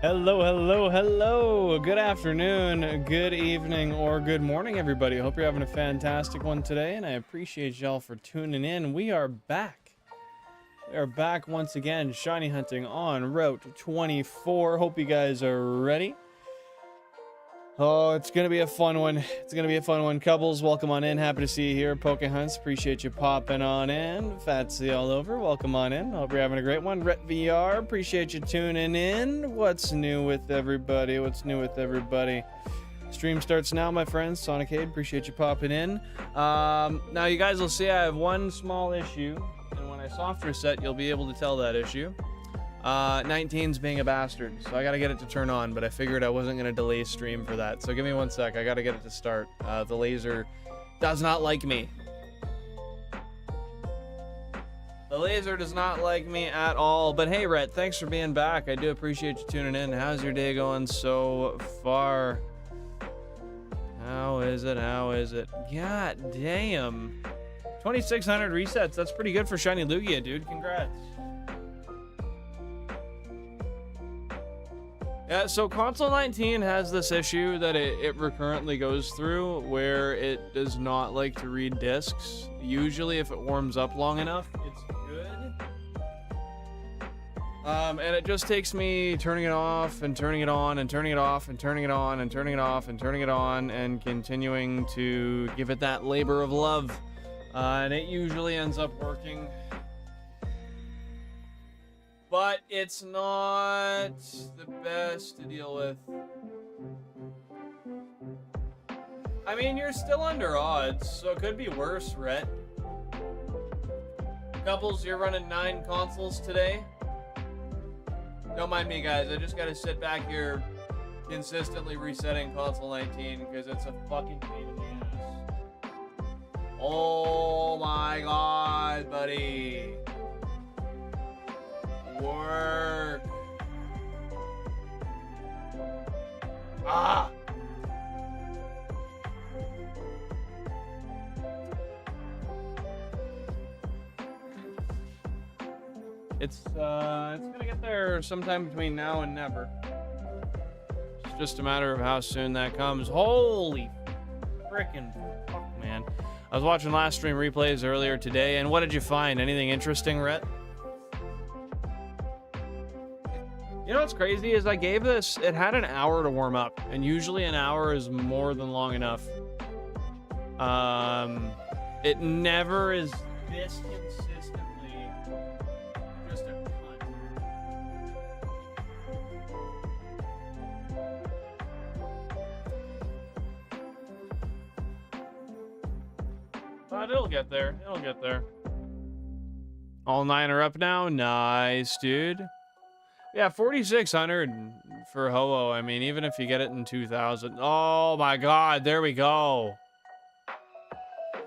Hello, hello, hello. Good afternoon, good evening, or good morning, everybody. Hope you're having a fantastic one today, and I appreciate y'all for tuning in. We are back. We are back once again, shiny hunting on Route 24. Hope you guys are ready. Oh, it's going to be a fun one. It's going to be a fun one. Couples, welcome on in. Happy to see you here. Poke Hunts, appreciate you popping on in. Fatsy all over, welcome on in. Hope you're having a great one. Rhett VR, appreciate you tuning in. What's new with everybody? What's new with everybody? Stream starts now, my friends. Sonicade, appreciate you popping in. Now, you guys will see I have one small issue. And when I soft reset, you'll be able to tell that issue. 19's being a bastard, so I gotta get it to turn on, but I figured I wasn't gonna delay stream for that, so give me 1 sec. I gotta get it to start. The laser does not like me. The laser does not like me at all. But hey, Rhett, thanks for being back. I do appreciate you tuning in. How's your day going so far? How is it? How is it? God damn. 2,600 resets. That's pretty good for Shiny Lugia, dude. Congrats. Yeah, so console 19 has this issue that it recurrently goes through where it does not like to read discs. Usually if it warms up long enough, it's good. And it just takes me turning it off and turning it on and turning it off and turning it on and turning it off and turning it on and continuing to give it that labor of love. And it usually ends up working. But it's not the best to deal with. I mean, you're still under odds, so it could be worse, Rhett. Couples, you're running 9 consoles today. Don't mind me, guys. I just gotta sit back here consistently resetting console 19 because it's a fucking pain in the ass. Oh my god, buddy. Work. Ah. It's gonna get there sometime between now and never. It's just a matter of how soon that comes. Holy frickin' fuck, man. I was watching last stream replays earlier today, and what did you find? Anything interesting, Rhett? You know what's crazy is I gave this, it had an hour to warm up, and usually an hour is more than long enough. It never is this consistently just a cunt. But it'll get there, it'll get there. All 9 are up now, nice, dude. Yeah, 4,600 for Ho-Oh. I mean, even if you get it in 2,000. Oh my god, there we go.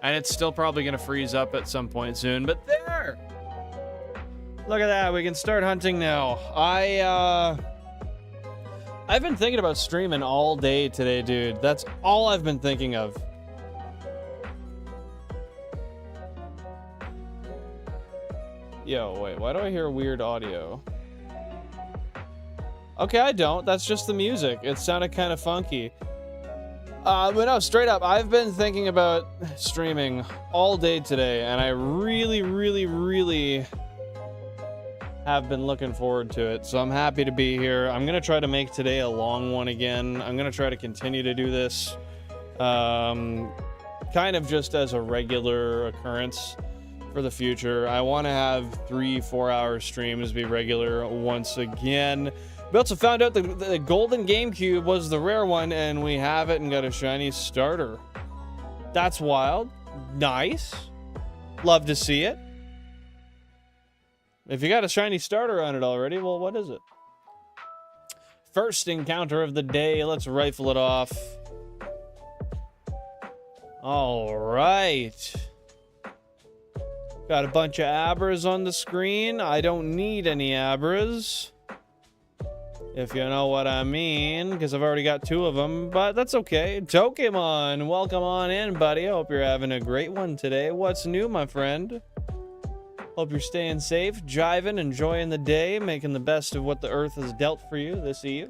And it's still probably going to freeze up at some point soon, but there! Look at that, we can start hunting now. I've been thinking about streaming all day today, dude. That's all I've been thinking of. Yo, wait, why do I hear weird audio? Okay, I don't. That's just the music. It sounded kind of funky. But no, straight up, I've been thinking about streaming all day today, and I really, really, really have been looking forward to it. So I'm happy to be here. I'm going to try to make today a long one again. I'm going to try to continue to do this kind of just as a regular occurrence for the future. I want to have 3-4 hour streams be regular once again. We also found out the golden GameCube was the rare one, and we have it and got a shiny starter. That's wild. Nice. Love to see it. If you got a shiny starter on it already, well, what is it? First encounter of the day. Let's rifle it off. All right. Got a bunch of Abras on the screen. I don't need any Abras, if you know what I mean, because I've already got 2 of them, but that's okay. Pokemon, welcome on in, buddy. I hope you're having a great one today. What's new, my friend? Hope you're staying safe, jiving, enjoying the day, making the best of what the earth has dealt for you this eve.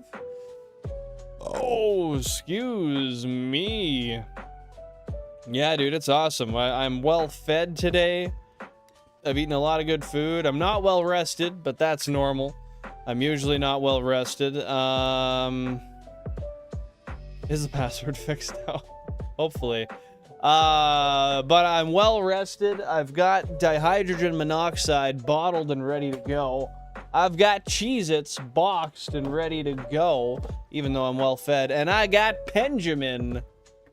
Oh, excuse me. Yeah, dude, it's awesome. I'm well fed today. I've eaten a lot of good food. I'm not well rested, but that's normal. I'm usually not well rested. Is the password fixed now? Hopefully. But I'm well rested. I've got dihydrogen monoxide bottled and ready to go. I've got Cheez-Its boxed and ready to go, even though I'm well fed. And I got Benjamin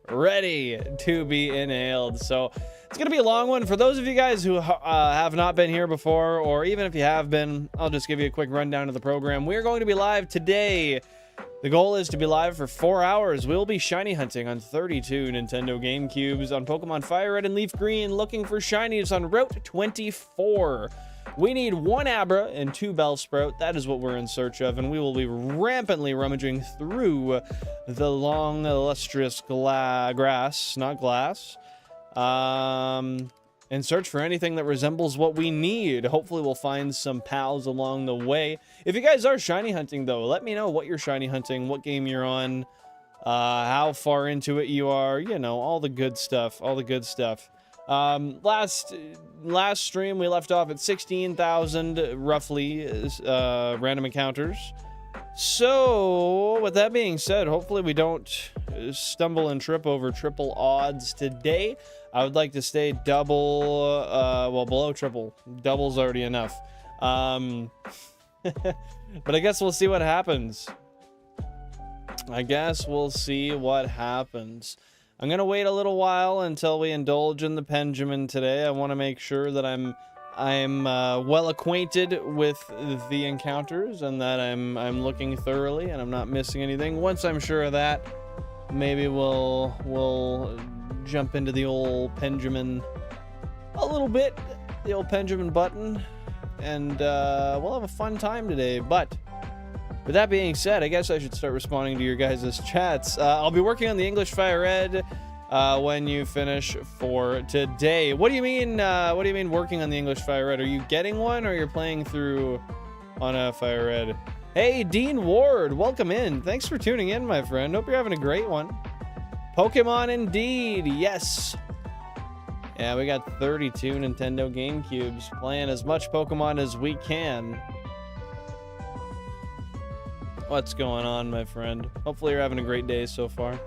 ready to be inhaled. So it's going to be a long one. For those of you guys who have not been here before, or even if you have been, I'll just give you a quick rundown of the program. We're going to be live today. The goal is to be live for 4 hours. We'll be shiny hunting on 32 Nintendo GameCubes on Pokemon Fire Red and Leaf Green, looking for shinies on Route 24. We need 1 Abra and 2 Bellsprout. That is what we're in search of, and we will be rampantly rummaging through the long, illustrious grass, not glass, and search for anything that resembles what we need. Hopefully we'll find some pals along the way. If you guys are shiny hunting, though, let me know what you're shiny hunting, what game you're on, how far into it you are, you know, all the good stuff, all the good stuff. Last stream we left off at 16,000 roughly random encounters. So with that being said, hopefully we don't stumble and trip over triple odds today. I would like to stay double, well, below triple. Double's already enough. But I guess we'll see what happens. I guess we'll see what happens. I'm gonna wait a little while until we indulge in the Benjamin today. I want to make sure that I'm well acquainted with the encounters and that I'm looking thoroughly and I'm not missing anything. Once I'm sure of that, maybe we'll jump into the old Benjamin a little bit, the old Benjamin button, and we'll have a fun time today. But with that being said, I guess I should start responding to your guys' chats. I'll be working on the English Fire Red when you finish for today. What do you mean? What do you mean working on the English Fire Red? Are you getting one, or you're playing through on a Fire Red? Hey, Dean Ward, welcome in. Thanks for tuning in, my friend. Hope you're having a great one. Pokemon indeed, yes. Yeah, we got 32 Nintendo GameCubes, playing as much Pokemon as we can. What's going on, my friend? Hopefully you're having a great day so far.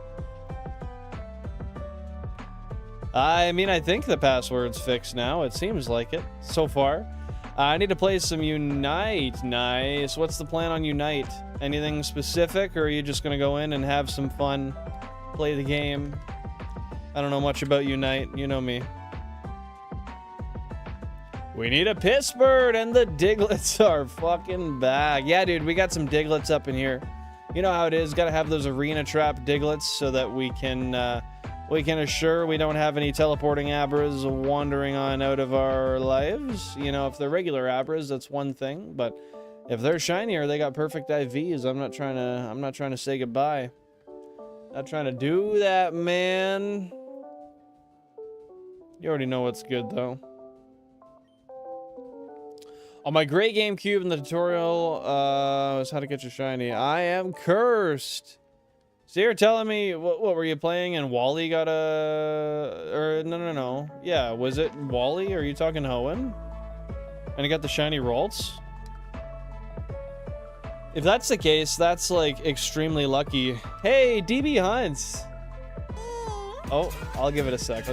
I mean, I think the password's fixed now. It seems like it so far. I need to play some Unite. Nice. What's the plan on Unite? Anything specific, or are you just going to go in and have some fun, play the game? I don't know much about Unite. You know me. We need a Pissbird, and the Diglets are fucking back. Yeah, dude, we got some Diglets up in here. You know how it is. Got to have those arena trap Diglets so that we can assure we don't have any teleporting Abras wandering on out of our lives. You know, if they're regular Abras, that's one thing, but if they're shiny or they got perfect IVs, I'm not trying to say goodbye. Not trying to do that, man. You already know what's good, though. On my great GameCube in the tutorial was how to catch a shiny. I am cursed. So you're telling me, what were you playing and Wally got a... Or, no. Yeah, was it Wally? Are you talking Hoenn? And he got the shiny Ralts? If that's the case, that's, like, extremely lucky. Hey, DB Hunts! Oh, I'll give it a sec.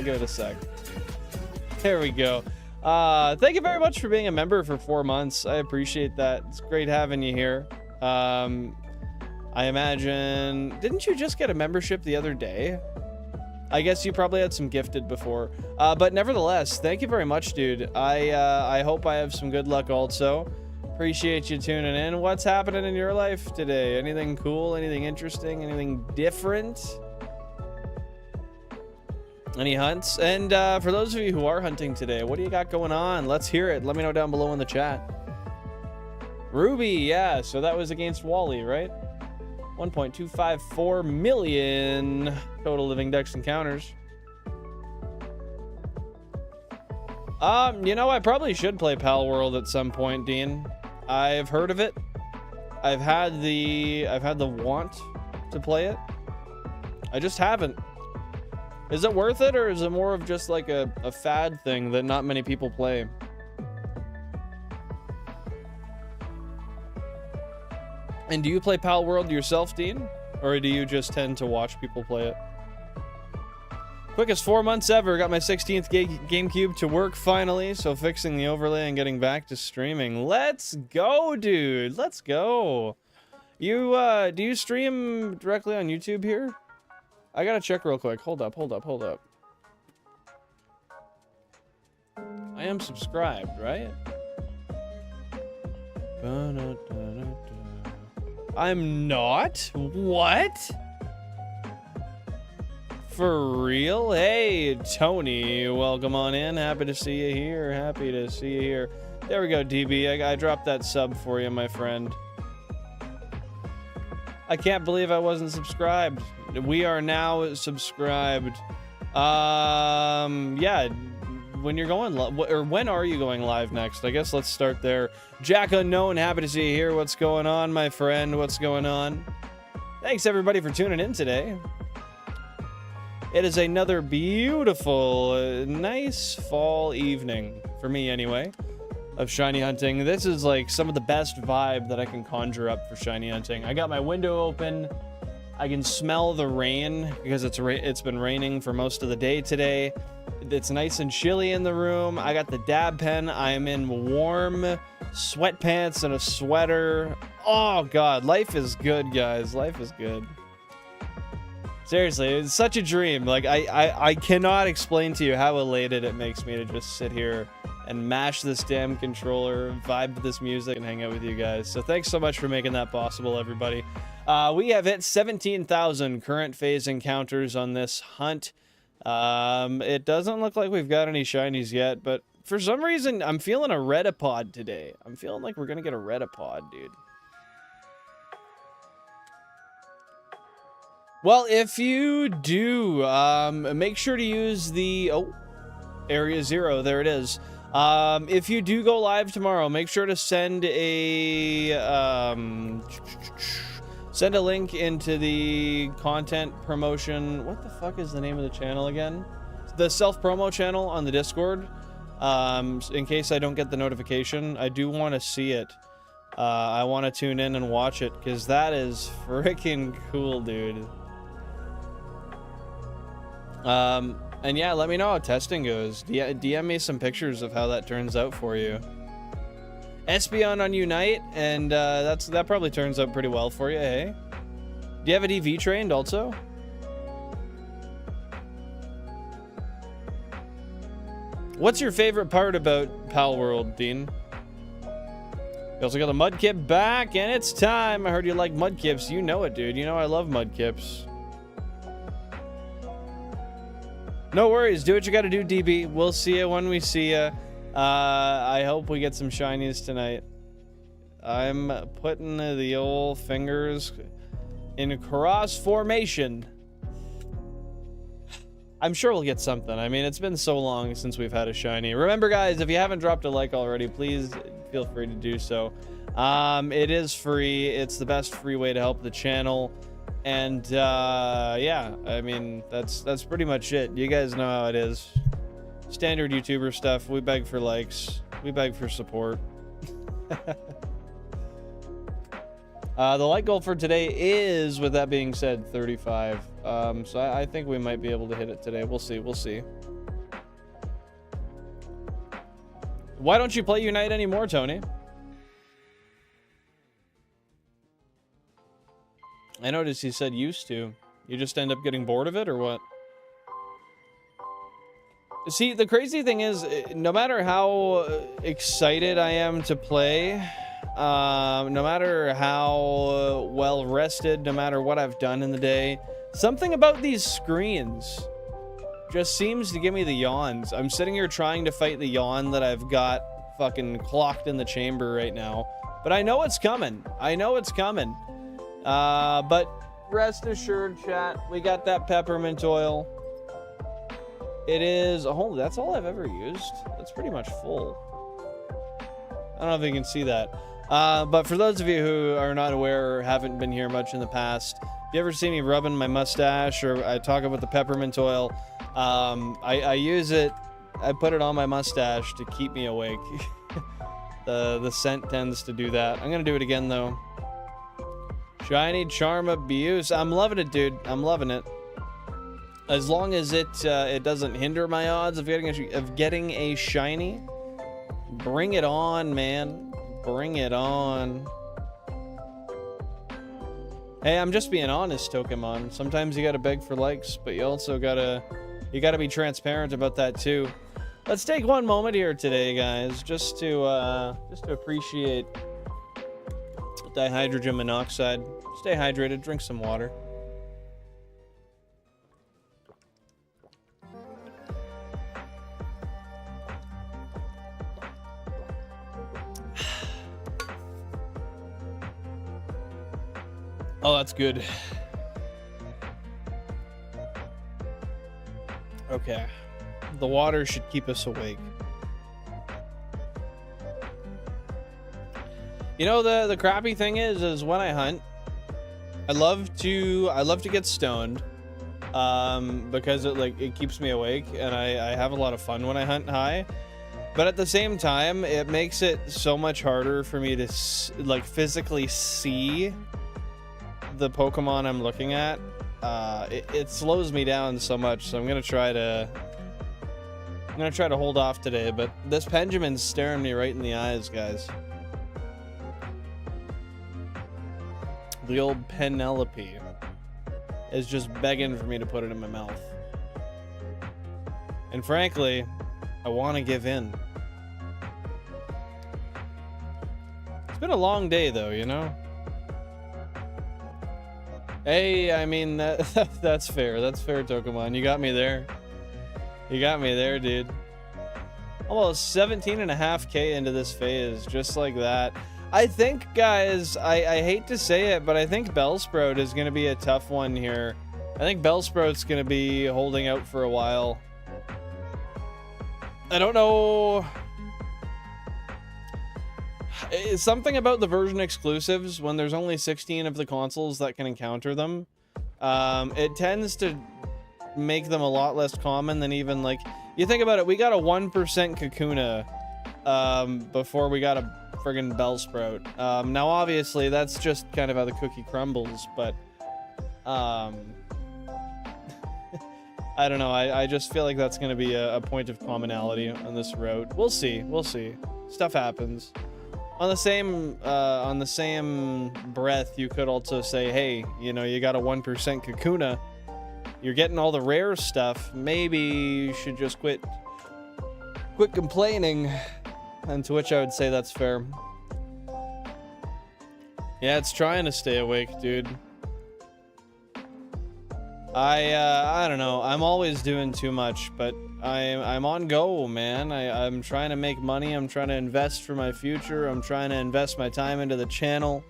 There we go. Thank you very much for being a member for 4 months. I appreciate that. It's great having you here. I imagine... Didn't you just get a membership the other day? I guess you probably had some gifted before. But nevertheless, thank you very much, dude. I hope I have some good luck also. Appreciate you tuning in. What's happening in your life today? Anything cool? Anything interesting? Anything different? Any hunts? And for those of you who are hunting today, what do you got going on? Let's hear it. Let me know down below in the chat. Ruby, yeah. So that was against Wally, right? 1.254 million total living dex encounters. You know, I probably should play Pal World at some point, Dean. I've heard of it. I've had the want to play it. I just haven't. Is it worth it, or is it more of just like a fad thing that not many people play? And do you play Pal World yourself, Dean? Or do you just tend to watch people play it? Quickest 4 months ever. Got my 16th GameCube to work finally. So fixing the overlay and getting back to streaming. Let's go, dude. Let's go. You, do you stream directly on YouTube here? I gotta check real quick. Hold up. I am subscribed, right? I'm not? What? For real? Hey, Tony, welcome on in. Happy to see you here. There we go, DB. I dropped that sub for you, my friend. I can't believe I wasn't subscribed. We are now subscribed. Yeah. When you're going or when are you going live next? I guess let's start there. Jack Unknown, happy to see you here. What's going on, my friend? What's going on? Thanks everybody for tuning in today. It is another beautiful, nice fall evening for me anyway, of shiny hunting. This is like some of the best vibe that I can conjure up for shiny hunting. I got my window open. I can smell the rain because it's been raining for most of the day today. It's nice and chilly in the room. I got the dab pen. I am in warm sweatpants and a sweater. Oh God, life is good, guys. Life is good. Seriously, it's such a dream. Like I cannot explain to you how elated it makes me to just sit here and mash this damn controller, vibe with this music, and hang out with you guys. So thanks so much for making that possible, everybody. We have hit 17,000 current phase encounters on this hunt. It doesn't look like we've got any shinies yet, but for some reason, I'm feeling a Redipod today. I'm feeling like we're gonna get a Redipod, dude. Well, if you do, make sure to use the, Area 0, there it is. If you do go live tomorrow, make sure to send a link into the content promotion. What the fuck is the name of the channel again? The self-promo channel on the Discord. In case I don't get the notification, I do want to see it. I want to tune in and watch it, because that is freaking cool, dude. And yeah, let me know how testing goes. DM me some pictures of how that turns out for you. Espeon on Unite, and that probably turns out pretty well for you, hey? Do you have an EV trained also? What's your favorite part about Pal World, Dean? You also got the Mudkip back, and it's time. I heard you like Mudkips. You know it, dude. You know I love Mudkips. No worries. Do what you gotta do, DB. We'll see you when we see you. I hope we get some shinies tonight. I'm putting the old fingers in a cross formation. I'm sure we'll get something. I mean, it's been so long since we've had a shiny. Remember, guys, if you haven't dropped a like already, please feel free to do so. It is free. It's the best free way to help the channel. And yeah, I mean, that's pretty much it. You guys know how it is. Standard YouTuber stuff. We beg for likes. We beg for support. The like goal for today is, with that being said, 35. So I think we might be able to hit it today. We'll see. We'll see. Why don't you play Unite anymore, Tony? I noticed he said used to. You just end up getting bored of it, or what? See, the crazy thing is, no matter how excited I am to play, no matter how well rested, no matter what I've done in the day, something about these screens just seems to give me the yawns. I'm sitting here trying to fight the yawn that I've got fucking clocked in the chamber right now. But I know it's coming. I know it's coming. But rest assured, chat, we got that peppermint oil. It is, holy, that's all I've ever used. That's pretty much full. I don't know if you can see that. But for those of you who are not aware or haven't been here much in the past, if you ever see me rubbing my mustache or I talk about the peppermint oil, I use it, I put it on my mustache to keep me awake. The scent tends to do that. I'm gonna do it again though. Shiny Charm Abuse. I'm loving it, dude. I'm loving it. As long as it doesn't hinder my odds of getting a shiny, bring it on, man. Bring it on. Hey, I'm just being honest, Pokemon. Sometimes you gotta beg for likes, but you also gotta be transparent about that too. Let's take one moment here today, guys, just to appreciate dihydrogen monoxide. Stay hydrated, drink some water. Oh, that's good. Okay. The water should keep us awake. You know, the crappy thing is when I hunt, I love to get stoned, because it keeps me awake and I have a lot of fun when I hunt high. But at the same time, it makes it so much harder for me to physically see the Pokemon I'm looking at. It slows me down so much, so I'm gonna try to hold off today. But this Pendulum's staring me right in the eyes, guys. The old Penelope is just begging for me to put it in my mouth. And frankly, I want to give in. It's been a long day though, you know? Hey, I mean, that's fair. That's fair, Pokemon. You got me there. You got me there, dude. Almost 17.5K into this phase, just like that. I think, guys, I hate to say it, but I think Bellsprout is going to be a tough one here. I think Bellsprout's going to be holding out for a while. I don't know. It's something about the version exclusives, when there's only 16 of the consoles that can encounter them. It tends to make them a lot less common than even, like, you think about it, we got a 1% Kakuna before we got a friggin' Bellsprout. Now obviously that's just kind of how the cookie crumbles, but I don't know, I just feel like that's going to be a point of commonality on this route. We'll see, we'll see. Stuff happens. On the same breath, you could also say, hey, you know, you got a 1% Kakuna, you're getting all the rare stuff, maybe you should just quit complaining. And to which I would say that's fair. Yeah, it's trying to stay awake, dude. I don't know. I'm always doing too much, but I'm on go, man. I'm trying to make money. I'm trying to invest for my future. I'm trying to invest my time into the channel.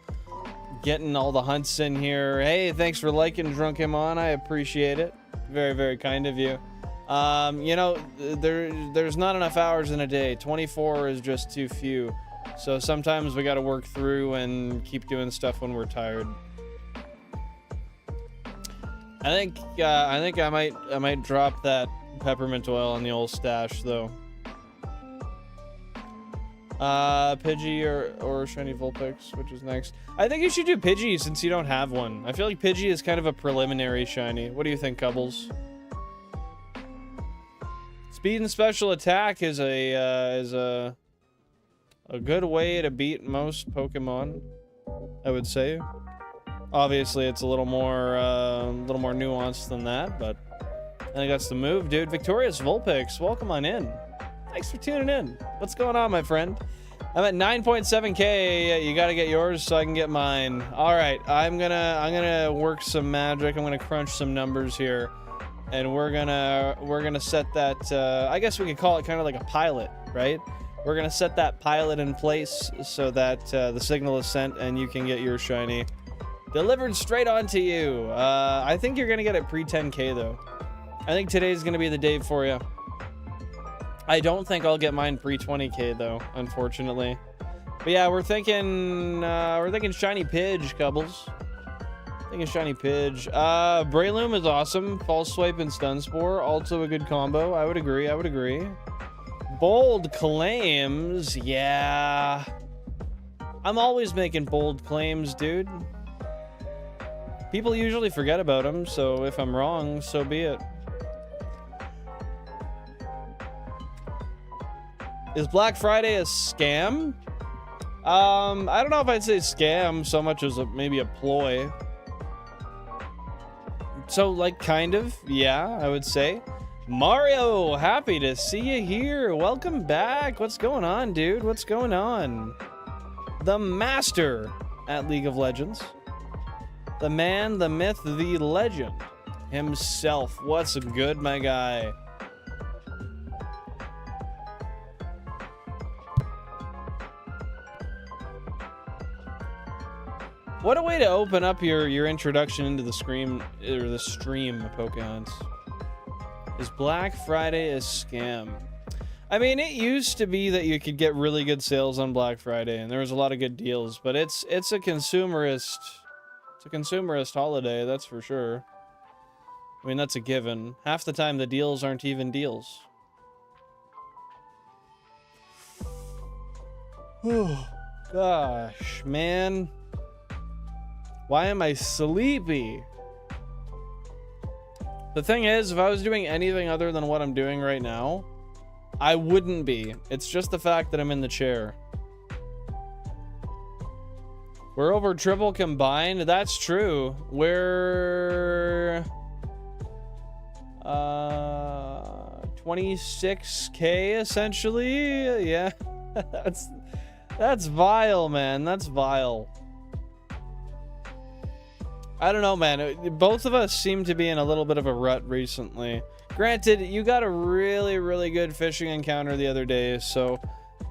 Getting all the hunts in here. Hey, thanks for liking Drunkenmon. I appreciate it. Very, very kind of you. You know, there's not enough hours in a day. 24 is just too few. So sometimes we got to work through and keep doing stuff when we're tired. I think I might drop that peppermint oil on the old stash though. Pidgey or Shiny Vulpix, which is next. I think you should do Pidgey since you don't have one. I feel like Pidgey is kind of a preliminary shiny. What do you think, Cubbles? Speed and special attack is a good way to beat most Pokemon, I would say. Obviously, it's a little more nuanced than that, but I think that's the move, dude. Victorious Vulpix, welcome on in. Thanks for tuning in. What's going on, my friend? I'm at 9.7K. You gotta get yours so I can get mine. All right, I'm gonna work some magic. I'm gonna crunch some numbers here, and we're gonna set that. I guess we could call it kind of like a pilot, right? We're gonna set that pilot in place so that the signal is sent and you can get your shiny delivered straight onto you. I think you're gonna get it pre-10K though. I think today's gonna be the day for you. I don't think I'll get mine pre-20k though, unfortunately. But yeah, we're thinking Shiny Pidge, Cubbles. Thinking Shiny Pidge. Breloom is awesome. False Swipe and Stun Spore, also a good combo. I would agree. I would agree. Bold claims, yeah. I'm always making bold claims, dude. People usually forget about them, so if I'm wrong, so be it. Is Black Friday a scam? I don't know if I'd say scam so much as maybe a ploy. So, like, kind of, yeah, I would say. Mario, happy to see you here. Welcome back. What's going on, dude? What's going on? The master at League of Legends. The man, the myth, the legend himself. What's good, my guy? What a way to open up your introduction into the stream, Pokehunts. Is Black Friday a scam? I mean, it used to be that you could get really good sales on Black Friday, and there was a lot of good deals. But it's a consumerist holiday, that's for sure. I mean, that's a given. Half the time, the deals aren't even deals. Oh, gosh, man. Why am I sleepy? The thing is, if I was doing anything other than what I'm doing right now, I wouldn't be. It's just the fact that I'm in the chair. We're over triple combined. That's true. We're 26k essentially. Yeah. That's vile, man. That's vile. I don't know, man. Both of us seem to be in a little bit of a rut recently. Granted, you got a really, really good fishing encounter the other day, so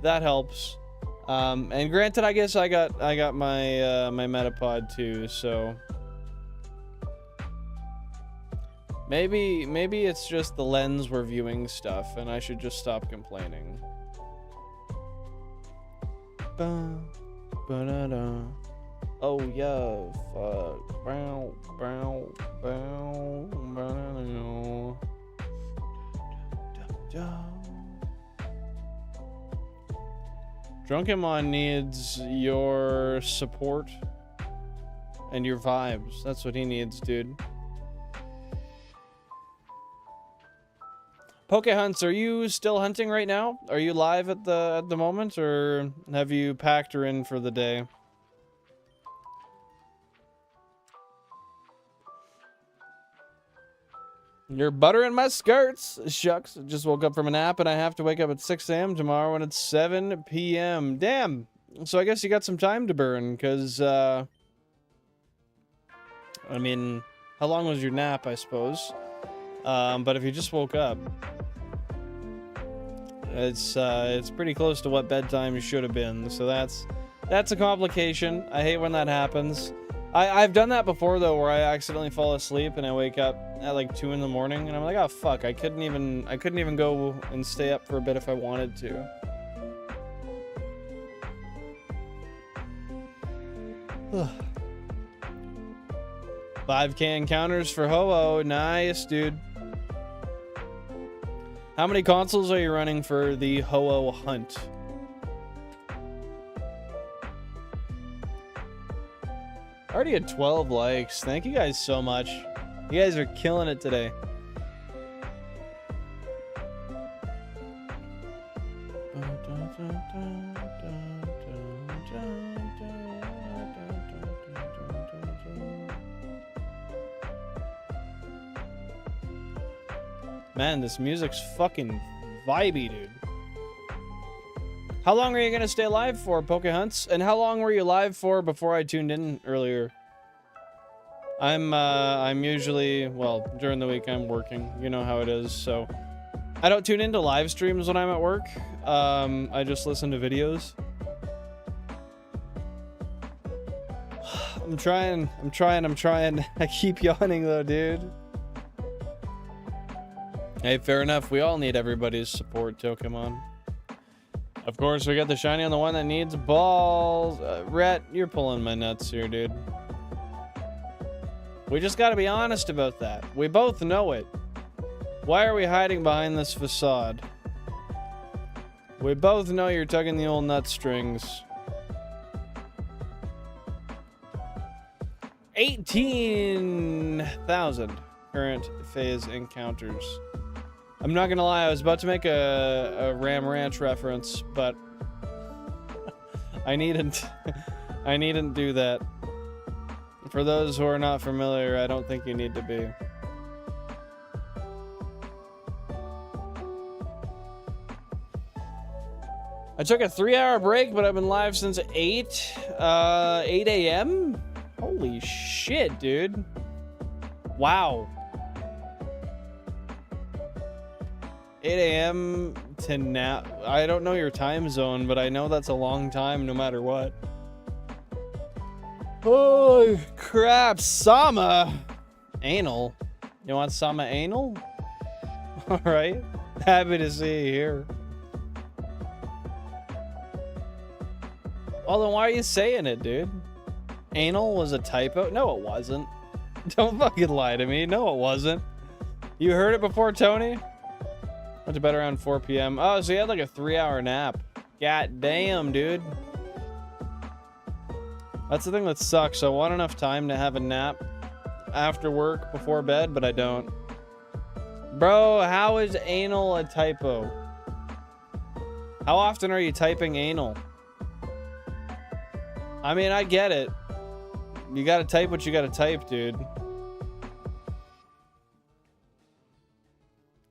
that helps. And granted, I guess I got my my Metapod too, so maybe it's just the lens we're viewing stuff, and I should just stop complaining. Ba-da-da. Oh yeah, fuck. Bow, bow, bow, bow. Drunkenmon needs your support and your vibes. That's what he needs, dude. Pokehunts, are you still hunting right now? Are you live at the moment, or have you packed her in for the day? You're buttering my skirts. Shucks, just woke up from a nap and I have to wake up at 6 a.m. tomorrow when it's 7 p.m. Damn. So I guess you got some time to burn, because, I mean, how long was your nap, I suppose? But if you just woke up, it's pretty close to what bedtime you should have been. So that's a complication. I hate when that happens. I've done that before though, where I accidentally fall asleep and I wake up at like 2 in the morning and I'm like, oh fuck, I couldn't even go and stay up for a bit if I wanted to. Ugh. 5k encounters for Ho-Oh. Nice, dude. How many consoles are you running for the Ho-Oh hunt? Already at 12 likes. Thank you guys so much. You guys are killing it today. Man, this music's fucking vibey, dude. How long are you gonna stay live for, Pokehunts? And how long were you live for before I tuned in earlier? I'm usually, well, during the week I'm working. You know how it is, so I don't tune into live streams when I'm at work. I just listen to videos. I'm trying. I keep yawning though, dude. Hey, fair enough. We all need everybody's support, Pokemon. Of course, we got the shiny on the one that needs balls. Rhett, you're pulling my nuts here, dude. We just gotta be honest about that. We both know it. Why are we hiding behind this facade? We both know you're tugging the old nut strings. 18,000 current phase encounters. I'm not gonna lie, I was about to make a Ram Ranch reference, but I needn't do that. For those who are not familiar, I don't think you need to be. I took a 3-hour break, but I've been live since 8 a.m. Holy shit, dude. Wow. 8 a.m. to now. I don't know your time zone, but I know that's a long time no matter what. Holy crap, Sama. Anal. You want Sama anal? Alright. Happy to see you here. Well, then why are you saying it, dude? Anal was a typo? No, it wasn't. Don't fucking lie to me. No, it wasn't. You heard it before, Tony? Went to bed around 4 p.m. Oh, so you had like a 3-hour nap. God damn, dude. That's the thing that sucks. I want enough time to have a nap after work before bed, but I don't. Bro, how is anal a typo? How often are you typing anal? I mean, I get it. You gotta type what you gotta type, dude.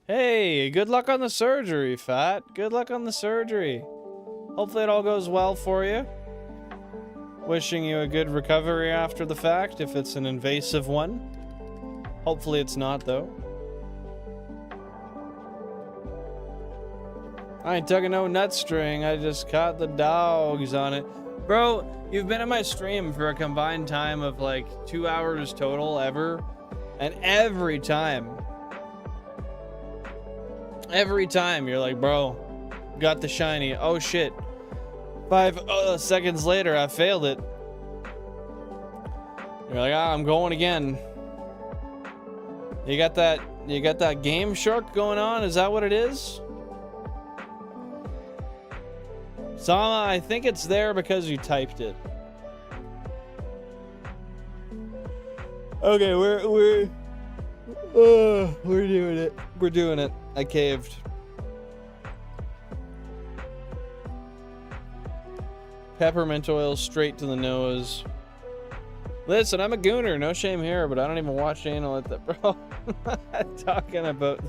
Hey, good luck on the surgery, Fat. Good luck on the surgery. Hopefully it all goes well for you. Wishing you a good recovery after the fact, if it's an invasive one. Hopefully it's not, though. I ain't tugging no nut string. I just caught the dogs on it. Bro, you've been in my stream for a combined time of like 2 hours total ever. And every time you're like, bro, got the shiny. Oh shit. 5 seconds later, I failed it. You're like, ah, I'm going again. You got that Game Shark going on? Is that what it is? Sama, I think it's there because you typed it. Okay, we're doing it. We're doing it. I caved. Peppermint oil straight to the nose. Listen, I'm a gooner, no shame here, but I don't even watch anal at the bro. I'm talking about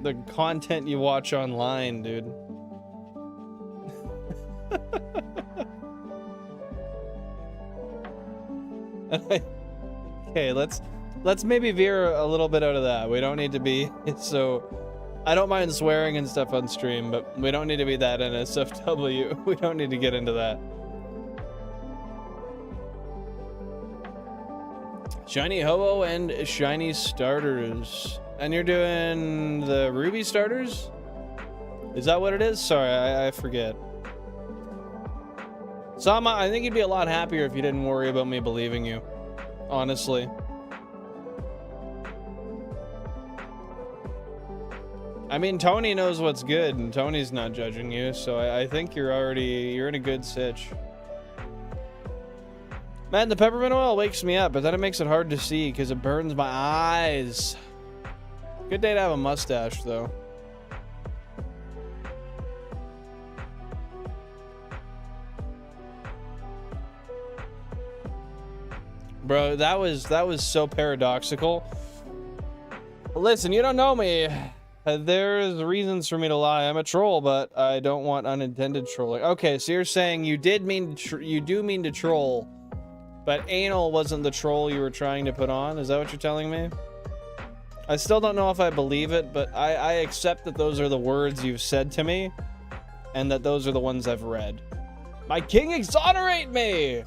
the content you watch online, dude. Okay, let's maybe veer a little bit out of that. We don't need to be so. I don't mind swearing and stuff on stream, but we don't need to be that NSFW. We don't need to get into that. Shiny Ho-Oh and Shiny Starters. And you're doing the Ruby Starters? Is that what it is? Sorry, I forget. Sama, I think you'd be a lot happier if you didn't worry about me believing you. Honestly. I mean, Tony knows what's good, and Tony's not judging you, so I think you're in a good sitch. Man, the peppermint oil wakes me up, but then it makes it hard to see because it burns my eyes. Good day to have a mustache, though. Bro, that was so paradoxical. Listen, you don't know me. There's reasons for me to lie. I'm a troll, but I don't want unintended trolling. Okay, so you're saying you do mean to troll, but anal wasn't the troll you were trying to put on? Is that what you're telling me? I still don't know if I believe it, but I accept that those are the words you've said to me, and that those are the ones I've read. My king, exonerate me!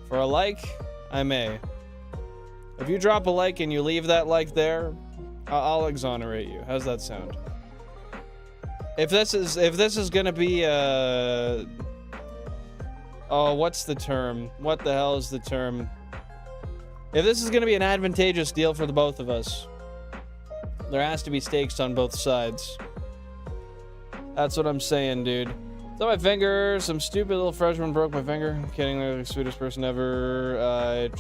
For a like, I may. If you drop a like and you leave that like there, I'll exonerate you. How's that sound? If this is gonna be oh, what's the term? What the hell is the term? If this is gonna be an advantageous deal for the both of us, there has to be stakes on both sides. That's what I'm saying, dude. So my finger, some stupid little freshman broke my finger. I'm kidding, they're the sweetest person ever.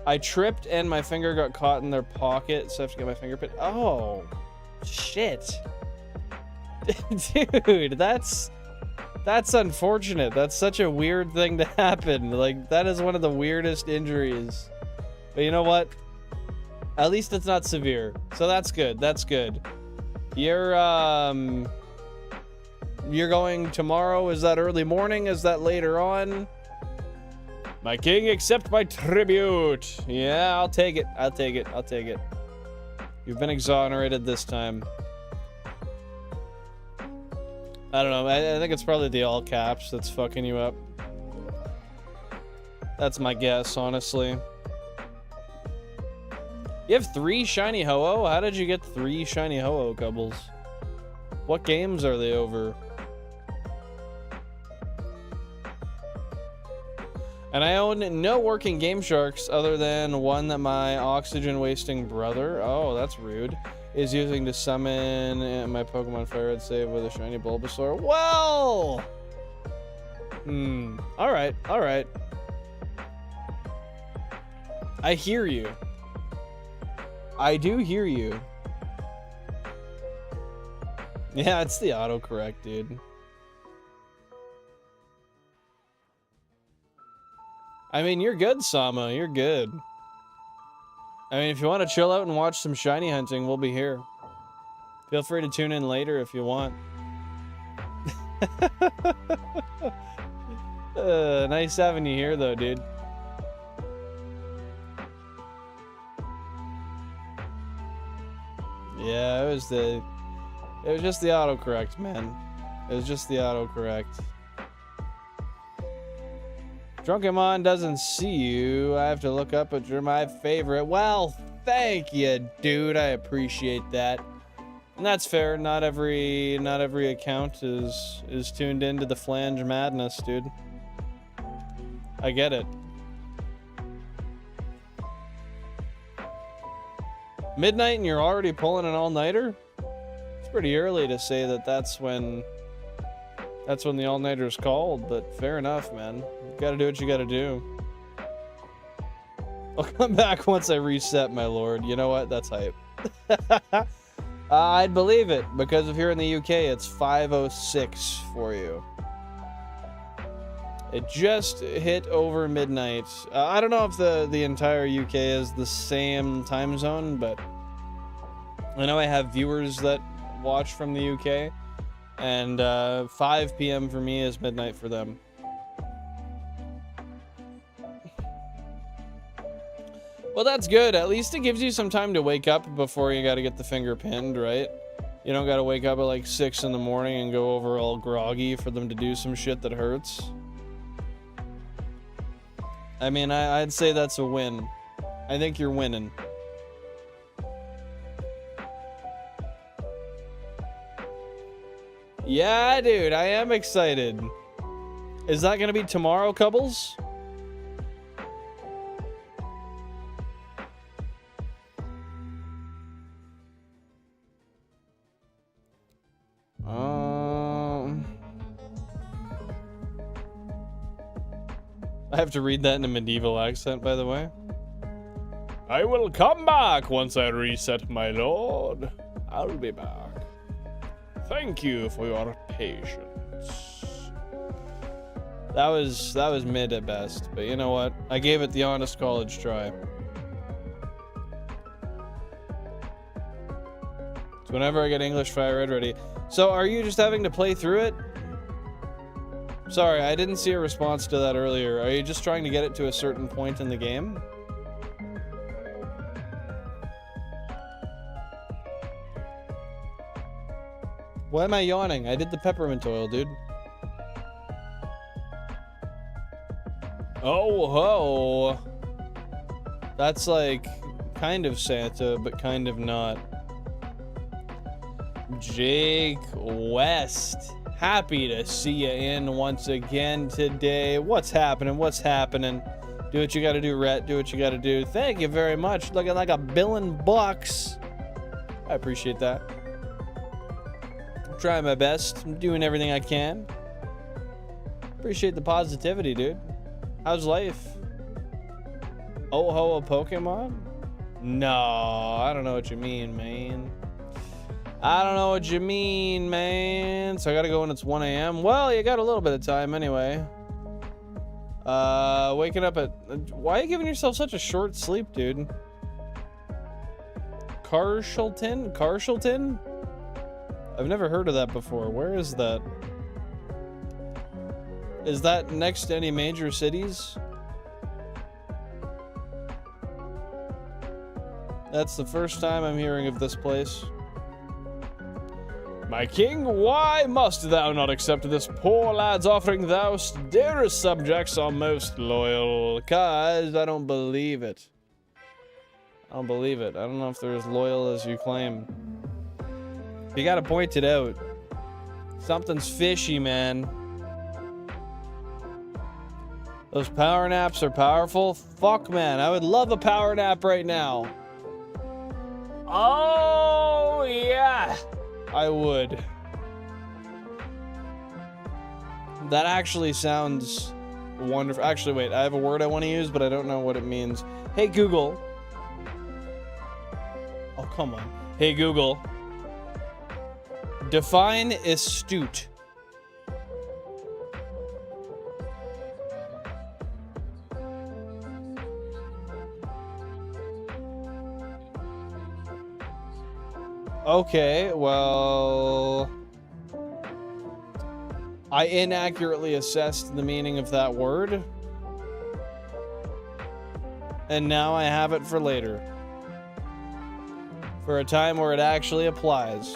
I tripped and my finger got caught in their pocket, so I have to get my finger pinned. Oh, shit. Dude, that's unfortunate. That's such a weird thing to happen. Like, that is one of the weirdest injuries. But you know what? At least it's not severe. So that's good. That's good. You're going tomorrow? Is that early morning? Is that later on? My king, accept my tribute. Yeah, I'll take it. I'll take it. I'll take it. You've been exonerated this time. I don't know. I think it's probably the all caps that's fucking you up. That's my guess, honestly. You have 3 shiny Ho-Oh? How did you get 3 shiny Ho-Oh, Cubbles? What games are they over? And I own no working Game Sharks other than one that my oxygen-wasting brother, oh, that's rude, is using to summon my Pokemon Fire Red save with a shiny Bulbasaur. Well! Alright, alright. I hear you. I do hear you. Yeah, it's the autocorrect, dude. I mean, you're good, Sama. You're good. I mean, if you want to chill out and watch some shiny hunting, we'll be here. Feel free to tune in later if you want. Nice having you here, though, dude. Yeah, it was just the autocorrect, man. It was just the autocorrect. Drunkemon doesn't see you. I have to look up, but you're my favorite. Well, thank you, dude. I appreciate that. And that's fair. Not every account is tuned into the flange madness, dude. I get it. Midnight and you're already pulling an all-nighter? It's pretty early to say that that's when the all-nighter's called, but fair enough, man. You gotta do what you gotta do. I'll come back once I reset, my lord. You know what? That's hype. I'd believe it, because if you're in the UK, it's 5:06 for you. It just hit over midnight. I don't know if the entire UK is the same time zone, but I know I have viewers that watch from the UK, and 5 p.m. for me is midnight for them. Well, that's good. At least it gives you some time to wake up before you gotta get the finger pinned, right? You don't gotta wake up at like 6 in the morning and go over all groggy for them to do some shit that hurts. I mean, I'd say that's a win. I think you're winning. Yeah, dude, I am excited. Is that gonna be tomorrow, Cubbles? I have to read that in a medieval accent, by the way. I will come back once I reset, my lord. I'll be back. Thank you for your patience. That was mid at best, but you know what? I gave it the honest college try. So whenever I get English Fire Red ready. So are you just having to play through it? Sorry, I didn't see a response to that earlier. Are you just trying to get it to a certain point in the game? Why am I yawning? I did the peppermint oil, dude. Oh ho! That's like Kind of Santa, but kind of not. Jake West. Happy to see you in once again today. What's happening? What's happening? Do what you gotta do, Rhett. Do what you gotta do. Thank you very much. Looking like $1 billion. I appreciate that. I'm trying my best. I'm doing everything I can. Appreciate the positivity, dude. How's life? Oh ho, a Pokemon? No, I don't know what you mean, man. I don't know what you mean, man. So I gotta go when it's 1 a.m. Well, you got a little bit of time anyway. Waking up at... Why are you giving yourself such a short sleep, dude? Carshalton? Carshalton? I've never heard of that before. Where is that? Is that next to any major cities? That's the first time I'm hearing of this place. My king, why must thou not accept this poor lad's offering? Thou dearest subjects are most loyal. 'Cause I don't believe it. I don't believe it. I don't know if they're as loyal as you claim. You gotta point it out. Something's fishy, man. Those power naps are powerful. Fuck, man. I would love a power nap right now. Oh, yeah. I would. That actually sounds wonderful. Actually, wait. I have a word I want to use, but I don't know what it means. Hey, Google. Oh, come on. Hey, Google. Define astute. Okay, well... I inaccurately assessed the meaning of that word. And now I have it for later. For a time where it actually applies.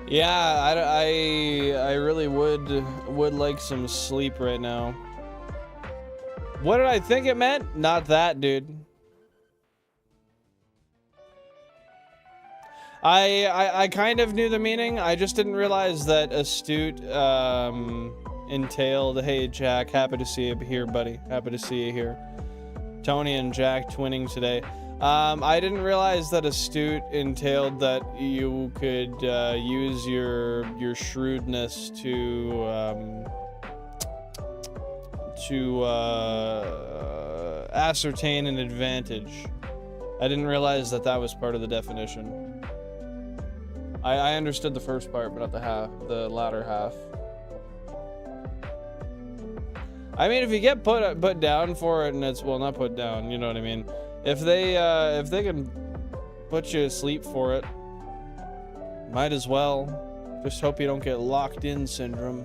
Yeah, I really would like some sleep right now. What did I think it meant? Not that, dude. I kind of knew the meaning. I just didn't realize that astute entailed, hey Jack, happy to see you here, buddy. Happy to see you here. Tony and Jack twinning today. I didn't realize that astute entailed that you could use your shrewdness to ascertain an advantage. I didn't realize that was part of the definition. I understood the first part, but not the latter half. I mean, if you get put down for it, and it's, well, not put down, you know what I mean? If they can put you to sleep for it, might as well. Just hope you don't get locked in syndrome.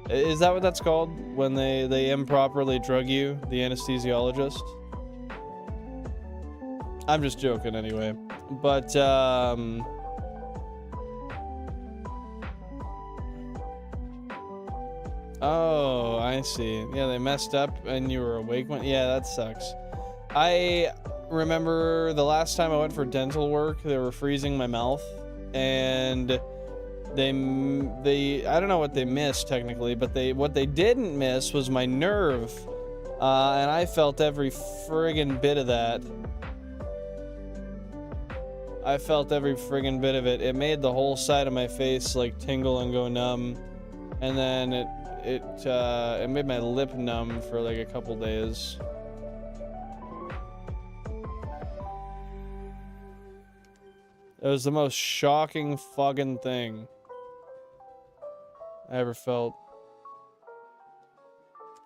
Is that what that's called? When they improperly drug you, the anesthesiologist? I'm just joking anyway. But, oh, I see. Yeah, they messed up and you were awake when... Yeah, that sucks. I remember the last time I went for dental work, they were freezing my mouth. And they I don't know what they missed technically, but what they didn't miss was my nerve. And I felt every friggin' bit of that. I felt every friggin' bit of it. It made the whole side of my face like tingle and go numb, and then it made my lip numb for like a couple days. It was the most shocking fucking thing I ever felt.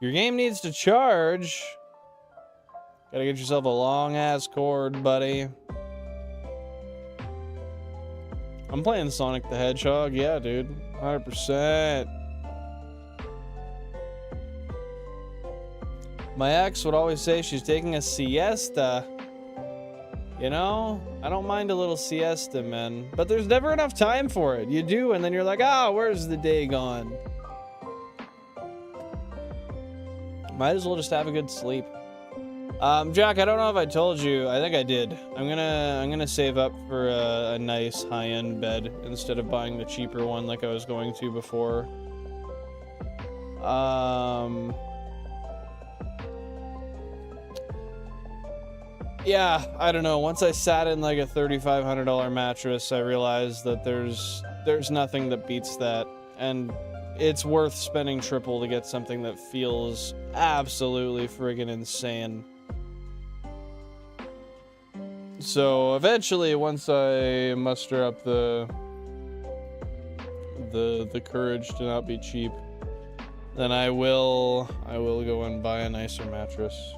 Your game needs to charge. Gotta get yourself a long ass cord, buddy. I'm playing Sonic the Hedgehog, yeah, dude. 100%. My ex would always say she's taking a siesta. You know? I don't mind a little siesta, man. But there's never enough time for it. You do, and then you're like, ah, where's the day gone? Might as well just have a good sleep. Jack, I don't know if I told you. I think I did. I'm gonna save up for a nice high-end bed instead of buying the cheaper one like I was going to before. Yeah, I don't know. Once I sat in like a $3,500 mattress, I realized that there's nothing that beats that, and it's worth spending triple to get something that feels absolutely friggin' insane. So eventually, once I muster up the courage to not be cheap, then I will go and buy a nicer mattress.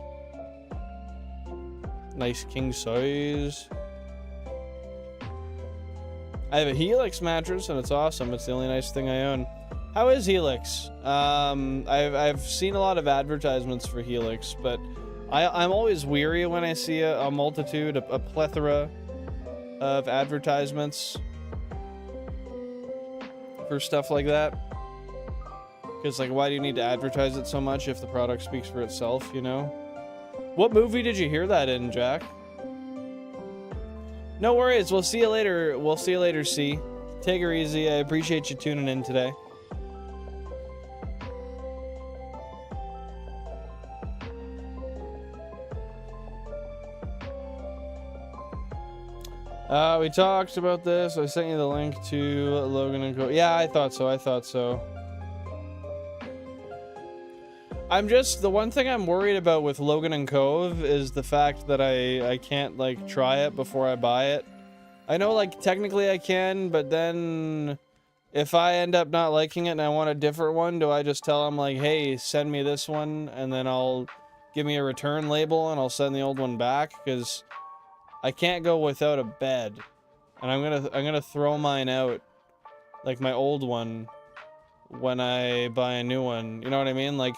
Nice king size. I have a Helix mattress and it's awesome. It's the only nice thing I own. How is Helix? I've seen a lot of advertisements for Helix, but I'm always weary when I see a multitude, a plethora of advertisements for stuff like that. Because, like, why do you need to advertise it so much if the product speaks for itself, you know? What movie did you hear that in, Jack? No worries. We'll see you later. We'll see you later, C. Take her easy. I appreciate you tuning in today. We talked about this. I sent you the link to Logan and Co. Yeah, I thought so. I thought so. The one thing I'm worried about with Logan and Cove is the fact that I can't, like, try it before I buy it. I know, like, technically I can, but then if I end up not liking it and I want a different one, do I just tell them, like, hey, send me this one, and then I'll give me a return label and I'll send the old one back? Because I can't go without a bed, and I'm gonna throw mine out, like my old one, when I buy a new one. You know what I mean? Like,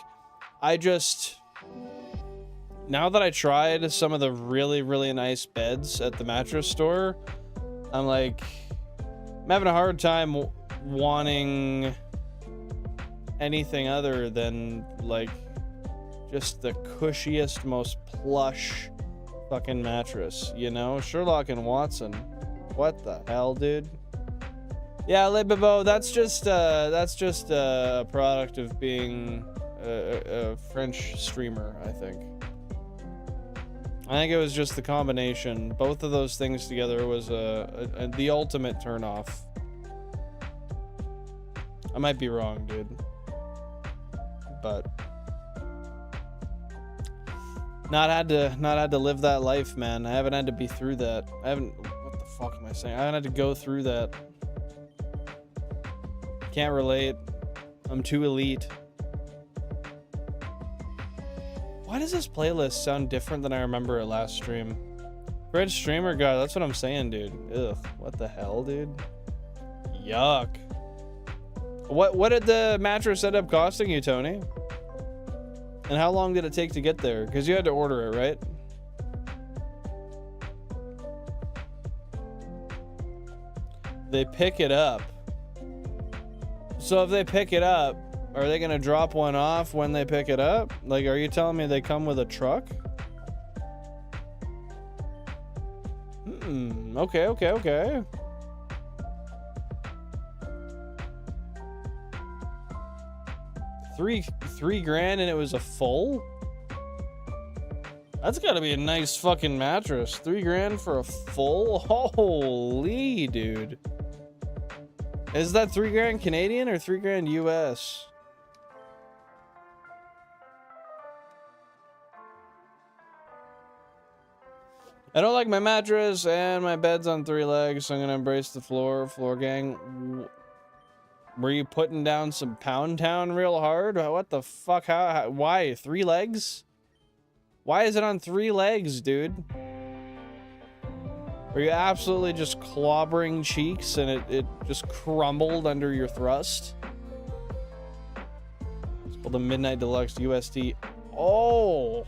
now that I tried some of the really, really nice beds at the mattress store, I'm having a hard time wanting anything other than, like, just the cushiest, most plush fucking mattress, you know? Sherlock and Watson. What the hell, dude? Yeah, Le Bibo, that's just a product of being a French streamer, I think. I think it was just the combination. Both of those things together was the ultimate turnoff. I might be wrong, dude. But not had to live that life, man. I haven't had to be through that. What the fuck am I saying? I haven't had to go through that. Can't relate. I'm too elite. Why does this playlist sound different than I remember it last stream? Red streamer guy, that's what I'm saying, dude. Ugh, what the hell, dude? Yuck. What did the mattress end up costing you, Tony? And how long did it take to get there? Because you had to order it, right? They pick it up. So if they pick it up, are they gonna drop one off when they pick it up? Like, are you telling me they come with a truck? Okay. Three grand and it was a full? That's gotta be a nice fucking mattress. 3 grand for a full? Holy, dude. Is that 3 grand Canadian or 3 grand US? I don't like my mattress and my bed's on 3 legs, so I'm gonna embrace the floor gang. Were you putting down some Pound Town real hard? What the fuck? How why 3 legs? Why is it on 3 legs, dude? Were you absolutely just clobbering cheeks and it just crumbled under your thrust? It's called the Midnight Deluxe USD. Oh!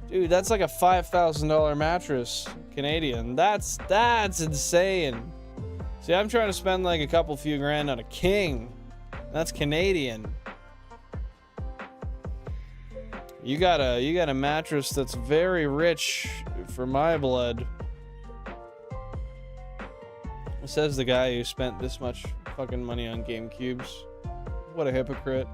Dude, that's like a $5,000 mattress Canadian. That's insane. See, I'm trying to spend like a few grand on a king. That's Canadian. You got a mattress that's very rich for my blood. Says the guy who spent this much fucking money on GameCubes. What a hypocrite.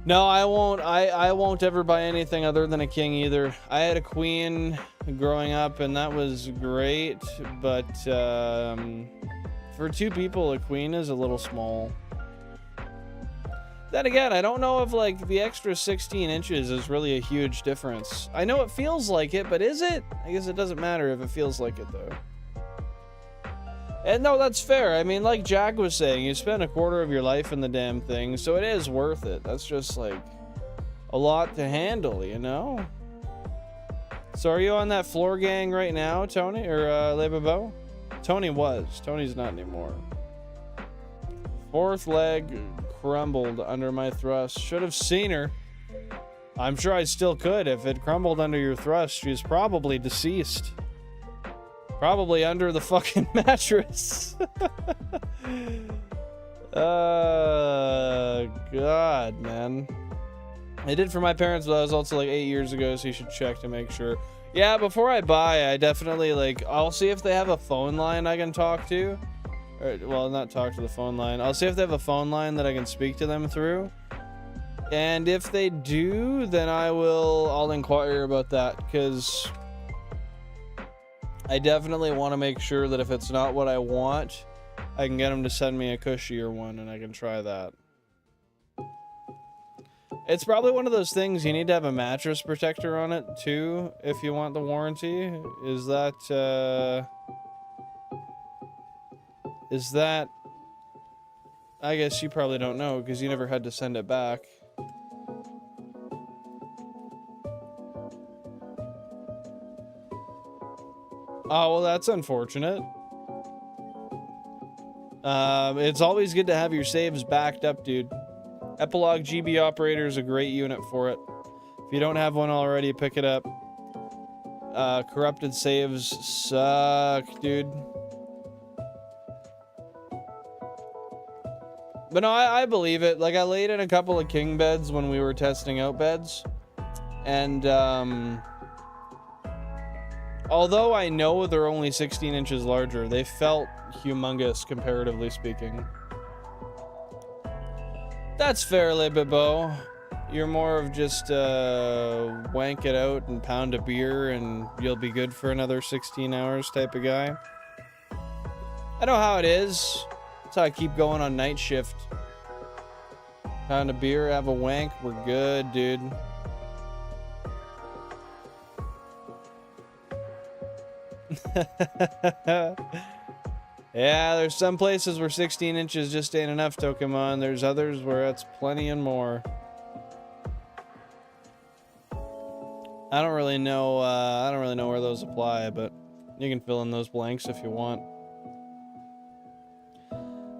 No, I won't. I won't ever buy anything other than a king either. I had a queen growing up, and that was great. But for 2 people, a queen is a little small. Then again, I don't know if like the extra 16 inches is really a huge difference. I know it feels like it, but is it? I guess it doesn't matter if it feels like it though. And no, that's fair. I mean, like Jack was saying, you spend a quarter of your life in the damn thing, so it is worth it. That's just like a lot to handle, you know? So are you on that floor gang right now, Tony? Or Lebebo? Tony was. Tony's not anymore. 4th leg crumbled under my thrust. Should have seen her. I'm sure I still could. If it crumbled under your thrust, she's probably deceased. Probably under the fucking mattress. God, man. I did for my parents, but that was also like 8 years ago, so you should check to make sure. Yeah, before I buy, I definitely, like, I'll see if they have a phone line I can talk to. Or, well, not talk to the phone line. I'll see if they have a phone line that I can speak to them through. And if they do, then I'll inquire about that, because I definitely want to make sure that if it's not what I want, I can get them to send me a cushier one and I can try that. It's probably one of those things you need to have a mattress protector on it too if you want the warranty. Is that I guess you probably don't know because you never had to send it back. Oh, well, that's unfortunate. It's always good to have your saves backed up, dude. Epilogue GB Operator is a great unit for it. If you don't have one already, pick it up. Corrupted saves suck, dude. But no, I believe it. Like, I laid in a couple of king beds when we were testing out beds. And, although I know they're only 16 inches larger, they felt humongous, comparatively speaking. That's fair, Lebibo. You're more of just, wank it out and pound a beer and you'll be good for another 16 hours type of guy. I know how it is. That's how I keep going on night shift. Pound a beer, have a wank, we're good, dude. Yeah, there's some places where 16 inches just ain't enough, Pokemon. There's others where it's plenty and more. I don't really know where those apply, but you can fill in those blanks if you want.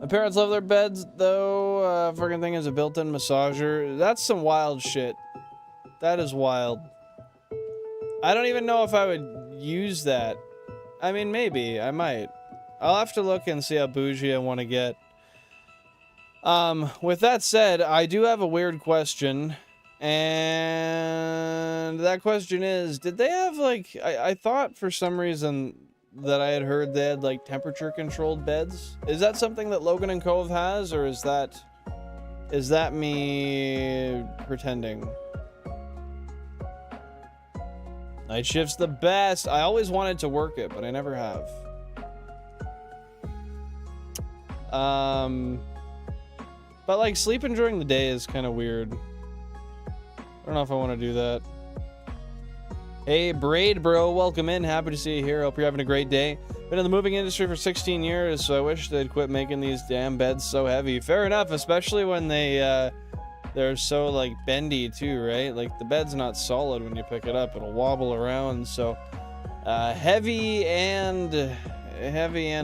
My parents love their beds, though. Friggin' thing is a built-in massager. That's some wild shit. That is wild. I don't even know if I would use that. I mean, maybe. I might. I'll have to look and see how bougie I want to get. With that said, I do have a weird question. And that question is, did they have, like... I thought for some reason that I had heard they had, like, temperature-controlled beds. Is that something that Logan and Cove has, or is that me pretending? Night shift's the best. I always wanted to work it, but I never have. But like sleeping during the day is kind of weird. I don't know if I want to do that. Hey, Braid Bro, welcome in. Happy to see you here. Hope you're having a great day. Been in the moving industry for 16 years, so I wish they'd quit making these damn beds so heavy. Fair enough, especially when they're so like bendy too, right? Like the bed's not solid when you pick it up; it'll wobble around. So heavy and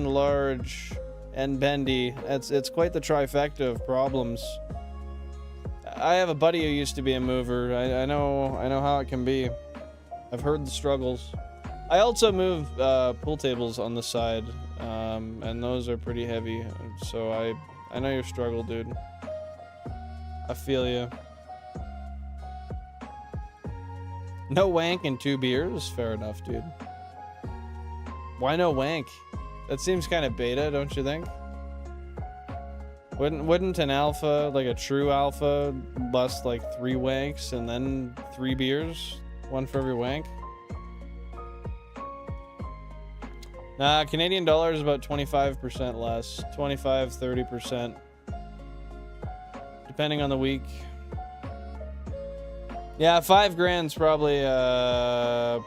large and bendy. It's quite the trifecta of problems. I have a buddy who used to be a mover. I know how it can be. I've heard the struggles. I also move pool tables on the side, and those are pretty heavy. So I know your struggle, dude. I feel you. No wank and 2 beers? Fair enough, dude. Why no wank? That seems kind of beta, don't you think? Wouldn't an alpha, like a true alpha, bust like 3 wanks and then 3 beers? 1 for every wank? Nah, Canadian dollar is about 25% less. 25, 30%. Depending on the week. Yeah, 5 grand's probably, I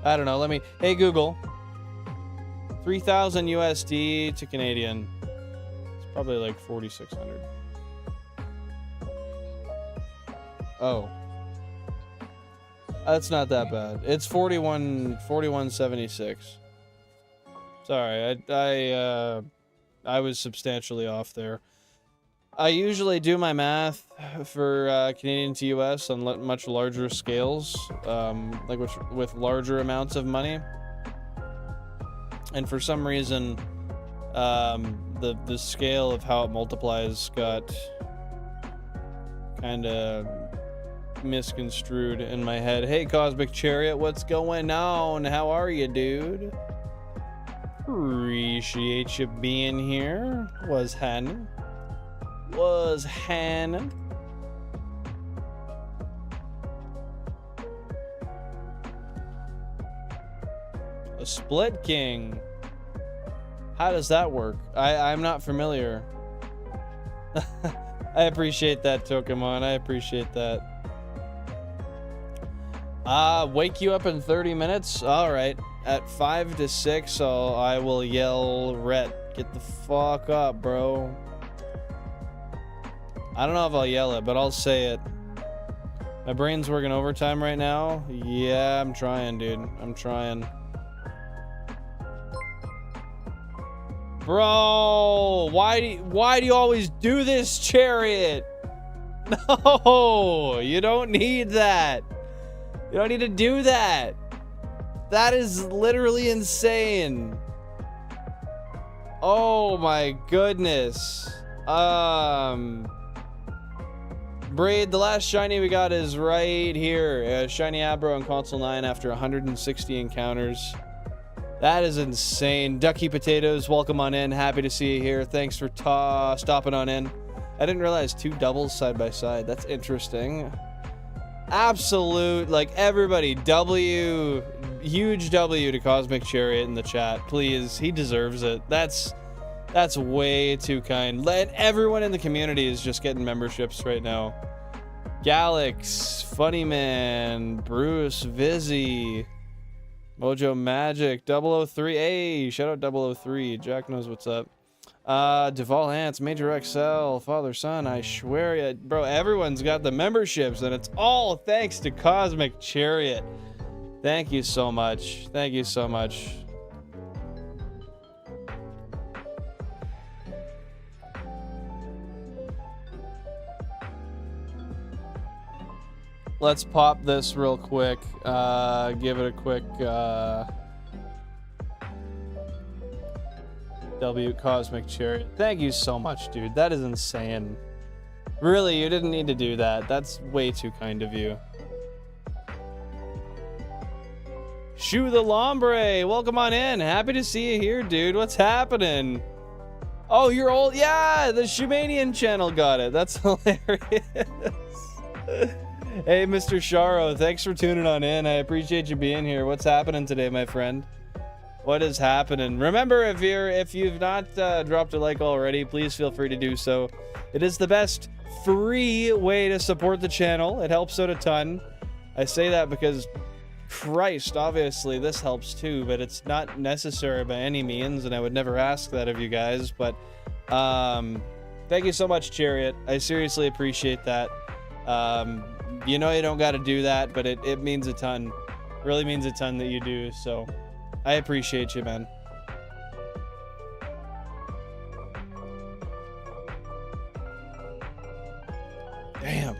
don't know, let me, hey Google. 3,000 USD to Canadian. It's probably like 4,600. Oh. That's not that bad. It's 41.76. Sorry, I was substantially off there. I usually do my math for Canadian to US on much larger scales, like with larger amounts of money. And for some reason, the scale of how it multiplies got kind of misconstrued in my head. Hey, Cosmic Chariot, what's going on? How are you, dude? Appreciate you being here. Was happening? A Split King. How does that work? I'm not familiar. I appreciate that, Tokemon. I appreciate that. Wake you up in 30 minutes? Alright. At 5 to 6, I will yell, Rhett, get the fuck up, bro. I don't know if I'll yell it, but I'll say it. My brain's working overtime right now. Yeah, I'm trying, dude. I'm trying. Bro, why do you always do this, Chariot? No, you don't need that. You don't need to do that. That is literally insane. Oh my goodness. Braid, the last shiny we got is right here. Shiny Abro on console 9 after 160 encounters. That is insane. Ducky Potatoes, welcome on in. Happy to see you here. Thanks for stopping on in. I didn't realize 2 doubles side by side. That's interesting. Absolute, like everybody, huge W to Cosmic Chariot in the chat. Please, he deserves it. That's way too kind. Everyone in the community is just getting memberships right now. Galax, Funny Man, Bruce, Vizzy, Mojo Magic, 003. Hey, shout out 003. Jack knows what's up. Duval Ants, Major XL, Father Son, I swear ya. Bro, everyone's got the memberships, and it's all thanks to Cosmic Chariot. Thank you so much. Thank you so much. Let's pop this real quick. Give it a quick W Cosmic Chariot. Thank you so much, dude. That is insane. Really, you didn't need to do that. That's way too kind of you. Shoe the Lombre, welcome on in. Happy to see you here, dude. What's happening? Oh, you're old. Yeah, the Shumanian channel got it. That's hilarious. Hey, Mr. Sharo, thanks for tuning on in. I appreciate you being here. What's happening today, my friend? What is happening? Remember, if you've not dropped a like already, please feel free to do so. It is the best free way to support the channel. It helps out a ton. I say that because, Christ, obviously this helps too, but it's not necessary by any means, and I would never ask that of you guys. But thank you so much, Chariot. I seriously appreciate that. You know you don't got to do that, but it means a ton. Really means a ton that you do, so I appreciate you, man. Damn.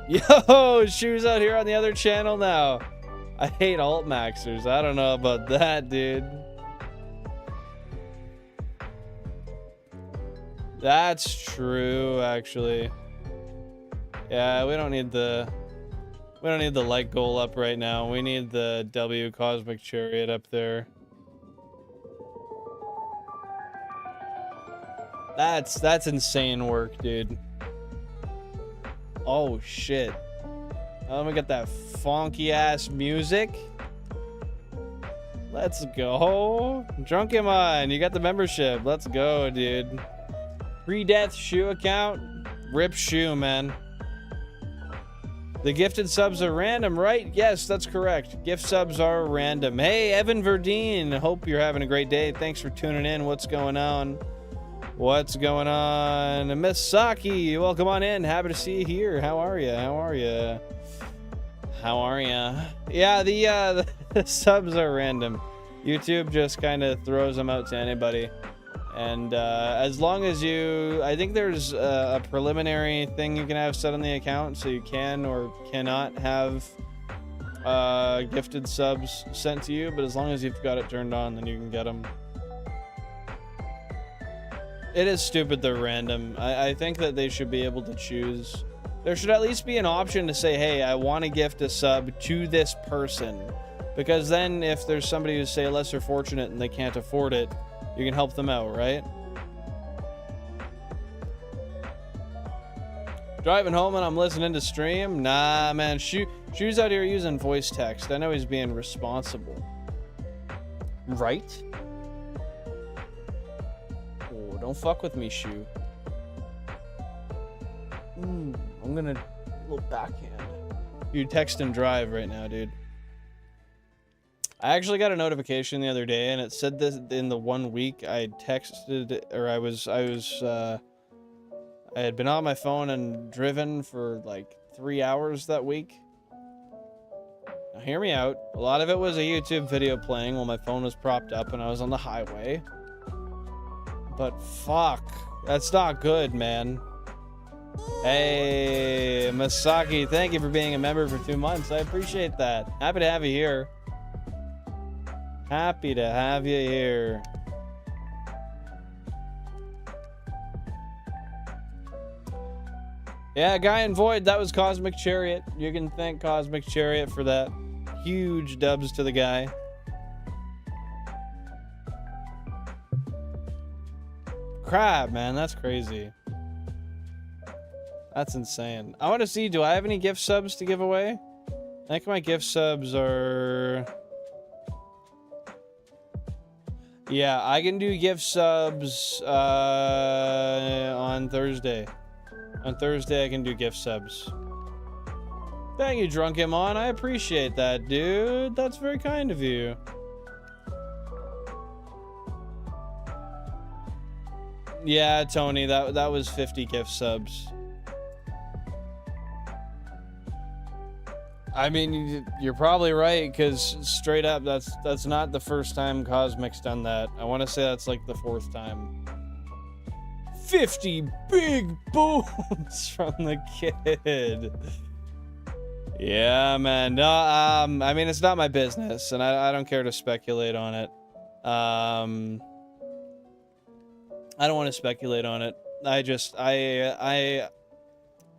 Yo, Shoes out here on the other channel now. I hate alt maxers. I don't know about that, dude. That's true, actually. Yeah, we don't need the light goal up right now. We need the W Cosmic Chariot up there. That's insane work, dude. Oh shit. Let me get that funky ass music. Let's go. Drunkemon, you got the membership. Let's go, dude. Pre-death shoe account. Rip shoe, man. The gifted subs are random, right? Yes, that's correct. Gift subs are random. Hey, Evan Verdeen. Hope you're having a great day. Thanks for tuning in. What's going on? What's going on? Misaki, welcome on in. Happy to see you here. How are you? How are you? How are you? Yeah, the subs are random. YouTube just kind of throws them out to anybody. And as long as I think there's a preliminary thing you can have set on the account, so you can or cannot have gifted subs sent to you. But as long as you've got it turned on, then you can get them. It is stupid they're random. I think that they should be able to choose. There should at least be an option to say, hey, I want to gift a sub to this person. Because then if there's somebody who's, say, lesser fortunate and they can't afford it, you can help them out, right? Driving home and I'm listening to stream? Nah, man. Shoe's out here using voice text. I know he's being responsible. Right? Oh, don't fuck with me, Shoe. I'm gonna... a little backhand. You text and drive right now, dude. I actually got a notification the other day, and it said this in the 1 week I texted, or I had been on my phone and driven for like 3 hours that week. Now hear me out. A lot of it was a YouTube video playing while my phone was propped up and I was on the highway. But fuck, that's not good, man. Hey, Masaki, thank you for being a member for 2 months. I appreciate that. Happy to have you here. Happy to have you here. Yeah, Guy in Void, that was Cosmic Chariot. You can thank Cosmic Chariot for that. Huge dubs to the guy. Crap, man, that's crazy. That's insane. I want to see, do I have any gift subs to give away? I think my gift subs are... Yeah, I can do gift subs on Thursday. On Thursday, I can do gift subs. Thank you, Drunkemon. I appreciate that, dude. That's very kind of you. Yeah, Tony, that was 50 gift subs. I mean, you're probably right, because straight up, that's not the first time Cosmic's done that. I want to say that's like the 4th time. 50 big boons from the kid. Yeah, man. No, I mean, it's not my business, and I don't care to speculate on it. I don't want to speculate on it.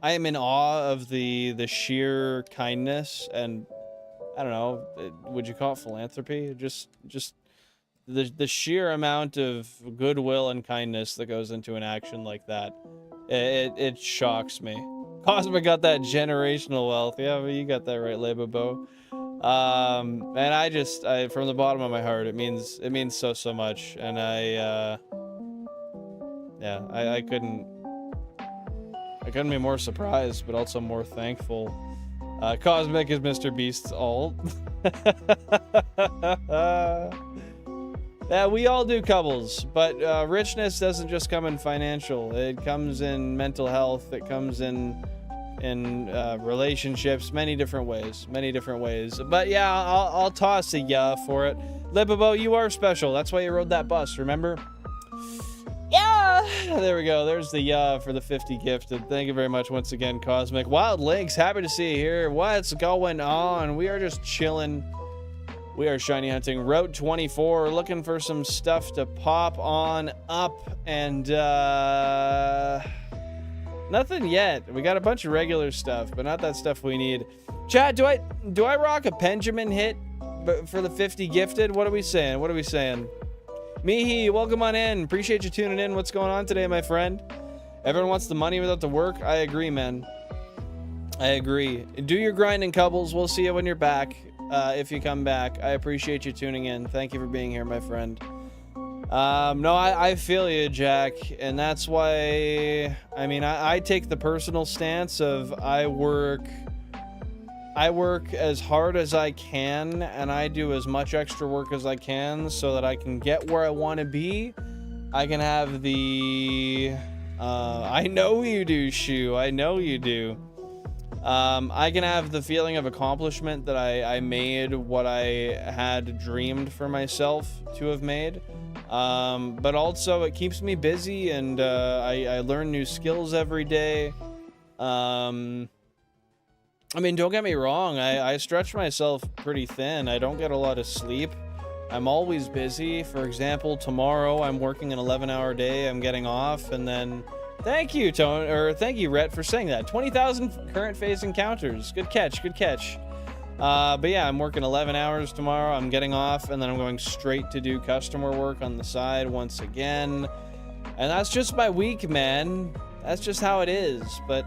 I am in awe of the sheer kindness and, I don't know, would you call it philanthropy? Just the sheer amount of goodwill and kindness that goes into an action like that. It shocks me. Cosmic got that generational wealth. Yeah, well, you got that right, Labobo. And I from the bottom of my heart, it means so much. And I couldn't be more surprised, but also more thankful. Cosmic is Mr. Beast's alt. Yeah, we all do coubles, but richness doesn't just come in financial. It comes in mental health. It comes in relationships, many different ways. But yeah, I'll toss a yeah for it. Lipobo, you are special. That's why you rode that bus, remember? Yeah, there we go. There's the for the 50 gifted. Thank you very much once again, Cosmic. Wild Links, happy to see you here. What's going on? We are just chilling. We are shiny hunting Route 24, looking for some stuff to pop on up. And not Nothing yet. We got a bunch of regular stuff, but not that stuff we need. Chat, do I rock a Benjamin hit for the 50 gifted? What are we saying? What are we saying? Mihi, welcome on in. Appreciate you tuning in. What's going on today, my friend? Everyone wants the money without the work. I agree, man. I agree. Do your grinding, Cubbles. We'll see you when you're back. If you come back. I appreciate you tuning in. Thank you for being here, my friend. No, I feel you, Jack, and that's why, I mean, I take the personal stance of I work as hard as I can, and I do as much extra work as I can so that I can get where I want to be. I can have the, I know you do, Shu, I know you do. I can have the feeling of accomplishment that I made what I had dreamed for myself to have made. But also it keeps me busy, and I learn new skills every day. I mean, don't get me wrong, I stretch myself pretty thin. I don't get a lot of sleep. I'm always busy. For example, tomorrow I'm working an 11-hour day. I'm getting off, and then thank you, Tone, or thank you, Rhett, for saying that. 20,000 current phase encounters. Good catch, good catch. But yeah, I'm working 11 hours tomorrow. I'm getting off, and then I'm going straight to do customer work on the side once again. And that's just my week, man. That's just how it is. But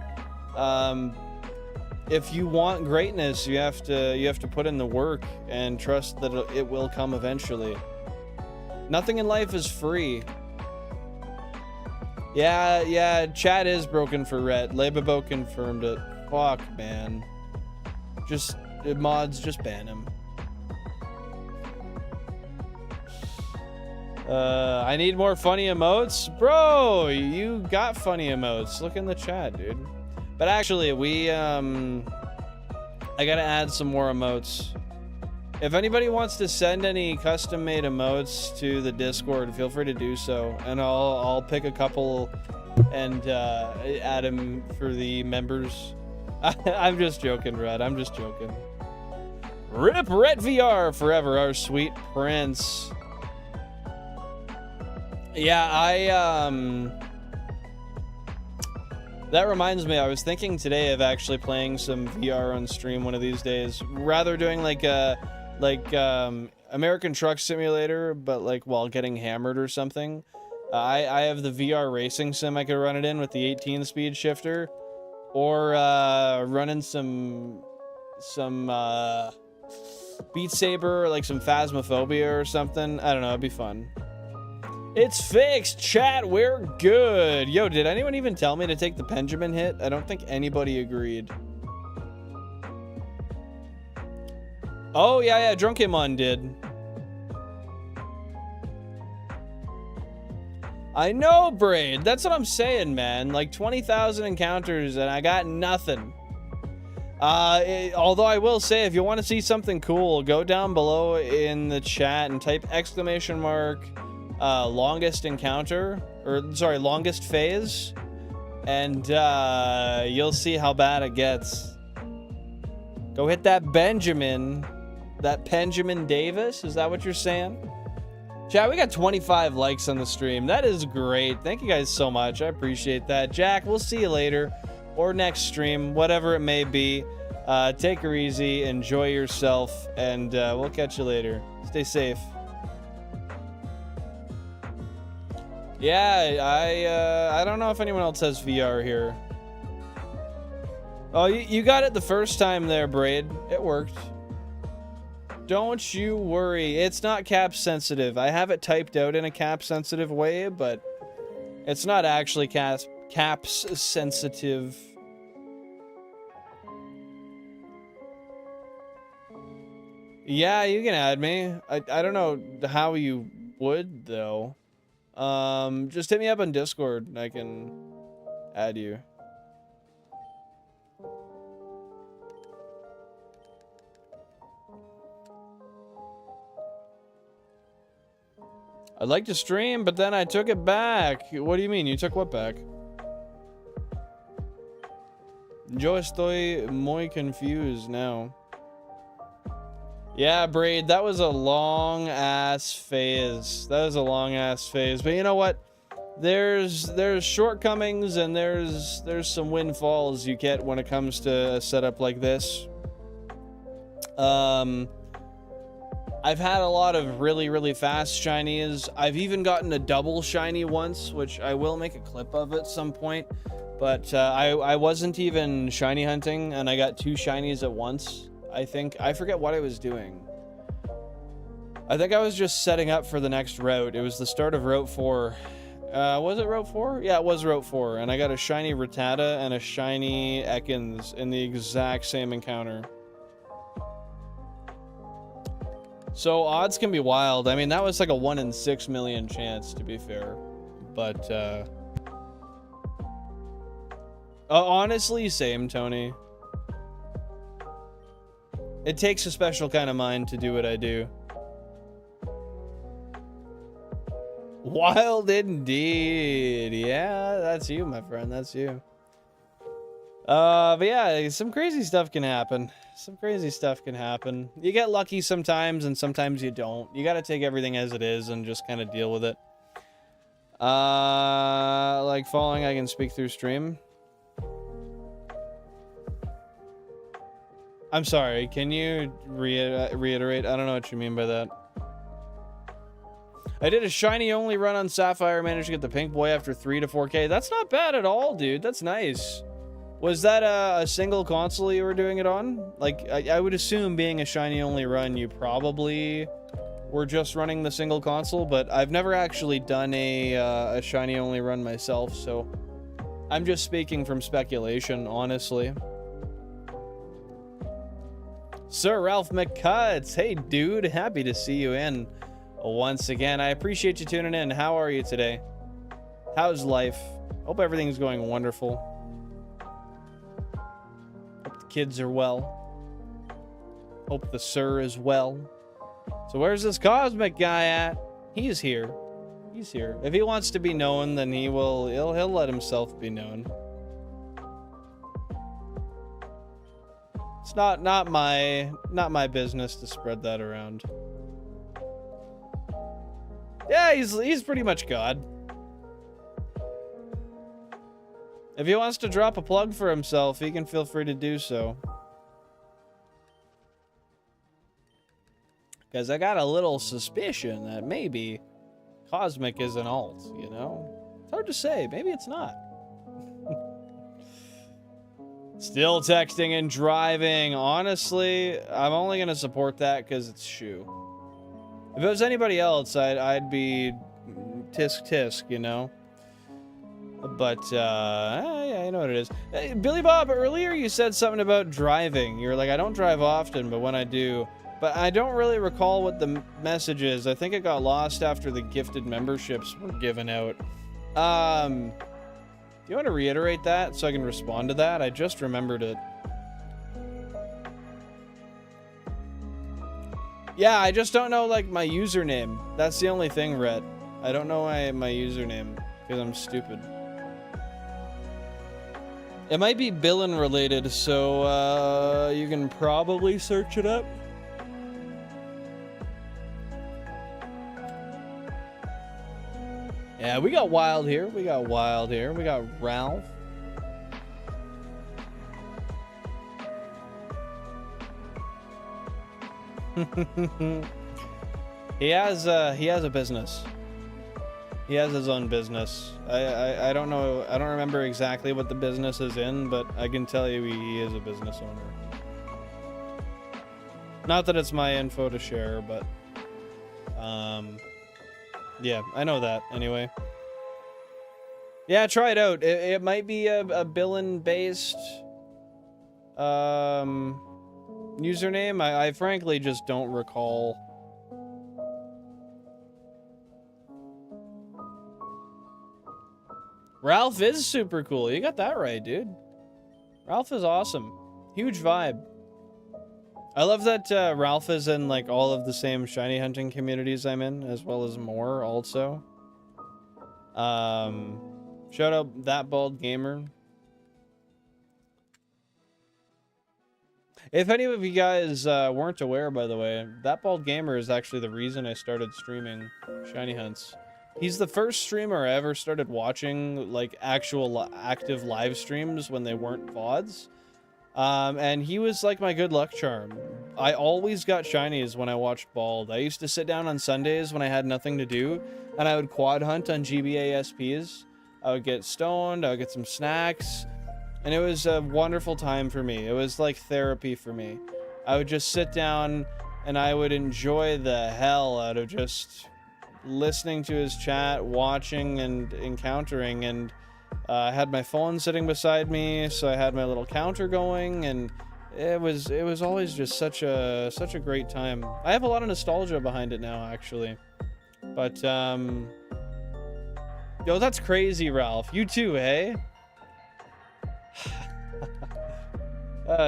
if you want greatness, you have to put in the work and trust that it will come eventually. Nothing in life is free. Yeah, chat is broken for Rhett. Lababo confirmed it. Fuck, man. Just mods, just ban him. I need more funny emotes. Bro, you got funny emotes. Look in the chat, dude. But actually, I gotta add some more emotes. If anybody wants to send any custom-made emotes to the Discord, feel free to do so, and I'll pick a couple and add them for the members. I'm just joking, Red. I'm just joking. Rip Red VR forever, our sweet prince. Yeah, that reminds me, I was thinking today of actually playing some VR on stream one of these days. Rather doing like American Truck Simulator, but like while getting hammered or something. I have the VR racing sim I could run it in with the 18 speed shifter. Or running some Beat Saber, or like some Phasmophobia or something. I don't know, it'd be fun. It's fixed, chat, we're good. Yo, did anyone even tell me to take the Benjamin hit? I don't think anybody agreed. Oh, yeah, Drunkemon did. I know, Braid. That's what I'm saying, man. Like 20,000 encounters and I got nothing. Although I will say, if you want to see something cool, go down below in the chat and type exclamation mark longest encounter, or sorry, longest phase, and you'll see how bad it gets. Go hit that Benjamin Davis. Is that what you're saying? Chat, we got 25 likes on the stream. That is great. Thank you guys so much. I appreciate that. Jack, we'll see you later or next stream, whatever it may be. Take her easy, enjoy yourself, and we'll catch you later. Stay safe. Yeah, I don't know if anyone else has VR here. Oh, you got it the first time there, Braid. It worked. Don't you worry. It's not cap sensitive. I have it typed out in a cap sensitive way, but it's not actually caps sensitive. Yeah, you can add me. I don't know how you would, though. Just hit me up on Discord and I can add you. I'd like to stream, but then I took it back. What do you mean? You took what back? Yo estoy muy confused now. Yeah, Braid, that was a long-ass phase. That was a long-ass phase. But you know what? there's shortcomings and there's some windfalls you get when it comes to a setup like this. I've had a lot of really fast shinies. I've even gotten a double shiny once, which I will make a clip of at some point. But I wasn't even shiny hunting, and I got 2 shinies at once. I forget what I was doing. I think I was just setting up for the next route. It was the start of Route 4. Was it Route 4? Yeah, it was Route 4. And I got a shiny Rattata and a shiny Ekans in the exact same encounter. So odds can be wild. I mean, that was like a 1 in 6 million chance, to be fair. But, honestly, same, Tony. It takes a special kind of mind to do what I do. Wild indeed. Yeah, that's you, my friend. That's you. But yeah, some crazy stuff can happen. Some crazy stuff can happen. You get lucky sometimes, and sometimes you don't. You gotta take everything as it is and just kind of deal with it. Like following, I can speak through stream. I'm sorry, can you reiterate? I don't know what you mean by that. I did a shiny only run on Sapphire, managed to get the pink boy after 3 to 4K. That's not bad at all, dude. That's nice. Was that a single console you were doing it on? Like, I would assume being a shiny only run, you probably were just running the single console, but I've never actually done a shiny only run myself, so I'm just speaking from speculation, honestly. Sir Ralph McCutts, hey dude, happy to see you in once again. I appreciate you tuning in. How are you today? How's life? Hope everything's going wonderful. Hope the kids are well. Hope the sir is well. So where's this cosmic guy at? He's here. He's here. If he wants to be known, then he'll let himself be known. It's not my business to spread that around. Yeah, he's pretty much God. If he wants to drop a plug for himself, he can feel free to do so. Because I got a little suspicion that maybe Cosmic is an alt, you know? It's hard to say. Maybe it's not. Still texting and driving. Honestly, I'm only going to support that because it's Shu. If it was anybody else, I'd be tisk, you know? But, yeah, I know what it is. Hey, Billy Bob, earlier you said something about driving. You were like, I don't drive often, but when I do... But I don't really recall what the message is. I think it got lost after the gifted memberships were given out. Do you want to reiterate that so I can respond to that? I just remembered it. Yeah, I just don't know, like, my username. That's the only thing, Rhett. I don't know my username, because I'm stupid. It might be Billin related, so, you can probably search it up. Yeah, we got Wild here. We got Wild here. We got Ralph. He has a business. He has his own business. I don't know. I don't remember exactly what the business is in, but I can tell you he is a business owner. Not that it's my info to share, but yeah, I know that anyway. Yeah, try it out. It might be a Billin-based username. I frankly just don't recall. Ralph is super cool. You got that right, dude. Ralph is awesome. Huge vibe. I love that Ralph is in like all of the same shiny hunting communities I'm in, as well as more also. Shout out That Bald Gamer. If any of you guys weren't aware, by the way, That Bald Gamer is actually the reason I started streaming shiny hunts. He's the first streamer I ever started watching, like, actual active live streams when they weren't VODs. And he was, like, my good luck charm. I always got shinies when I watched Bald. I used to sit down on Sundays when I had nothing to do, and I would quad hunt on GBA SPs. I would get stoned, I would get some snacks, and it was a wonderful time for me. It was like therapy for me. I would just sit down, and I would enjoy the hell out of just listening to his chat, watching and encountering, and I had my phone sitting beside me, so I had my little counter going, and it was always just such a great time. I have a lot of nostalgia behind it now, actually. But yo, that's crazy, Ralph. You too, hey?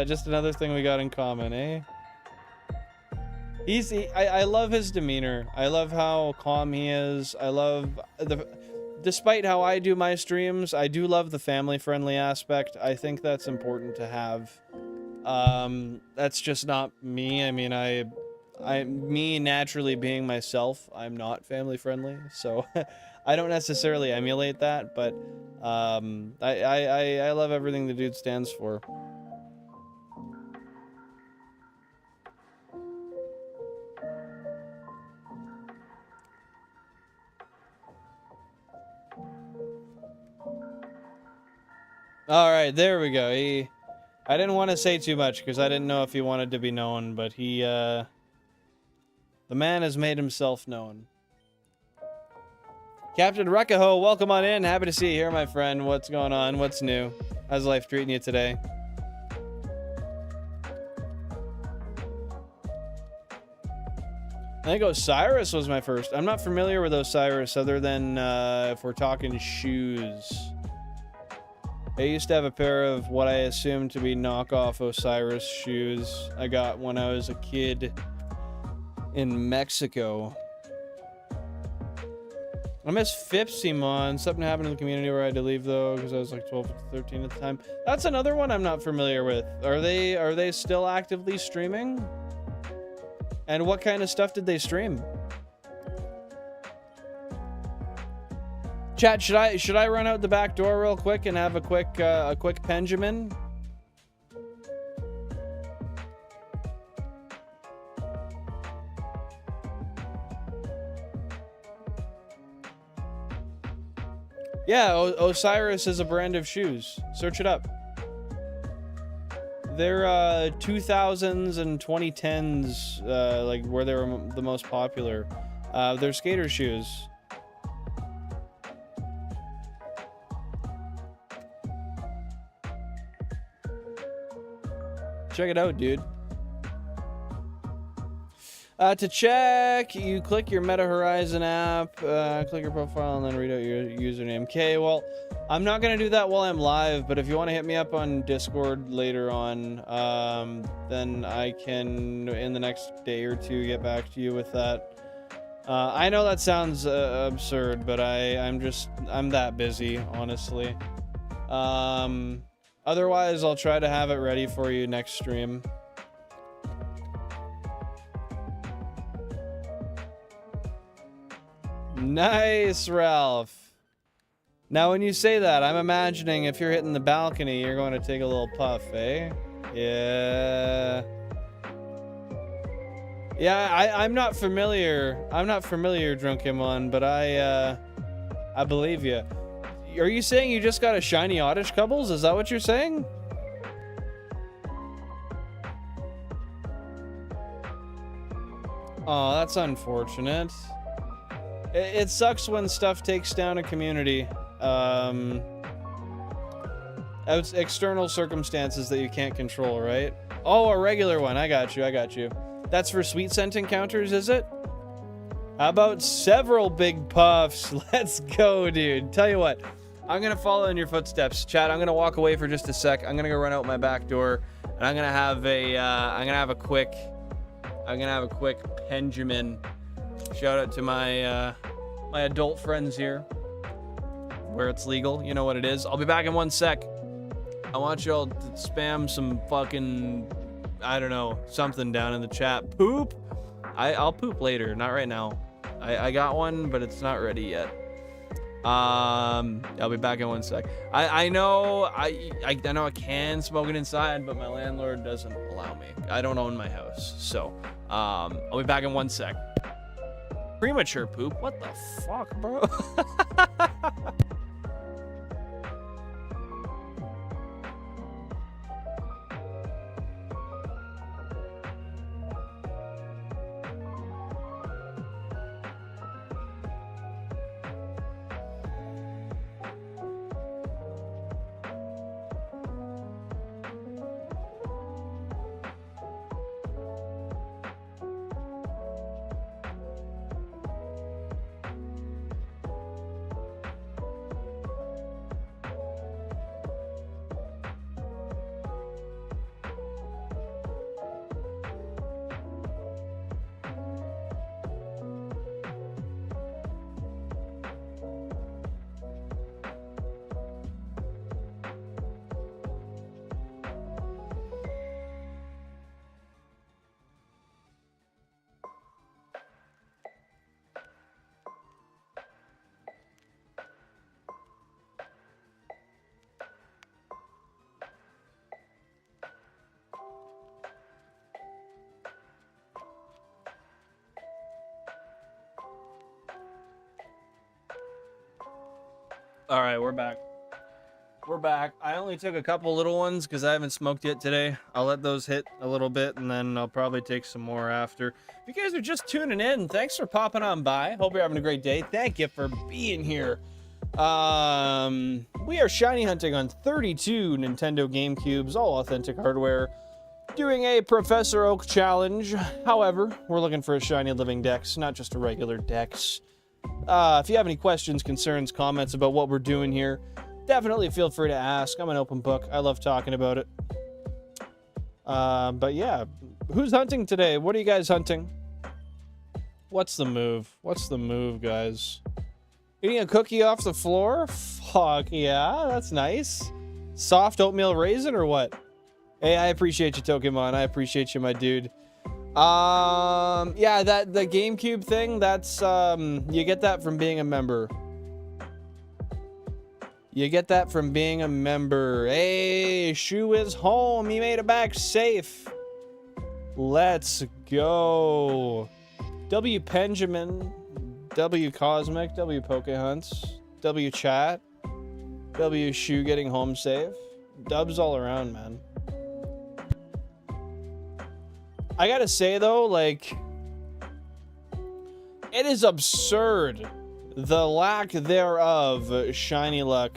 Just another thing we got in common, eh? I love his demeanor. I love how calm he is. I love despite how I do my streams, I do love the family-friendly aspect. I think that's important to have. That's just not me. I mean, me naturally being myself, I'm not family-friendly, so I don't necessarily emulate that, but I love everything the dude stands for. All right, there we go. I didn't want to say too much because I didn't know if he wanted to be known, but the man has made himself known. Captain Rekaho, welcome on in. Happy to see you here, my friend. What's going on? What's new? How's life treating you today? I think Osiris was my first. I'm not familiar with Osiris other than if we're talking shoes. I used to have a pair of what I assumed to be knockoff Osiris shoes I got when I was a kid in Mexico. I miss Fipsimon. Something happened in the community where I had to leave though because I was like 12 to 13 at the time. That's another one I'm not familiar with. Are they still actively streaming? And what kind of stuff did they stream? Chat, should I run out the back door real quick and have a quick Benjamin? Yeah, Osiris is a brand of shoes. Search it up. They're 2000s and 2010s, like where they were the most popular. They're skater shoes. Check it out, dude. To check, you click your Meta Horizon app, click your profile, and then read out your username. Okay, well, I'm not going to do that while I'm live, but if you want to hit me up on Discord later on, then I can, in the next day or two, get back to you with that. I know that sounds absurd, but I'm that busy, honestly. Otherwise, I'll try to have it ready for you next stream. Nice, Ralph. Now, when you say that, I'm imagining if you're hitting the balcony, you're going to take a little puff, eh? Yeah. Yeah, I'm not familiar. I'm not familiar, Drunkimon, but I believe you. Are you saying you just got a shiny Oddish Cubbles? Is that what you're saying? Oh, that's unfortunate. It sucks when stuff takes down a community. It's external circumstances that you can't control, right? Oh, a regular one. I got you. That's for sweet scent encounters, is it? How about several big puffs? Let's go, dude. Tell you what. I'm gonna follow in your footsteps, chat. I'm gonna walk away for just a sec. I'm gonna go run out my back door, and I'm gonna have a quick Benjamin. Shout out to my my adult friends here, where it's legal. You know what it is. I'll be back in 1 sec. I want y'all to spam some fucking, I don't know, something down in the chat. Poop. I'll poop later, not right now. I got one, but it's not ready yet. I'll be back in 1 sec. I know I know I can smoke it inside, but my landlord doesn't allow me. I don't own my house, so I'll be back in 1 sec. Premature poop? What the fuck, bro? All right, we're back. We're back. I only took a couple little ones because I haven't smoked yet today. I'll let those hit a little bit, and then I'll probably take some more after. If you guys are just tuning in, thanks for popping on by. Hope you're having a great day. Thank you for being here. We are shiny hunting on 32 Nintendo GameCubes, all authentic hardware, doing a Professor Oak challenge. However, we're looking for a Shiny Living Dex, not just a regular Dex. If you have any questions, concerns, comments about what we're doing here, definitely feel free to ask. I'm an open book. I love talking about it. But yeah, who's hunting today? What are you guys hunting? What's the move? What's the move, guys? Eating a cookie off the floor? Fuck yeah, that's nice. Soft oatmeal raisin or what? Hey, I appreciate you, Tokemon. I appreciate you, my dude. Yeah, the GameCube thing, that's, you get that from being a member. You get that from being a member. Hey, Shu is home. He made it back safe. Let's go. W Benjamin, W Cosmic, W Pokehunts, W Chat, W Shu getting home safe. Dubs all around, man. I gotta say though, like, it is absurd the lack thereof shiny luck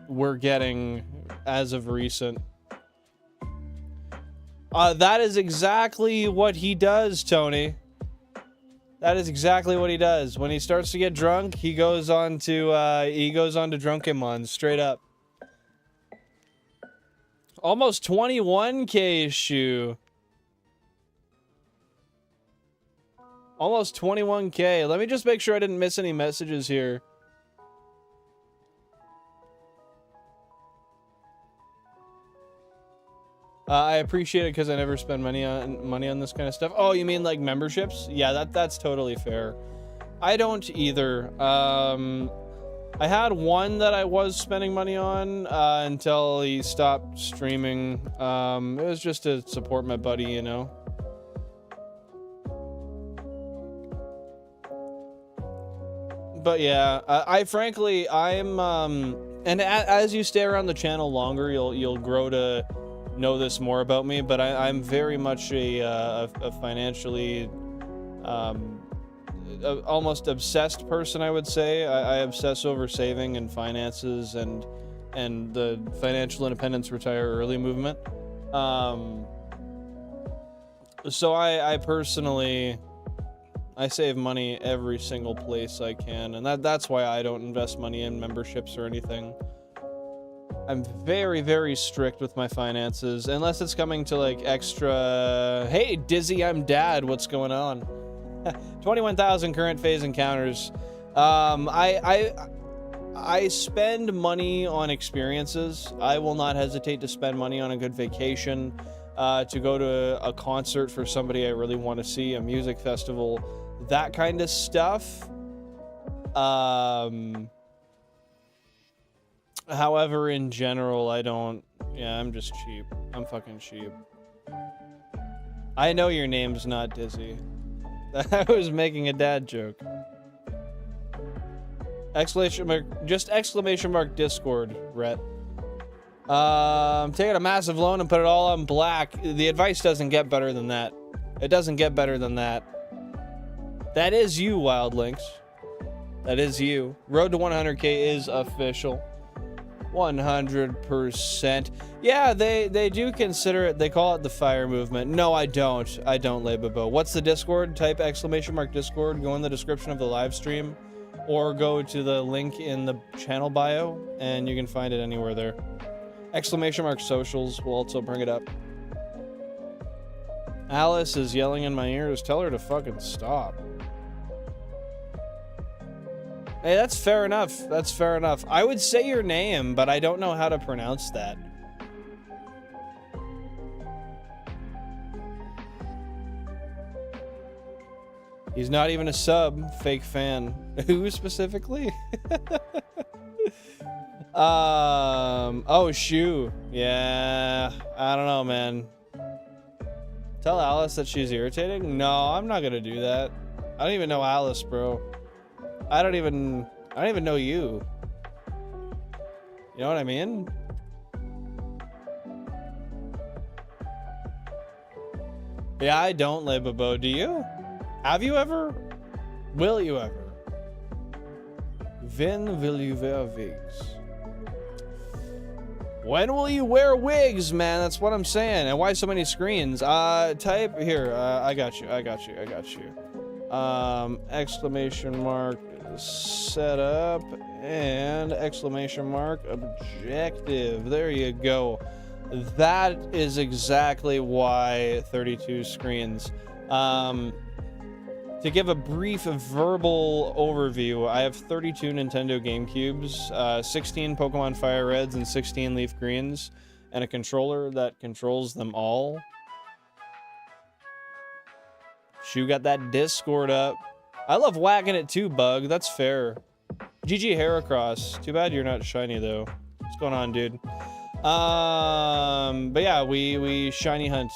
we're getting as of recent. That is exactly what he does, Tony. That is exactly what he does. When he starts to get drunk, he goes on to Drunkemon, straight up. Almost 21k, Shu. Almost 21k. Let me just make sure I didn't miss any messages here. I appreciate it because I never spend money on this kind of stuff. Oh, you mean like memberships? Yeah, that's totally fair. I don't either. I had one that I was spending money on until he stopped streaming. It was just to support my buddy, you know. But yeah, I'm and as you stay around the channel longer, you'll grow to know this more about me. But I'm very much a financially almost obsessed person, I would say. I obsess over saving and finances and the financial independence, retire early movement. So I personally, I save money every single place I can, and that's why I don't invest money in memberships or anything. I'm very, very strict with my finances, unless it's coming to like extra, hey Dizzy, I'm dad, what's going on? 21,000 current phase encounters. I spend money on experiences. I will not hesitate to spend money on a good vacation, to go to a concert for somebody I really want to see, a music festival, that kind of stuff. However, in general, I don't... Yeah, I'm just cheap. I'm fucking cheap. I know your name's not Dizzy. I was making a dad joke. Exclamation mark... Just exclamation mark Discord, Rhett. Taking a massive loan and put it all on black. The advice doesn't get better than that. It doesn't get better than that. That is you, Wild Lynx. That is you. Road to 100K is official. 100%. Yeah, they do consider it. They call it the fire movement. No, I don't. I don't, Lababo. What's the Discord? Type exclamation mark Discord. Go in the description of the live stream, or go to the link in the channel bio, and you can find it anywhere there. Exclamation mark socials will also bring it up. Alice is yelling in my ears. Tell her to fucking stop. Hey, that's fair enough. That's fair enough. I would say your name, but I don't know how to pronounce that. He's not even a sub. Fake fan. Who specifically? Oh, Shu. Yeah. I don't know, man. Tell Alice that she's irritating? No, I'm not gonna do that. I don't even know Alice, bro. I don't even know you. You know what I mean? Yeah, I don't, Lebabo. Do you? Have you ever? Will you ever? When will you wear wigs? When will you wear wigs, man? That's what I'm saying. And why so many screens? Type here. I got you. Exclamation mark setup and exclamation mark objective. There you go. That is exactly why 32 screens. To give a brief verbal overview, I have 32 Nintendo GameCubes, 16 Pokemon Fire Reds and 16 Leaf Greens, and a controller that controls them all. Shu got that Discord up. I love whacking it too, Bug. That's fair. GG Heracross. Too bad you're not shiny, though. What's going on, dude? But yeah, we shiny hunt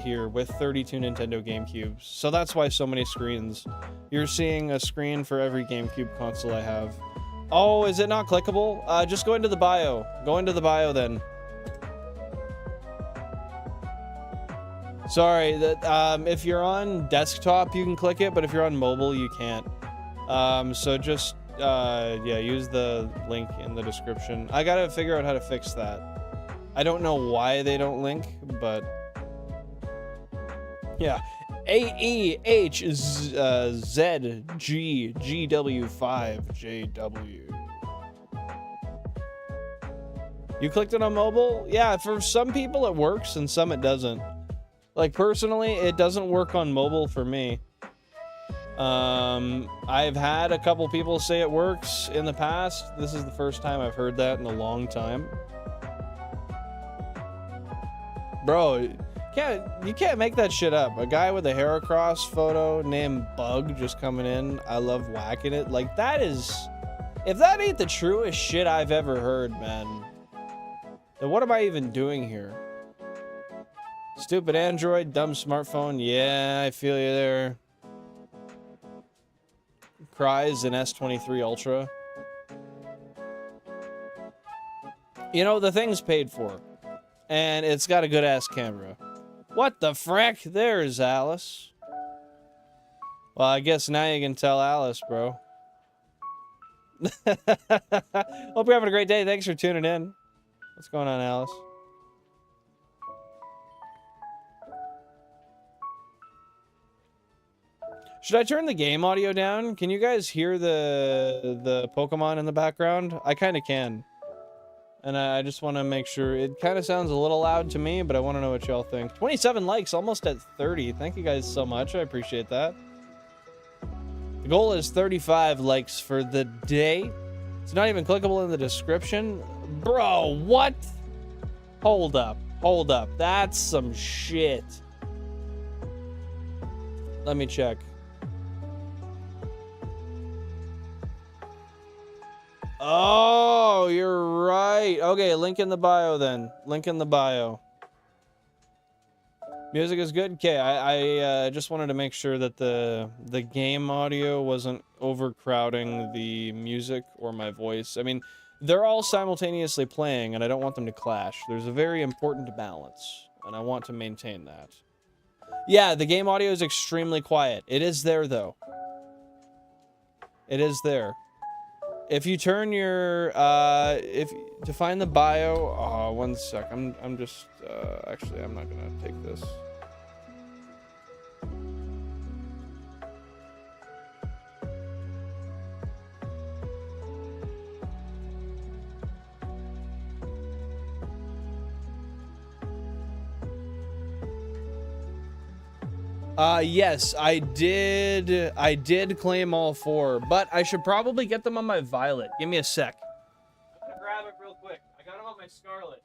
here with 32 Nintendo GameCubes. So that's why so many screens. You're seeing a screen for every GameCube console I have. Oh, is it not clickable? Just go into the bio. Go into the bio then. Sorry, that if you're on desktop, you can click it, but if you're on mobile, you can't. So just yeah, use the link in the description. I gotta figure out how to fix that. I don't know why they don't link, but yeah. AEHZGGW5JW. You clicked it on mobile? Yeah, for some people it works and some it doesn't. Like, personally, it doesn't work on mobile for me. I've had a couple people say it works in the past. This is the first time I've heard that in a long time. Bro, you can't make that shit up. A guy with a Heracross photo named Bug just coming in. I love whacking it. Like, that is... If that ain't the truest shit I've ever heard, man, then what am I even doing here? Stupid Android, dumb smartphone. Yeah, I feel you there. Cries in S23 Ultra. You know, the thing's paid for. And it's got a good-ass camera. What the frick? There's Alice. Well, I guess now you can tell Alice, bro. Hope you're having a great day. Thanks for tuning in. What's going on, Alice? Should I turn the game audio down? Can you guys hear the Pokemon in the background? I kind of can. And I just want to make sure. It kind of sounds a little loud to me, but I want to know what y'all think. 27 likes, almost at 30. Thank you guys so much. I appreciate that. The goal is 35 likes for the day. It's not even clickable in the description. Bro, what? Hold up. Hold up. That's some shit. Let me check. Oh, you're right. Okay, link in the bio then. Link in the bio. Music is good? Okay, I just wanted to make sure that the game audio wasn't overcrowding the music or my voice. I mean, they're all simultaneously playing, and I don't want them to clash. There's a very important balance, and I want to maintain that. Yeah, the game audio is extremely quiet. It is there, though. It is there. If you turn your, to find the bio, oh, one sec, I'm just, actually, I'm not gonna take this. Yes, I did claim all 4, but I should probably get them on my Violet. Give me a sec. I'm gonna grab it real quick. I got them on my Scarlet.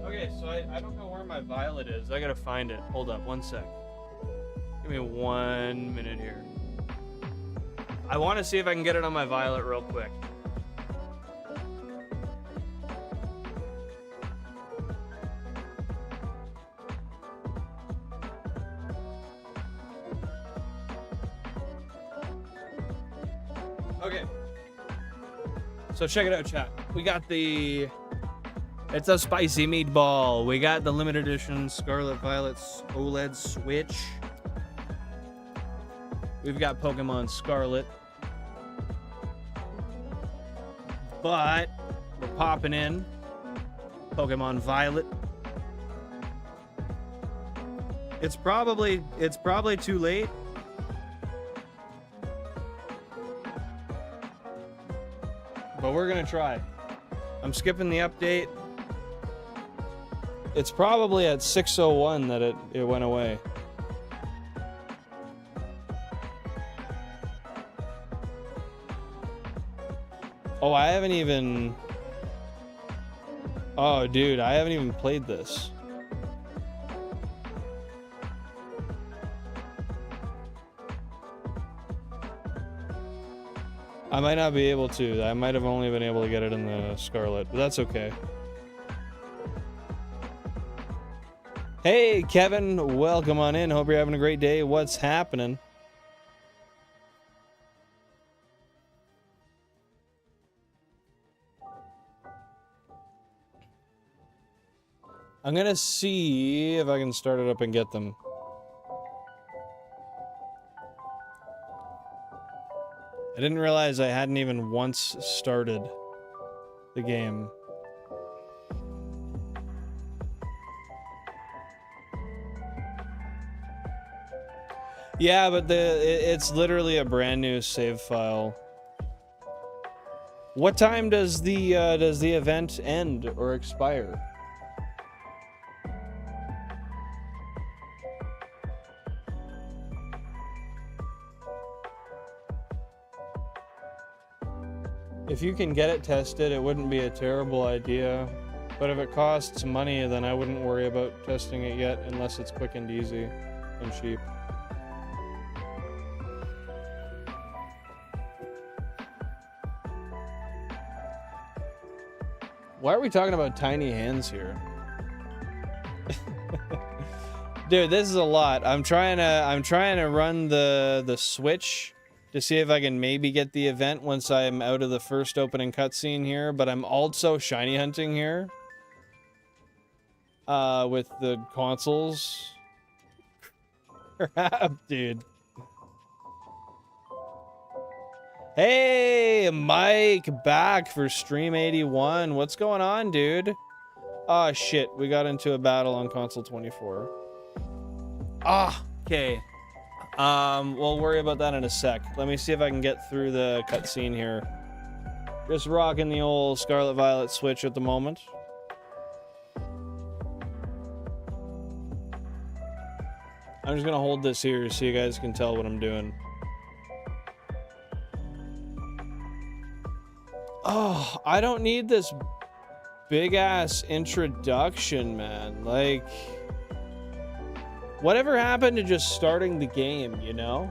Okay, so I don't know where my Violet is. I gotta find it. Hold up, one sec. Give me 1 minute here. I want to see if I can get it on my Violet real quick. Okay. So check it out, chat. We got the... It's a spicy meatball. We got the limited edition Scarlet Violet's OLED Switch. We've got Pokemon Scarlet. But we're popping in Pokemon Violet. It's probably too late. But we're gonna try. I'm skipping the update. It's probably at 6:01 that it went away. Oh, I haven't even... Oh, dude, I haven't even played this. I might not be able to. I might have only been able to get it in the Scarlet, but that's okay. Hey, Kevin, welcome on in. Hope you're having a great day. What's happening? I'm gonna see if I can start it up and get them. I didn't realize I hadn't even once started the game. Yeah, but it's literally a brand new save file. What time does the event end or expire? If you can get it tested, it wouldn't be a terrible idea. But if it costs money, then I wouldn't worry about testing it yet unless it's quick and easy and cheap. Why are we talking about tiny hands here? Dude, this is a lot. I'm trying to run the Switch to see if I can maybe get the event once I'm out of the first opening cutscene here, but I'm also shiny hunting here. With the consoles. Crap, dude. Hey, Mike, back for Stream 81. What's going on, dude? Ah, shit. We got into a battle on console 24. Ah, okay. We'll worry about that in a sec. Let me see if I can get through the cutscene here. Just rocking the old Scarlet Violet switch at the moment. I'm just gonna hold this here so you guys can tell what I'm doing. Oh, I don't need this big-ass introduction, man. Like, whatever happened to just starting the game, you know?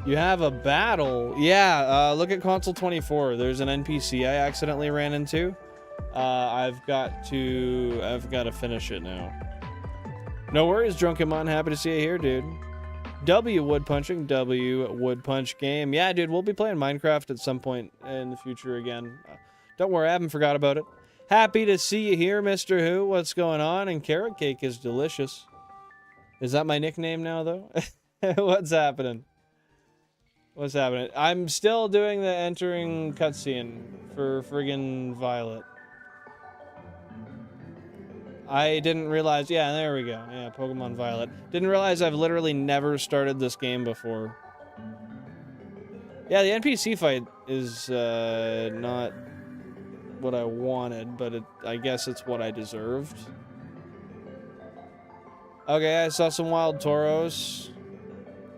You have a battle. Yeah, look at console 24. There's an NPC I accidentally ran into. I've got to finish it now. No worries, Drunken Mon. Happy to see you here, dude. W wood punching. W wood punch game. Yeah, dude, we'll be playing Minecraft at some point in the future again. Don't worry, I haven't forgot about it. Happy to see you here, Mr. Who. What's going on? And carrot cake is delicious. Is that my nickname now, though? What's happening? What's happening? I'm still doing the entering cutscene for friggin' Violet. I didn't realize... Yeah, there we go. Yeah, Pokemon Violet. Didn't realize I've literally never started this game before. Yeah, the NPC fight is not what I wanted, but I guess it's what I deserved. Okay, I saw some wild Tauros.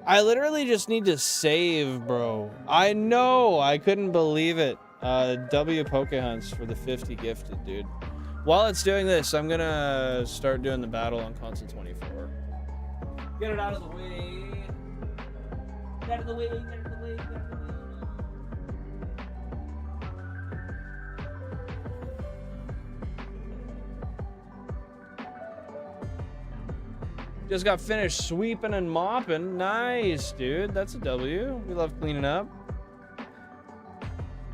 I literally just need to save, bro. I know! I couldn't believe it. W Pokehunts for the 50 gifted, dude. While it's doing this, I'm gonna start doing the battle on console 24. Get it out of the way. Get out of the way, get out of the way, get out of the way. Just got finished sweeping and mopping. Nice, dude. That's a W. We love cleaning up.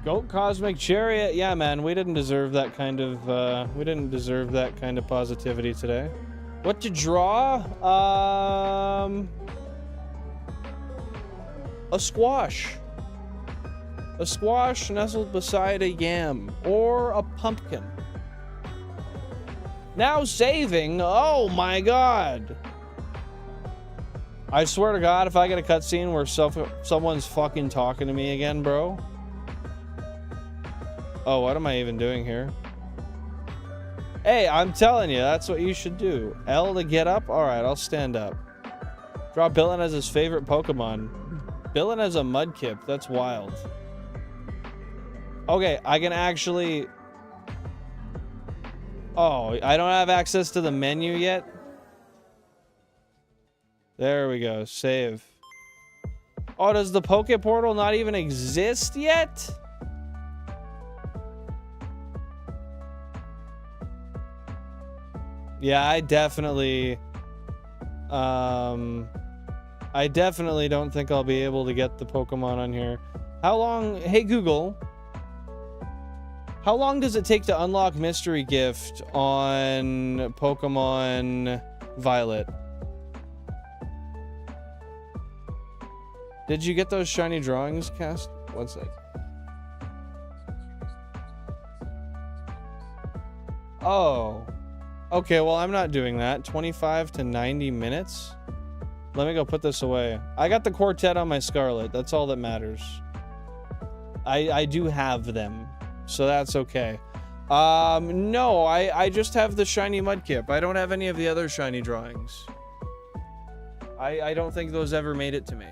Goat Cosmic Chariot. Yeah, man, we didn't deserve that kind of positivity today. What to draw? A squash. A squash nestled beside a yam or a pumpkin. Now saving. Oh my god. I swear to god, if I get a cutscene where someone's fucking talking to me again, bro. Oh, what am I even doing here? Hey, I'm telling you, that's what you should do. L to get up? Alright, I'll stand up. Draw Billin as his favorite Pokemon. Billin as a Mudkip. That's wild. Okay, I can actually... Oh, I don't have access to the menu yet? There we go. Save. Oh, does the Poke Portal not even exist yet? Yeah, I definitely don't think I'll be able to get the Pokemon on here. How long... Hey, Google. How long does it take to unlock Mystery Gift on Pokemon Violet? Did you get those shiny drawings, Cast? 1 sec. Oh. Okay, well, I'm not doing that. 25 to 90 minutes? Let me go put this away. I got the Quartet on my Scarlet. That's all that matters. I do have them, so that's okay. No, I just have the shiny Mudkip. I don't have any of the other shiny drawings. I don't think those ever made it to me.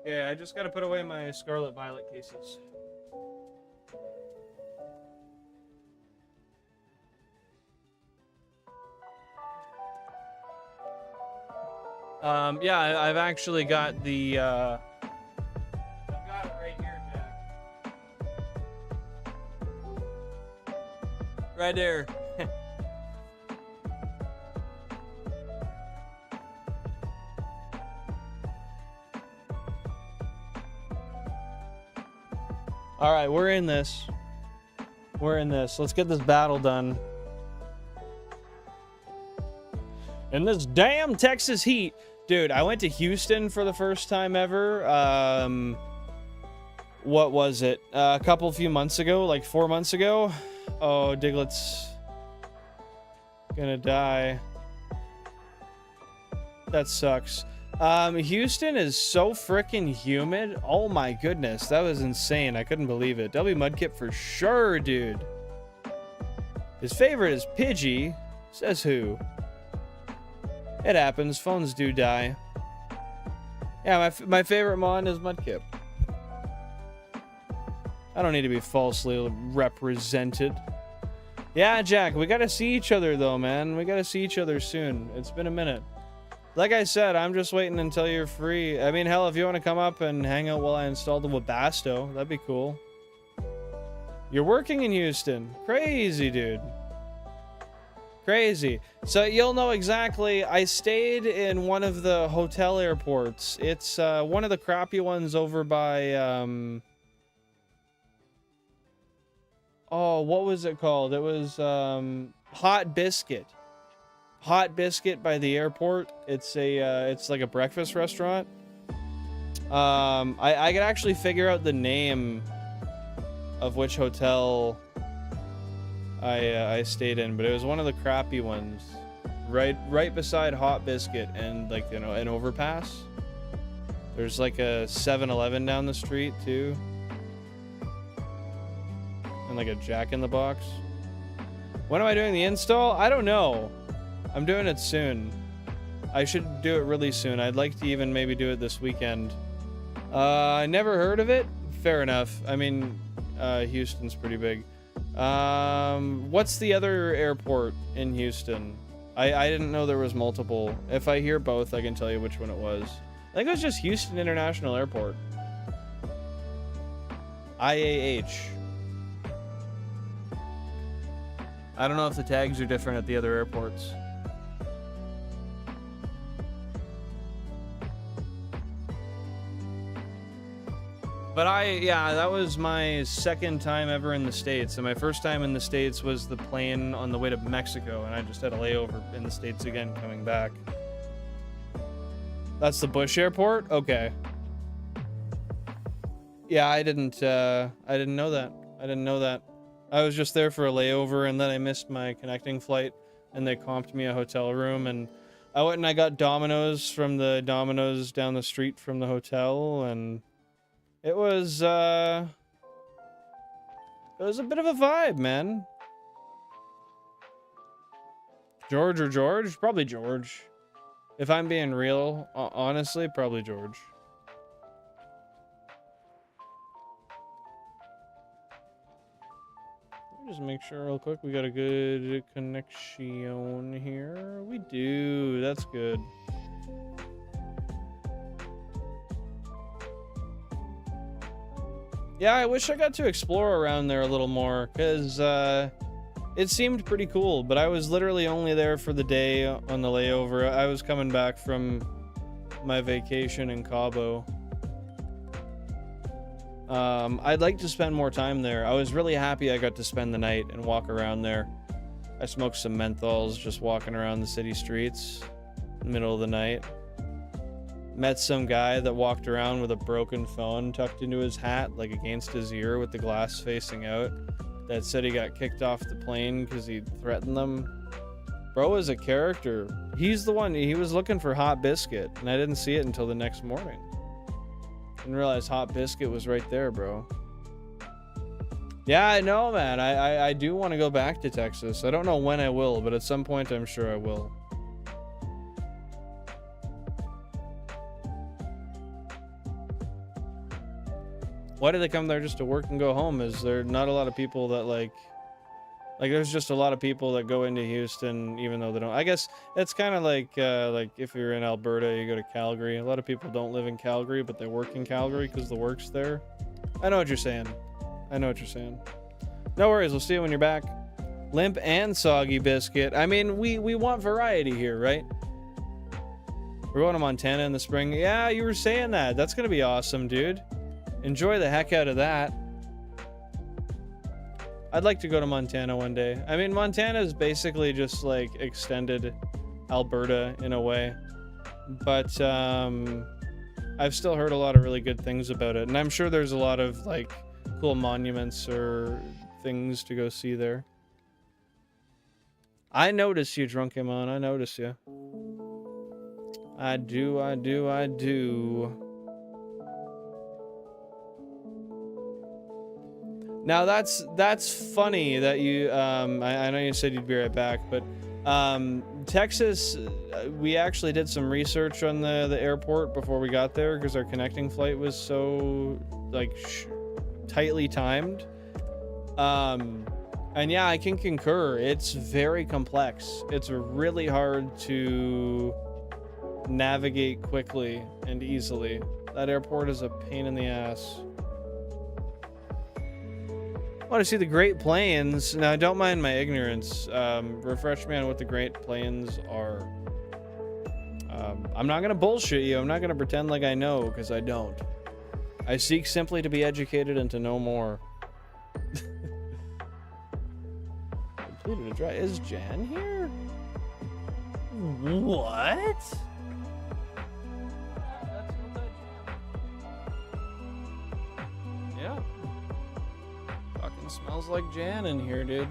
Yeah, I just gotta put away my Scarlet Violet cases. Yeah, I've actually got the, I've got it right here, Jack. Right there. All right, we're in this. We're in this. Let's get this battle done. In this damn Texas heat. Dude, I went to Houston for the first time ever. What was it? A few months ago, like 4 months ago. Oh, Diglett's gonna die. That sucks. Houston is so freaking humid. Oh my goodness, that was insane. I couldn't believe it. W Mudkip for sure, dude. His favorite is Pidgey. Says who? It happens. Phones do die. Yeah, my favorite mon is Mudkip. I don't need to be falsely represented. Yeah, Jack, we gotta see each other though, man. We gotta see each other soon. It's been a minute. Like I said, I'm just waiting until you're free. I mean, hell, if you want to come up and hang out while I install the Webasto, that'd be cool. You're working in Houston. Crazy, dude. Crazy. So you'll know exactly. I stayed in one of the hotel airports. It's one of the crappy ones over by oh, what was it called? It was Hot Biscuit. Hot Biscuit by the airport. It's a it's like a breakfast restaurant. I could actually figure out the name of which hotel I stayed in, but it was one of the crappy ones, right beside Hot Biscuit and, like, you know, an overpass. There's like a 7-Eleven down the street too, and like a Jack in the Box. When am I doing the install? I don't know. I'm doing it soon. I should do it really soon. I'd like to even maybe do it this weekend. I never heard of it. Fair enough. I mean, Houston's pretty big. What's the other airport in Houston? I didn't know there was multiple. If I hear both, I can tell you which one it was. I think it was just Houston International Airport. IAH. I don't know if the tags are different at the other airports. But yeah, that was my second time ever in the States. And my first time in the States was the plane on the way to Mexico. And I just had a layover in the States again coming back. That's the Bush Airport? Okay. Yeah, I didn't know that. I didn't know that. I was just there for a layover, and then I missed my connecting flight, and they comped me a hotel room, and I went and I got Domino's from the Domino's down the street from the hotel, and it was a bit of a vibe, man. George or George? Probably George. If I'm being real, honestly, probably George. Let me just make sure real quick we got a good connection here. We do. That's good. Yeah, I wish I got to explore around there a little more, because it seemed pretty cool, but I was literally only there for the day on the layover. I was coming back from my vacation in Cabo. I'd like to spend more time there. I was really happy I got to spend the night and walk around there. I smoked some menthols just walking around the city streets in the middle of the night. Met some guy that walked around with a broken phone tucked into his hat, like against his ear with the glass facing out, that said he got kicked off the plane because he threatened them. Bro is a character. He's the one, he was looking for Hot Biscuit, and I didn't see it until the next morning. Didn't realize Hot Biscuit was right there, bro. Yeah, I know, man. I do want to go back to Texas. I don't know when I will, but at some point I'm sure I will. Why do they come there just to work and go home? Is there not a lot of people that like there's just a lot of people that go into Houston even though they don't. I guess it's kind of like if you're in Alberta, you go to Calgary. A lot of people don't live in Calgary, but they work in Calgary because the work's there. I know what you're saying. I know what you're saying. No worries. We'll see you when you're back. Limp and Soggy Biscuit. I mean, we want variety here, right? We're going to Montana in the spring. Yeah, you were saying that. That's going to be awesome, dude. Enjoy the heck out of that. I'd like to go to Montana one day. I mean, Montana is basically just like extended Alberta in a way, but I've still heard a lot of really good things about it, and I'm sure there's a lot of like cool monuments or things to go see there. I notice you, Drunkemon. I notice you. I do. Now that's funny that you I know you said you'd be right back, but Texas, we actually did some research on the airport before we got there because our connecting flight was so like tightly timed. And yeah, I can concur. It's very complex. It's really hard to navigate quickly and easily. That airport is a pain in the ass. I want to see the Great Plains. Now, don't mind my ignorance. Refresh me on what the Great Plains are. I'm not going to bullshit you. I'm not going to pretend like I know, because I don't. I seek simply to be educated and to know more. Completed a dry. Is Jan here? What? Yeah. Fucking smells like Jan in here, dude.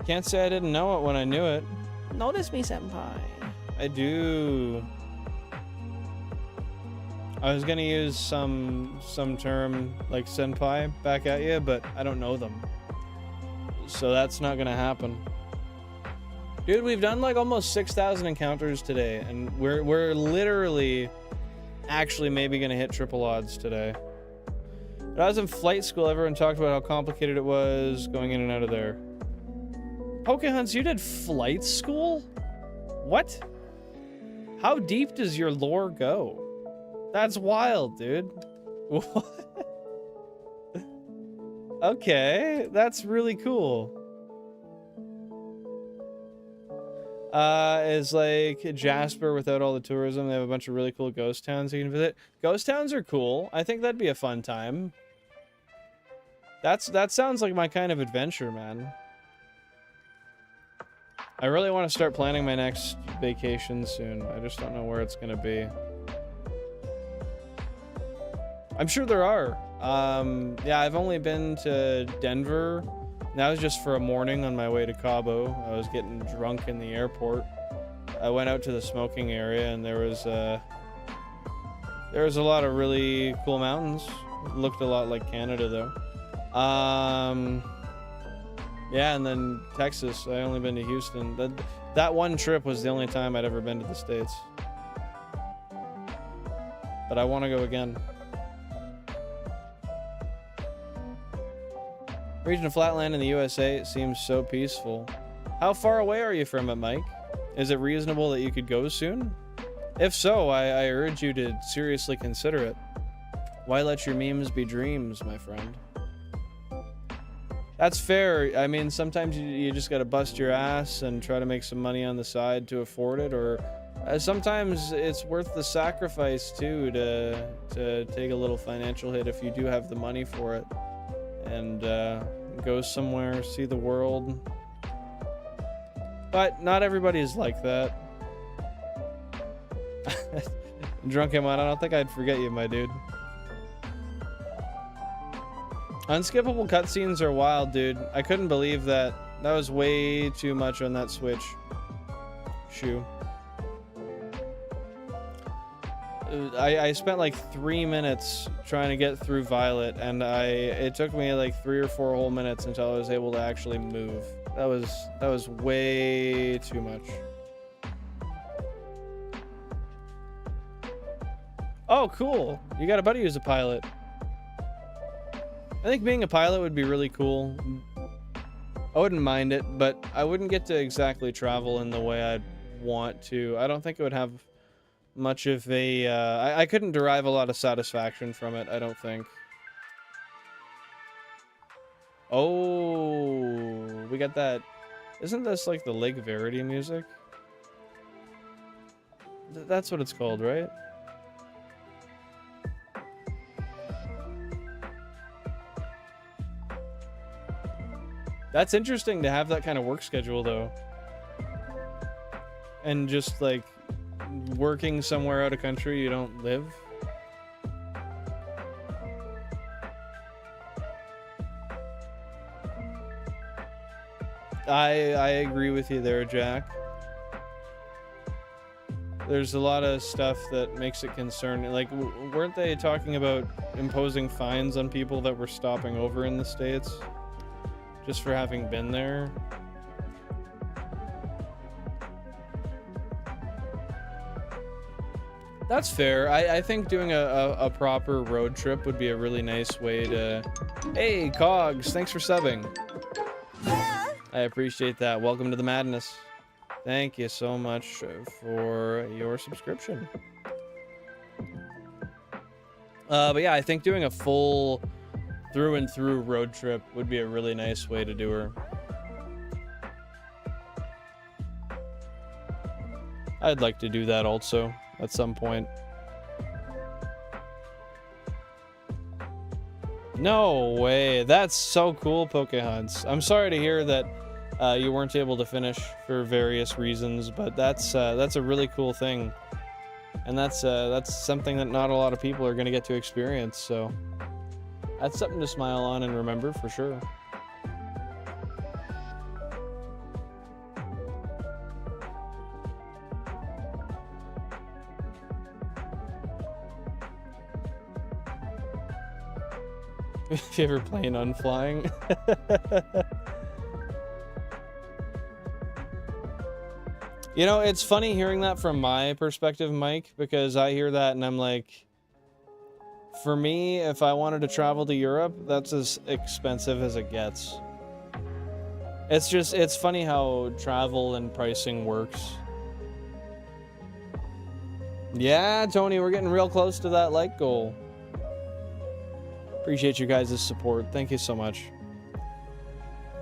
Can't say I didn't know it when I knew it. Notice me, senpai. I do. I was gonna use some term like senpai back at you, but I don't know them. So that's not gonna happen. Dude, we've done like almost 6,000 encounters today, and we're literally actually maybe gonna hit triple odds today. When I was in flight school, everyone talked about how complicated it was going in and out of there. Pokehunts, you did flight school? What? How deep does your lore go? That's wild, dude. What? Okay, that's really cool. Is like Jasper without all the tourism. They have a bunch of really cool ghost towns you can visit. Ghost towns are cool. I think that'd be a fun time. That sounds like my kind of adventure, man. I really want to start planning my next vacation soon. I just don't know where it's gonna be. I'm sure there are. Yeah, I've only been to Denver. That was just for a morning on my way to Cabo. I was getting drunk in the airport. I went out to the smoking area, and there was a lot of really cool mountains. It looked a lot like Canada, though. Yeah, and then Texas. I only been to Houston. That one trip was the only time I'd ever been to the States. But I want to go again. Region of Flatland in the USA seems so peaceful. How far away are you from it, Mike? Is it reasonable that you could go soon? If so, I urge you to seriously consider it. Why let your memes be dreams, my friend? That's fair. I mean, sometimes you just gotta bust your ass and try to make some money on the side to afford it, or sometimes it's worth the sacrifice too to take a little financial hit if you do have the money for it, and go somewhere, see the world. But not everybody is like that. Drunken Mod, I don't think I'd forget you, my dude. Unskippable cutscenes are wild, dude. I couldn't believe that. That was way too much on that Switch. Shoe. I spent like 3 minutes trying to get through Violet, and it took me like 3 or 4 whole minutes until I was able to actually move. That was way too much. Oh, cool. You got a buddy who's a pilot. I think being a pilot would be really cool. I wouldn't mind it, but I wouldn't get to exactly travel in the way I'd want to. I don't think it would have much of a... I couldn't derive a lot of satisfaction from it, I don't think. Oh, we got that. Isn't this like the Lake Verity music? That's what it's called, right? That's interesting to have that kind of work schedule, though. And just, like, working somewhere out of country you don't live. I agree with you there, Jack. There's a lot of stuff that makes it concerning. Like, weren't they talking about imposing fines on people that were stopping over in the States just for having been there? That's fair. I think doing a proper road trip would be a really nice way to... Hey, Cogs, thanks for subbing. I appreciate that. Welcome to the madness. Thank you so much for your subscription. But yeah, I think doing a full through and through road trip would be a really nice way to do her. I'd like to do that also at some point. No way. That's so cool, Pokehunts. I'm sorry to hear that you weren't able to finish for various reasons, but that's a really cool thing. And that's something that not a lot of people are going to get to experience, so that's something to smile on and remember for sure. If you ever plan on flying. You know, it's funny hearing that from my perspective, Mike, because I hear that and I'm like, for me, if I wanted to travel to Europe, that's as expensive as it gets. It's funny how travel and pricing works. Yeah, Tony, we're getting real close to that like goal. Appreciate you guys' support. Thank you so much.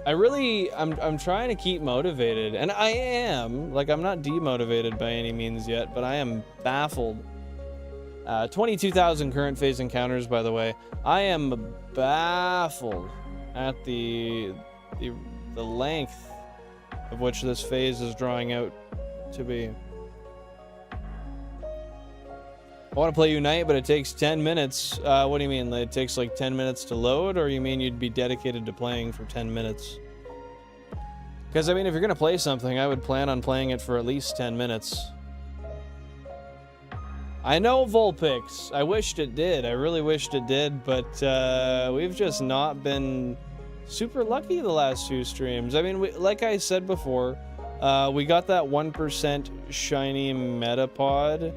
I'm trying to keep motivated, and I am. Like, I'm not demotivated by any means yet, but I am baffled. 22,000 current phase encounters, by the way. I am baffled at the length of which this phase is drawing out to be. I want to play Unite, but it takes 10 minutes. What do you mean? It takes like 10 minutes to load, or you mean you'd be dedicated to playing for 10 minutes? Because, I mean, if you're going to play something, I would plan on playing it for at least 10 minutes. I know, Vulpix. I wished it did. I really wished it did, but we've just not been super lucky the last few streams. I mean, like I said before, we got that 1% shiny Metapod.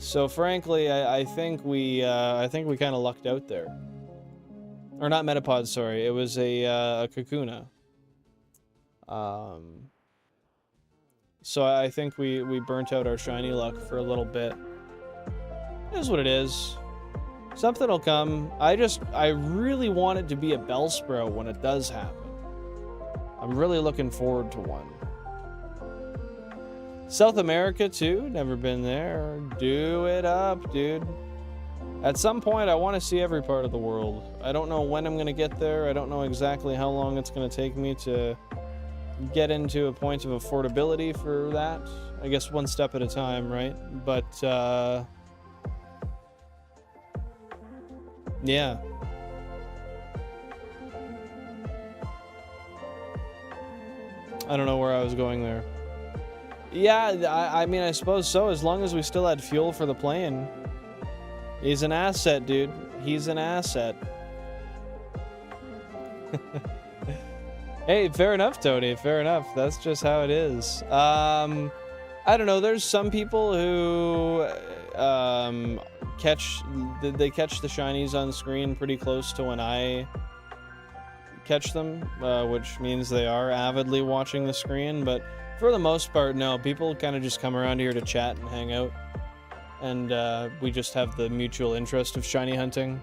So frankly, I think we kind of lucked out there. Or not Metapod, sorry. It was a Kakuna. So I think we burnt out our shiny luck for a little bit. It is what it is. Something will come. I really want it to be a Bellsprout when it does happen. I'm really looking forward to one. South America, too. Never been there. Do it up, dude. At some point, I want to see every part of the world. I don't know when I'm going to get there. I don't know exactly how long it's going to take me to get into a point of affordability for that. I guess one step at a time, right? But, yeah. I don't know where I was going there. Yeah, I mean, I suppose so, as long as we still had fuel for the plane. He's an asset, dude. He's an asset. Hey, fair enough, Tony. Fair enough. That's just how it is. I don't know. There's some people who catch the shinies on screen pretty close to when I catch them, which means they are avidly watching the screen, but for the most part, no. People kind of just come around here to chat and hang out. And we just have the mutual interest of shiny hunting.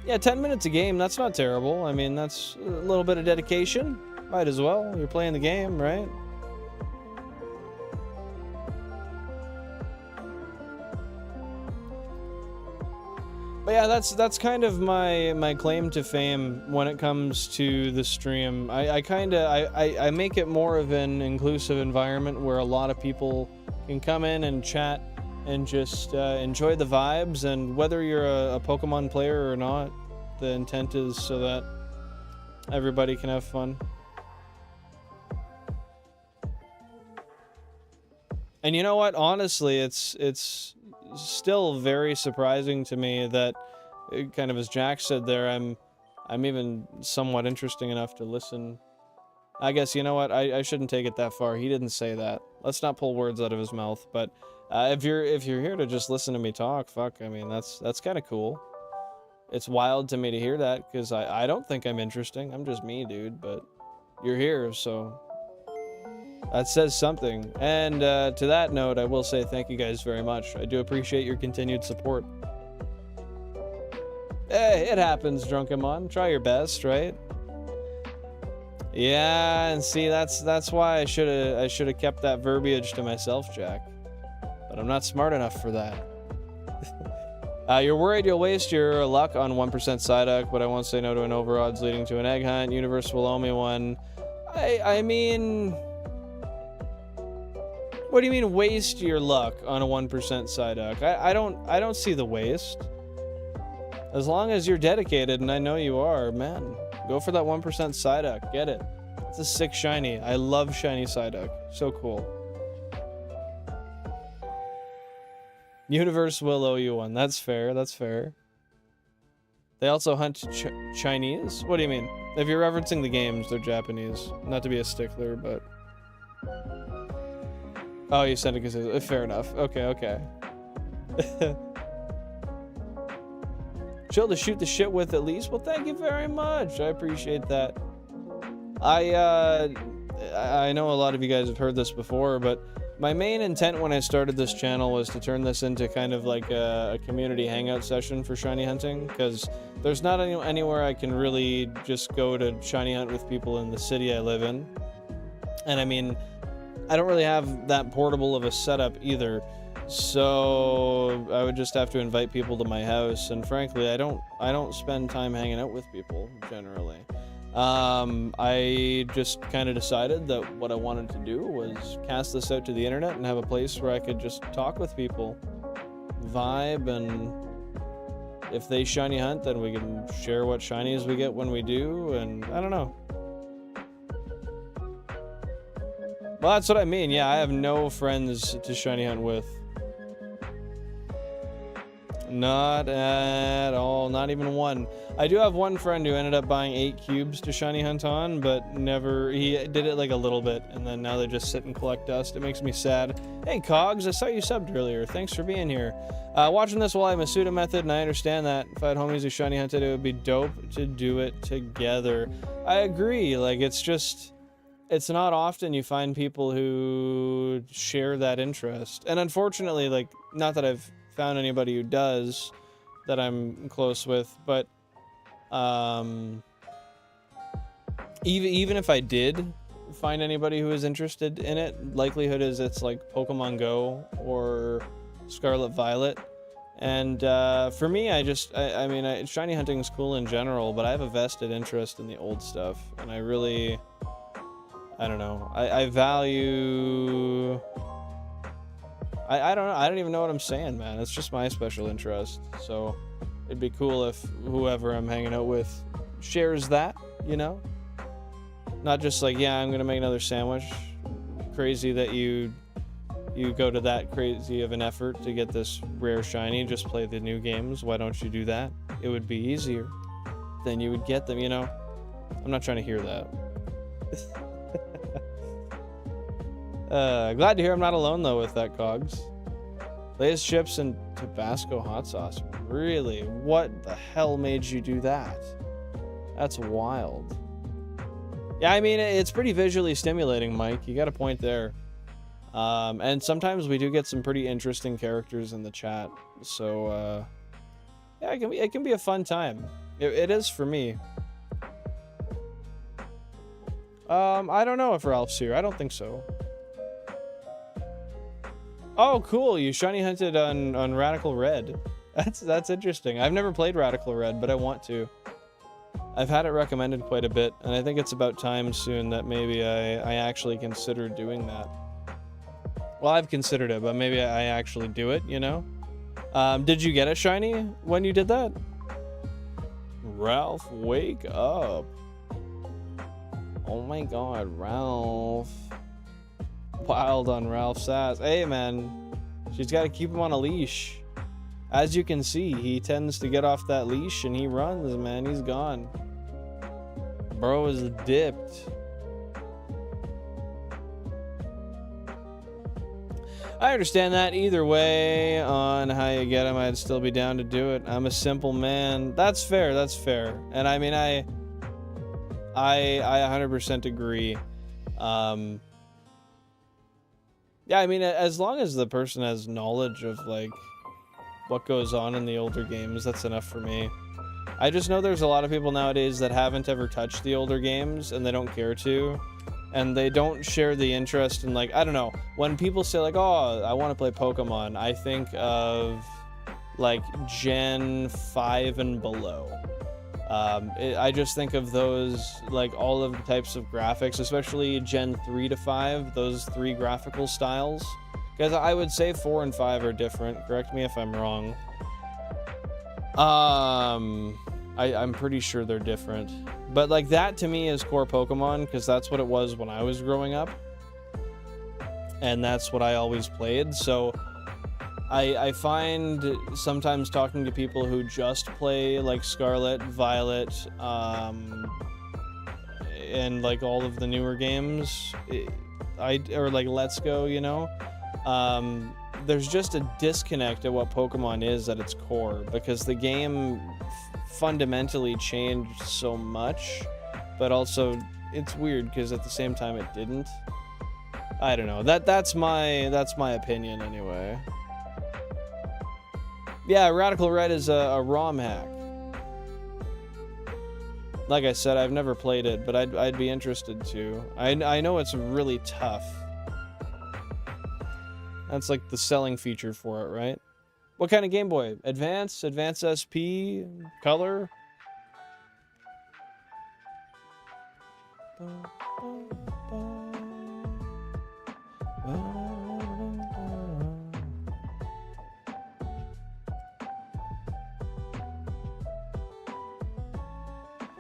Yeah, 10 minutes a game, that's not terrible. I mean, that's a little bit of dedication. Might as well. You're playing the game, right? But yeah, that's kind of my claim to fame when it comes to the stream. I make it more of an inclusive environment where a lot of people can come in and chat and just enjoy the vibes. And whether you're a Pokemon player or not, the intent is so that everybody can have fun. And you know what? Honestly, it's still very surprising to me that, kind of as Jack said there, I'm even somewhat interesting enough to listen. I guess, you know what? I shouldn't take it that far. He didn't say that. Let's not pull words out of his mouth. But if you're here to just listen to me talk, fuck, I mean, that's kind of cool. It's wild to me to hear that, because I don't think I'm interesting. I'm just me, dude. But you're here, so that says something. And to that note, I will say thank you guys very much. I do appreciate your continued support. Hey, it happens, Drunkenmon. Try your best, right? Yeah, and see, that's why I should have kept that verbiage to myself, Jack. But I'm not smart enough for that. You're worried you'll waste your luck on 1% Psyduck, but I won't say no to an overodds leading to an egg hunt. Universe will owe me one. I mean, what do you mean waste your luck on a 1% Psyduck? I don't see the waste. As long as you're dedicated, and I know you are, man, go for that 1% Psyduck. Get it. It's a sick shiny. I love shiny Psyduck. So cool. Universe will owe you one. That's fair. That's fair. They also hunt Chinese? What do you mean? If you're referencing the games, they're Japanese. Not to be a stickler, but... Oh, you said it because... Fair enough. Okay, okay. Chill to shoot the shit with at least? Well, thank you very much. I appreciate that. I know a lot of you guys have heard this before, but my main intent when I started this channel was to turn this into kind of like a community hangout session for shiny hunting, because there's not anywhere I can really just go to shiny hunt with people in the city I live in. And I mean, I don't really have that portable of a setup either, so I would just have to invite people to my house, and frankly, I don't spend time hanging out with people generally. I just kind of decided that what I wanted to do was cast this out to the internet and have a place where I could just talk with people, vibe, and if they shiny hunt, then we can share what shinies we get when we do, and I don't know. Well, that's what I mean. Yeah, I have no friends to shiny hunt with. Not at all. Not even one. I do have one friend who ended up buying 8 cubes to shiny hunt on, but never... He did it like a little bit, and then now they just sit and collect dust. It makes me sad. Hey, Cogs, I saw you subbed earlier. Thanks for being here. Watching this while I'm a pseudo method, and I understand that. If I had homies who shiny hunted, it would be dope to do it together. I agree. Like, it's just... It's not often you find people who share that interest. And unfortunately, like, not that I've found anybody who does that I'm close with, but even if I did find anybody who is interested in it, likelihood is it's like Pokemon Go or Scarlet Violet. And for me, I mean, shiny hunting is cool in general, but I have a vested interest in the old stuff, and I really... I don't know. I value... I don't know. I don't even know what I'm saying, man. It's just my special interest. So it'd be cool if whoever I'm hanging out with shares that, you know? Not just like, yeah, I'm going to make another sandwich. Crazy that you go to that crazy of an effort to get this rare shiny. Just play the new games. Why don't you do that? It would be easier. Then you would get them, you know? I'm not trying to hear that. Glad to hear I'm not alone though with that, Cogs. Lay's chips and Tabasco hot sauce. Really? What the hell made you do that? That's wild. Yeah, I mean, it's pretty visually stimulating, Mike. You got a point there. And sometimes we do get some pretty interesting characters in the chat. So, yeah, it can be a fun time. It is for me. I don't know if Ralph's here. I don't think so. Oh, cool. You shiny hunted on Radical Red. That's interesting. I've never played Radical Red, but I want to. I've had it recommended quite a bit, and I think it's about time soon that maybe I actually consider doing that. Well, I've considered it, but maybe I actually do it, you know? Did you get a shiny when you did that? Ralph, wake up. Oh my god, Ralph. Wild on Ralph's ass. Hey, man. She's got to keep him on a leash. As you can see, he tends to get off that leash and he runs, man. He's gone. Bro is dipped. I understand that. Either way, on how you get him, I'd still be down to do it. I'm a simple man. That's fair. That's fair. And I mean, I 100% agree. Yeah, I mean, as long as the person has knowledge of, like, what goes on in the older games, that's enough for me. I just know there's a lot of people nowadays that haven't ever touched the older games, and they don't care to. And they don't share the interest in, like, I don't know. When people say, like, oh, I want to play Pokemon, I think of, like, Gen 5 and below. I just think of those, like, all of the types of graphics, especially Gen 3 to 5, those 3 graphical styles. Because I would say 4 and 5 are different. Correct me if I'm wrong. I'm pretty sure they're different. But, like, that to me is core Pokemon, because that's what it was when I was growing up. And that's what I always played, so I find sometimes talking to people who just play, like, Scarlet, Violet, and, like, all of the newer games, or, like, Let's Go, you know? There's just a disconnect at what Pokemon is at its core, because the game fundamentally changed so much, but also it's weird because at the same time it didn't. I don't know. That's my opinion anyway. Yeah, Radical Red is a ROM hack. Like I said, I've never played it, but I'd be interested to. I know it's really tough. That's like the selling feature for it, right? What kind of Game Boy? Advance? Advance SP? Color?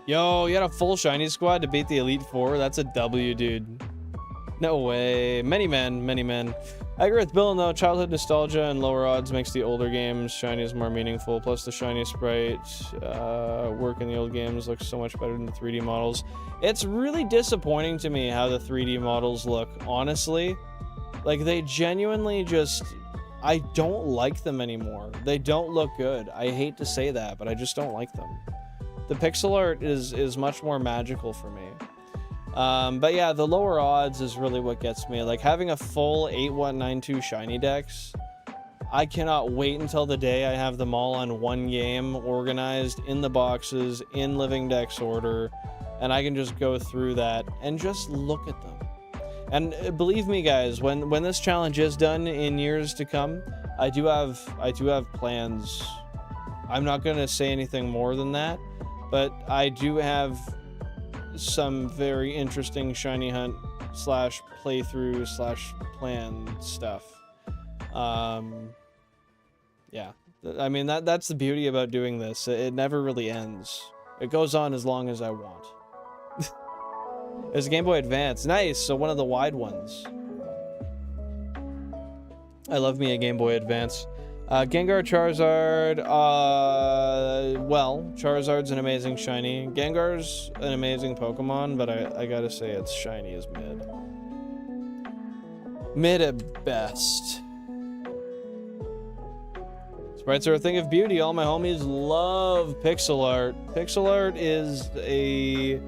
Yo, you had a full shiny squad to beat the Elite Four? That's a W, dude. No way. Many men, many men. I agree with Bill, though. Childhood nostalgia and lower odds makes the older games shinies more meaningful. Plus, the shiny sprite work in the old games looks so much better than the 3D models. It's really disappointing to me how the 3D models look, honestly. Like, they genuinely just... I don't like them anymore. They don't look good. I hate to say that, but I just don't like them. The pixel art is much more magical for me. But yeah, the lower odds is really what gets me. Like, having a full 8192 shiny dex, I cannot wait until the day I have them all on one game, organized in the boxes, in living dex order, and I can just go through that and just look at them. And believe me, guys, when this challenge is done in years to come, I do have plans. I'm not gonna say anything more than that, but I do have some very interesting shiny hunt / playthrough / plan stuff. Yeah, I mean, that's the beauty about doing this. It never really ends. It goes on as long as I want. It's a Game Boy Advance. Nice, so one of the wide ones. I love me a Game Boy Advance. Gengar, Charizard, well, Charizard's an amazing shiny. Gengar's an amazing Pokemon, but I gotta say its shiny is mid. Mid at best. Sprites are a thing of beauty. All my homies love pixel art. Pixel art is a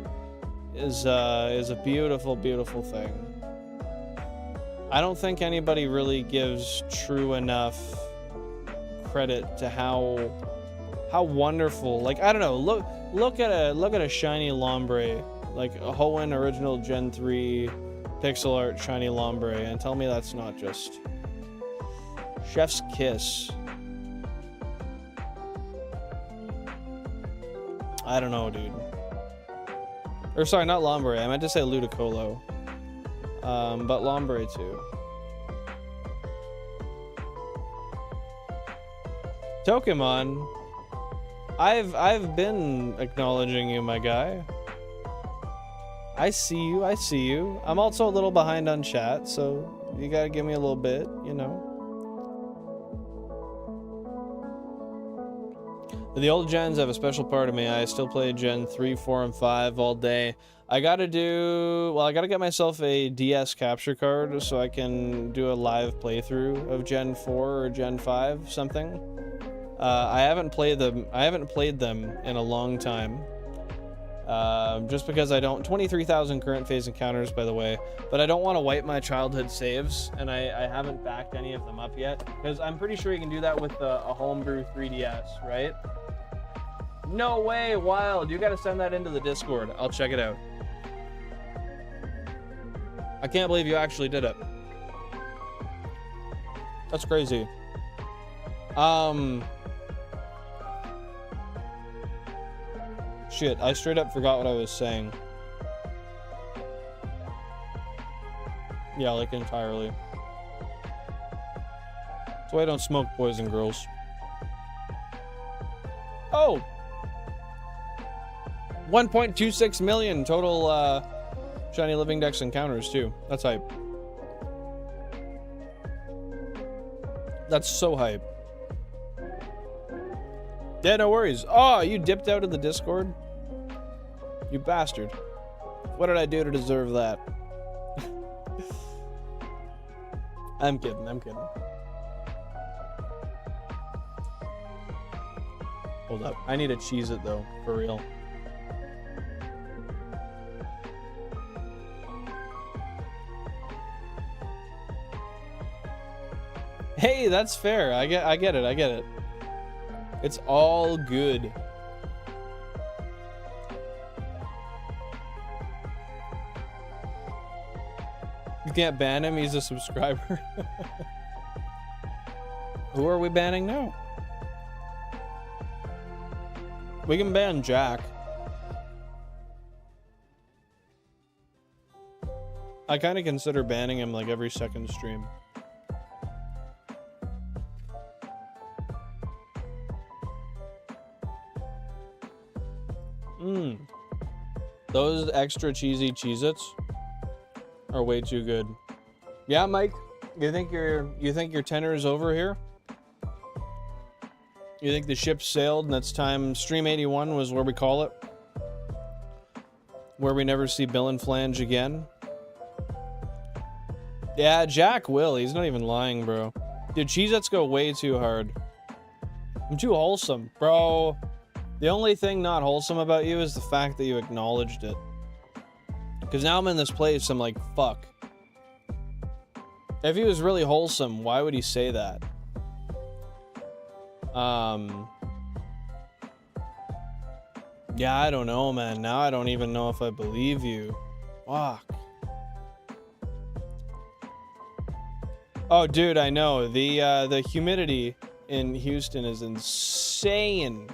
beautiful, beautiful thing. I don't think anybody really gives true enough credit to how wonderful, like, I don't know, look at a shiny Lombre, like a Hoenn original Gen 3 pixel art shiny Lombre, and tell me that's not just chef's kiss. I don't know, dude. Or sorry, not Lombre. I meant to say Ludicolo. But Lombre too. Pokemon. I've been acknowledging you, my guy. I see you, I see you. I'm also a little behind on chat, so you gotta give me a little bit, you know. The old gens have a special part of me. I still play Gen 3, 4, and 5 all day. I gotta get myself a DS capture card so I can do a live playthrough of Gen 4 or Gen 5, something. I haven't played them in a long time. Just because I don't... 23,000 current phase encounters, by the way. But I don't want to wipe my childhood saves, and I haven't backed any of them up yet. Because I'm pretty sure you can do that with a homebrew 3DS, right? No way, Wild! You gotta send that into the Discord. I'll check it out. I can't believe you actually did it. That's crazy. Shit, I straight up forgot what I was saying. Yeah, like entirely. That's why I don't smoke, boys and girls. Oh! 1.26 million total Shiny Living Pokédex encounters too. That's hype. That's so hype. Yeah, no worries. Oh, you dipped out of the Discord? You bastard. What did I do to deserve that? I'm kidding, I'm kidding. Hold up. I need to cheese it though, for real. Hey, that's fair. I get it. It's all good. You can't ban him, he's a subscriber. Who are we banning now? We can ban Jack. I kind of consider banning him like every second stream. Those extra cheesy Cheez-Its are way too good. Yeah, Mike, you think your tenor is over here? You think the ship sailed and it's time? Stream 81 was where we call it, where we never see Bill and Flange again. Yeah, Jack will. He's not even lying, bro. Dude, Cheez-Its go way too hard. I'm too wholesome, bro. The only thing not wholesome about you is the fact that you acknowledged it. Because now I'm in this place, I'm like, fuck. If he was really wholesome, why would he say that? Yeah, I don't know, man. Now I don't even know if I believe you. Fuck. Oh, dude, I know. The humidity in Houston is insane.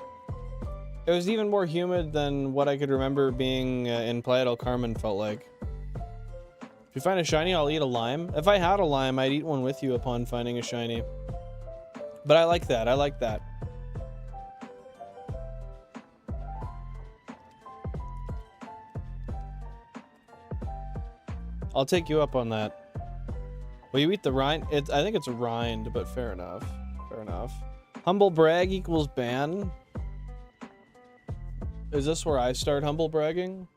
It was even more humid than what I could remember being in Playa del Carmen felt like. If you find a shiny, I'll eat a lime. If I had a lime, I'd eat one with you upon finding a shiny. But I like that. I like that. I'll take you up on that. Will you eat the rind? I think it's a rind, but fair enough. Fair enough. Humble brag equals ban. Is this where I start humble bragging?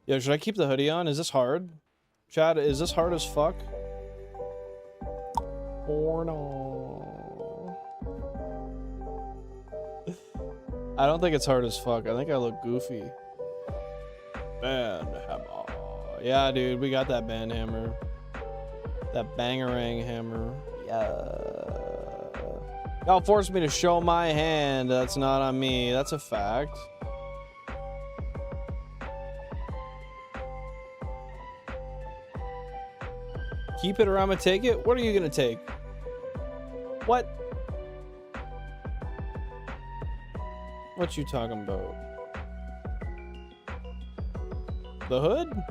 Yeah, should I keep the hoodie on? Is this hard? Chad, is this hard as fuck? Or no? I don't think it's hard as fuck. I think I look goofy. Band hammer. Yeah, dude, we got that band hammer. That bangerang hammer. Yeah. Y'all forced me to show my hand. That's not on me. That's a fact. Keep it or I'ma take it? What are you gonna take? What? What you talking about? The hood?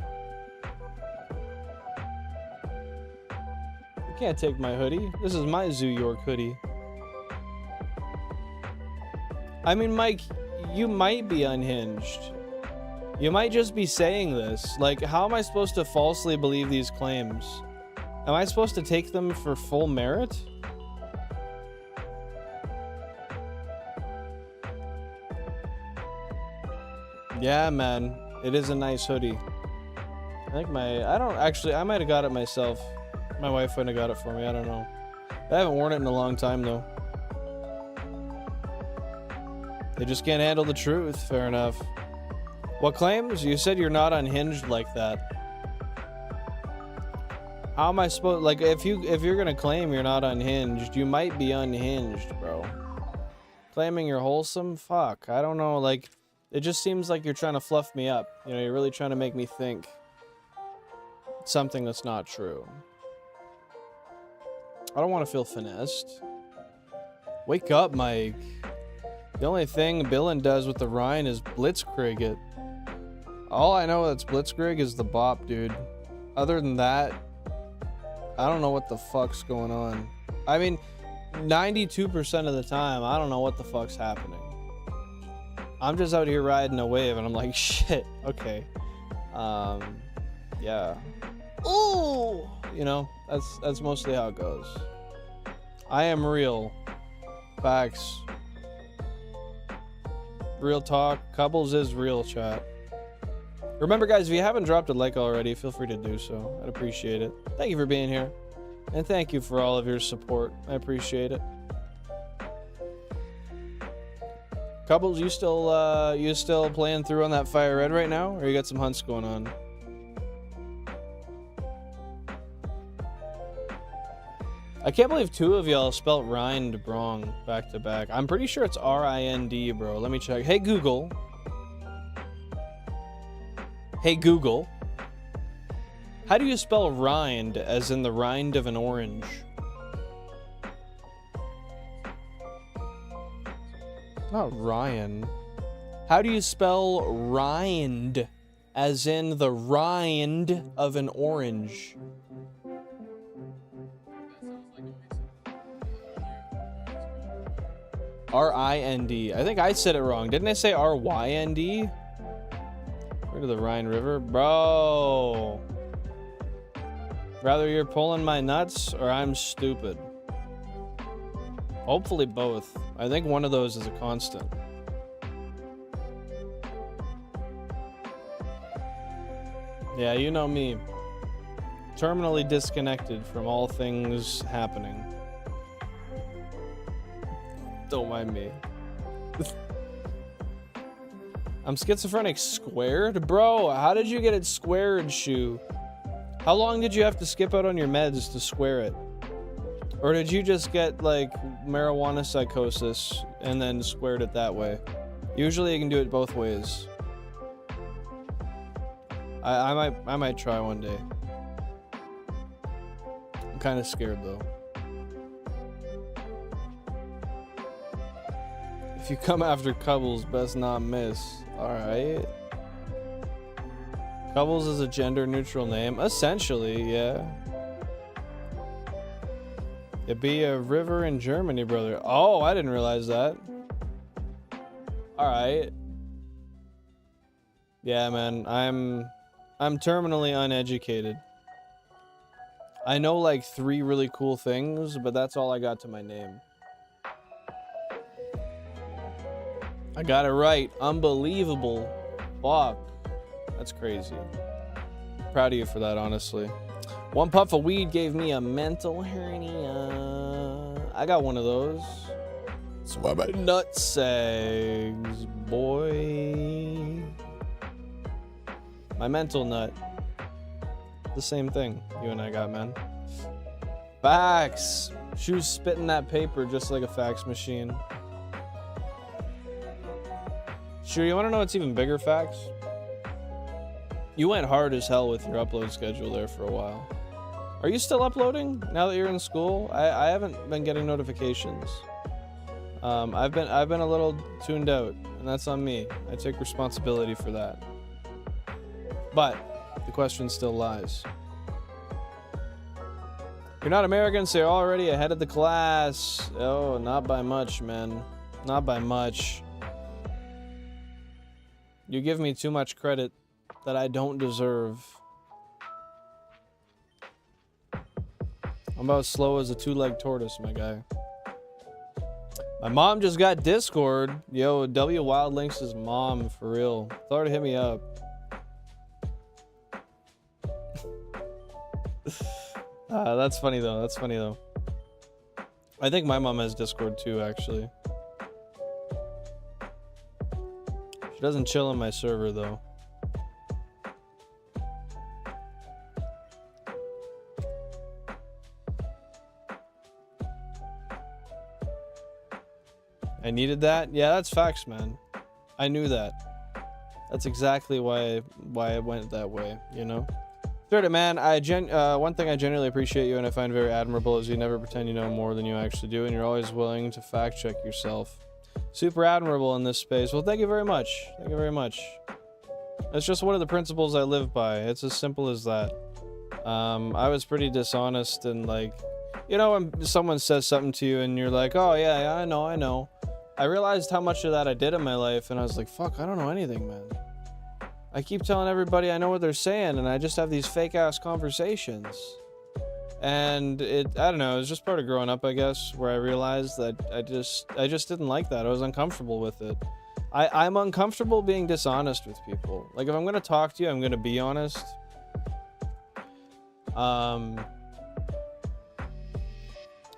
You can't take my hoodie. This is my Zoo York hoodie. I mean, Mike, you might be unhinged. You might just be saying this. Like, how am I supposed to falsely believe these claims? Am I supposed to take them for full merit? Yeah, man. It is a nice hoodie. I think I might have got it myself. My wife wouldn't have got it for me, I don't know. I haven't worn it in a long time, though. They just can't handle the truth, fair enough. What claims? You said you're not unhinged like that. How am I supposed, like, if you're gonna claim you're not unhinged, you might be unhinged, bro. Claiming you're wholesome? Fuck, I don't know, like, it just seems like you're trying to fluff me up. You know, you're really trying to make me think something that's not true. I don't want to feel finessed. Wake up, Mike. The only thing Billin does with the Rhine is blitzkrieg it. All I know that's blitzkrieg is the bop, dude. Other than that, I don't know what the fuck's going on. I mean, 92% of the time, I don't know what the fuck's happening. I'm just out here riding a wave and I'm like, shit, okay. Yeah. Ooh! You know, that's mostly how it goes. I am real. Facts. Real talk. Cubbles is real, chat. Remember, guys, if you haven't dropped a like already, feel free to do so. I'd appreciate it. Thank you for being here. And thank you for all of your support. I appreciate it. Cubbles, you still playing through on that Fire Red right now? Or you got some hunts going on? I can't believe two of y'all spelt rind wrong back to back. I'm pretty sure it's R-I-N-D, bro. Let me check. Hey, Google. Hey, Google. How do you spell rind as in the rind of an orange? Not Ryan. How do you spell rind as in the rind of an orange? R-I-N-D. I think I said it wrong. Didn't I say R-Y-N-D? Where to the Rhine River? Bro. Rather you're pulling my nuts or I'm stupid. Hopefully both. I think one of those is a constant. Yeah, you know me. Terminally disconnected from all things happening. Don't mind me. I'm schizophrenic squared? Bro, how did you get it squared, Shu? How long did you have to skip out on your meds to square it? Or did you just get, like, marijuana psychosis and then squared it that way? Usually you can do it both ways. I might try one day. I'm kind of scared, though. If you come after Cubbles, best not miss. Alright. Cubbles is a gender-neutral name. Essentially, yeah. It'd be a river in Germany, brother. Oh, I didn't realize that. Alright. Yeah, man. I'm terminally uneducated. I know, like, 3 really cool things, but that's all I got to my name. I got it right. Unbelievable. Fuck. That's crazy. Proud of you for that, honestly. One puff of weed gave me a mental hernia. I got one of those. So what about nutsags, boy? My mental nut. The same thing you and I got, man. Fax. She was spitting that paper just like a fax machine. Sure, you want to know what's even bigger facts? You went hard as hell with your upload schedule there for a while. Are you still uploading now that you're in school? I haven't been getting notifications. I've been a little tuned out, and that's on me. I take responsibility for that. But the question still lies. You're not American, so you're already ahead of the class. Oh, not by much, man. Not by much. You give me too much credit that I don't deserve. I'm about as slow as a two-legged tortoise, my guy. My mom just got Discord. Yo, W Wildlinks' mom, for real. Tell her to hit me up. That's funny though. That's funny though. I think my mom has Discord too, actually. She doesn't chill on my server though. I needed that? Yeah, that's facts, man. I knew that. That's exactly why it went that way, you know? Third, man, one thing I genuinely appreciate you and I find very admirable is you never pretend you know more than you actually do, and you're always willing to fact check yourself. Super admirable in this space. Well, thank you very much. Thank you very much. It's just one of the principles I live by. It's as simple as that. I was pretty dishonest and like, you know, when someone says something to you and you're like, oh yeah, I know. I realized how much of that I did in my life and I was like, fuck, I don't know anything, man. I keep telling everybody I know what they're saying, and I just have these fake-ass conversations. And I don't know, it was just part of growing up, I guess, where I realized that I just didn't like that. I was uncomfortable with it. I'm uncomfortable being dishonest with people. Like, if I'm gonna talk to you, I'm gonna be honest. And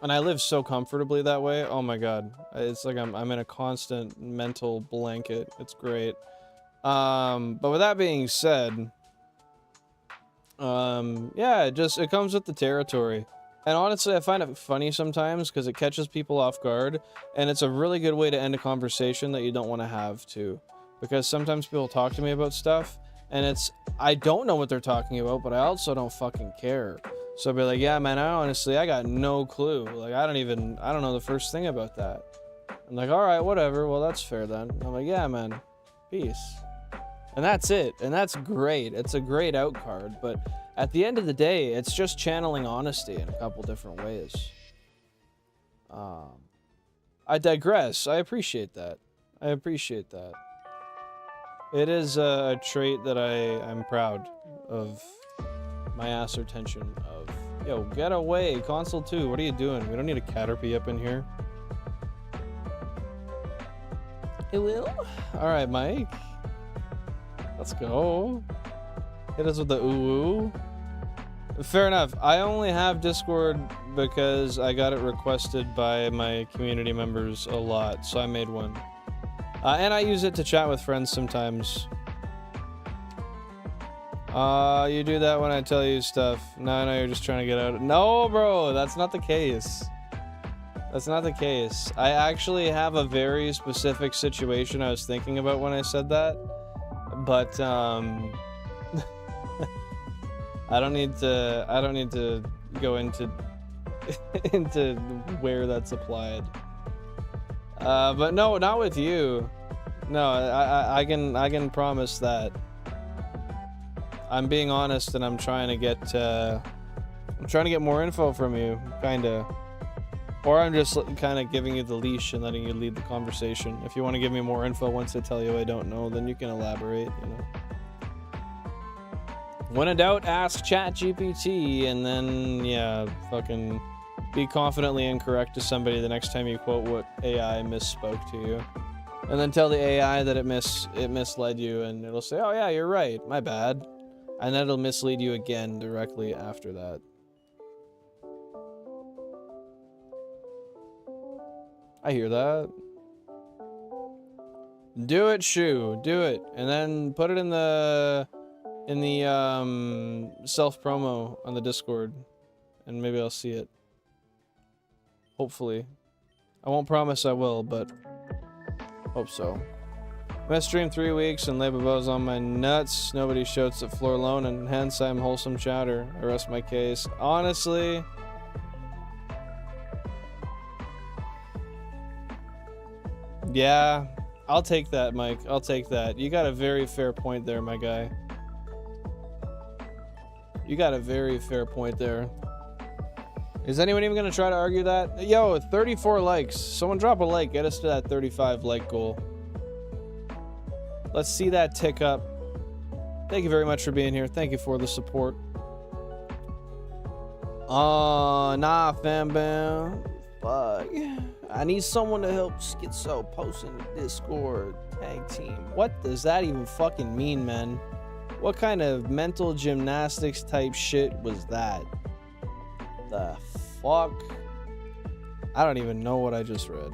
I live so comfortably that way. Oh my god. It's like I'm in a constant mental blanket. It's great. But with that being said, yeah, it comes with the territory. And honestly, I find it funny sometimes because it catches people off guard, and it's a really good way to end a conversation that you don't want to have too. Because sometimes people talk to me about stuff, and I don't know what they're talking about, but I also don't fucking care. So I'll be like, yeah, man, I got no clue. Like, I don't know the first thing about that. I'm like, all right, whatever. Well, that's fair then. I'm like, yeah, man, peace. And that's it. And that's great. It's a great out card. But at the end of the day, it's just channeling honesty in a couple different ways. I digress. I appreciate that. It is a trait that I'm proud of. My assertion of. Yo, get away. Console 2, what are you doing? We don't need a Caterpie up in here. It will? Alright, Mike. Let's go. Hit us with the ooh. Fair enough. I only have Discord because I got it requested by my community members a lot, so I made one. And I use it to chat with friends sometimes. You do that when I tell you stuff. No, I know you're just trying to get out. No, bro, that's not the case. That's not the case. I actually have a very specific situation I was thinking about when I said that. But, I don't need to go into into where that's applied. But no, not with you. No, I can promise that. I'm being honest, and I'm trying to get more info from you, kinda. Or I'm just kind of giving you the leash and letting you lead the conversation. If you want to give me more info once I tell you I don't know, then you can elaborate, you know. When in doubt, ask ChatGPT, and then, yeah, fucking be confidently incorrect to somebody the next time you quote what AI misspoke to you. And then tell the AI that it misled you, and it'll say, oh yeah, you're right, my bad. And then it'll mislead you again directly after that. I hear that. Do it, Shu. Do it. And then put it in the self-promo on the Discord. And maybe I'll see it. Hopefully. I won't promise I will, but hope so. Missed stream 3 weeks and Labobo's on my nuts. Nobody shouts at floor alone, and hence I'm wholesome chatter. I rest my case. Honestly, yeah, I'll take that, Mike. I'll take that. You got a very fair point there, my guy. You got a very fair point there. Is anyone even gonna try to argue that? Yo, 34 likes. Someone drop a like. Get us to that 35 like goal. Let's see that tick up. Thank you very much for being here. Thank you for the support. Oh, nah, fam bam. Fuck. I need someone to help Schizo post in the Discord tag team. What does that even fucking mean, man? What kind of mental gymnastics type shit was that? The fuck? I don't even know what I just read.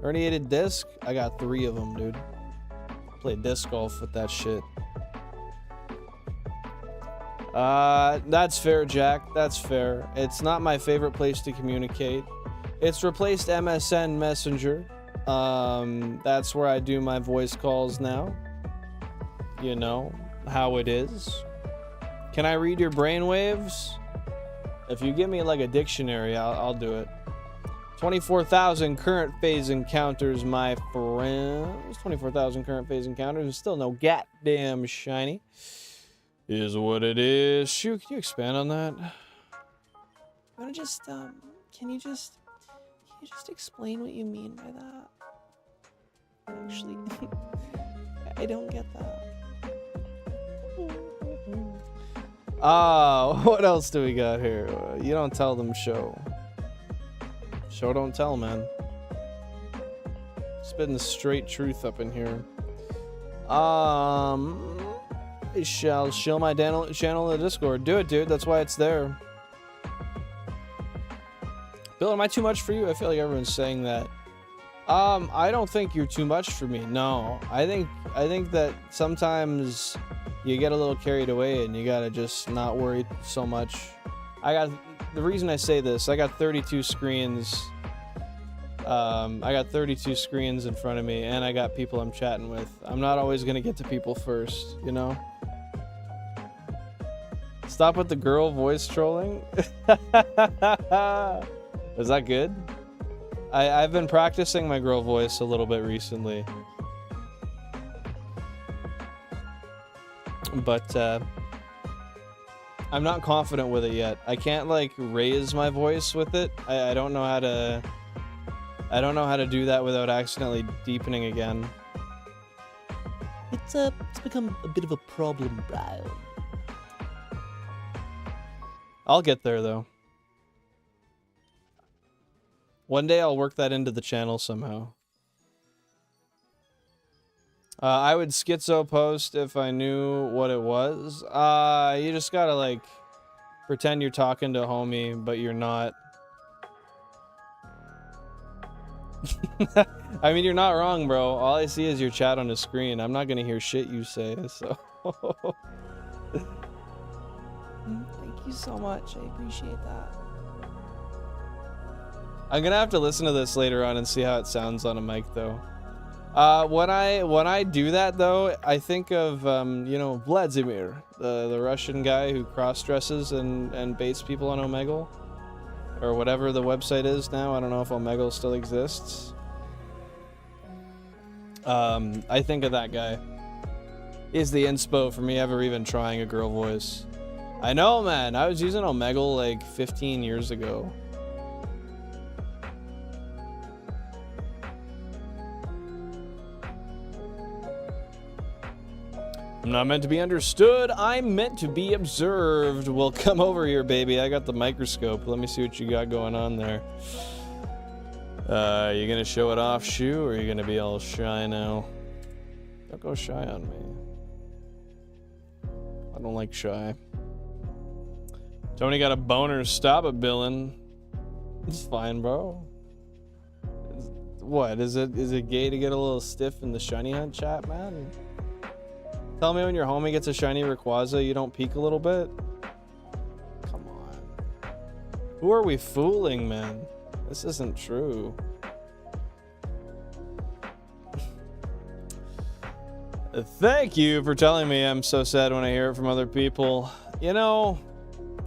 Herniated disc? I got 3 of them, dude. Play disc golf with that shit. That's fair, Jack. That's fair. It's not my favorite place to communicate. It's replaced MSN Messenger. That's where I do my voice calls now. You know how it is. Can I read your brainwaves? If you give me like a dictionary, I'll do it. 24,000 current phase encounters, my friends. 24,000 current phase encounters and still no goddamn shiny. Is what it is. Shoot, can you expand on that? I wanna just, can you just explain what you mean by that? Actually, I don't get that. What else do we got here? You don't tell them, show. Show don't tell, man. Spitting the straight truth up in here. I shall shill my channel in the Discord. Do it, dude. That's why it's there. Bill, am I too much for you? I feel like everyone's saying that. I don't think you're too much for me. No, I think that sometimes you get a little carried away and you gotta just not worry so much. The reason I say this, I got 32 screens. I got 32 screens in front of me, and I got people I'm chatting with. I'm not always gonna get to people first, you know? Stop with the girl voice trolling. Is that good? I've been practicing my girl voice a little bit recently. But, I'm not confident with it yet. I can't, like, raise my voice with it. I don't know how to... I don't know how to do that without accidentally deepening again. It's become a bit of a problem, bro. I'll get there, though. One day I'll work that into the channel somehow. I would schizo post if I knew what it was. You just gotta, like, pretend you're talking to a homie, but you're not. I mean, you're not wrong, bro. All I see is your chat on the screen. I'm not gonna hear shit you say, so... Thank you so much. I appreciate that. I'm gonna have to listen to this later on and see how it sounds on a mic, though. When I do that, though, I think of, you know, Vladimir, the Russian guy who cross-dresses and baits people on Omegle. Or whatever the website is now. I don't know if Omegle still exists. I think of that guy. He's the inspo for me ever even trying a girl voice. I know, man. I was using Omegle like 15 years ago. I'm not meant to be understood. I'm meant to be observed. Well, come over here, baby. I got the microscope. Let me see what you got going on there. You gonna show it off, Shu, or are you gonna be all shy now? Don't go shy on me. I don't like shy. Tony got a boner. Stop it, Billin. It's fine, bro. What? Is it gay to get a little stiff in the shiny hunt chat, man? Tell me when your homie gets a shiny Rayquaza, you don't peek a little bit? Come on. Who are we fooling, man? This isn't true. Thank you for telling me. I'm so sad when I hear it from other people. You know,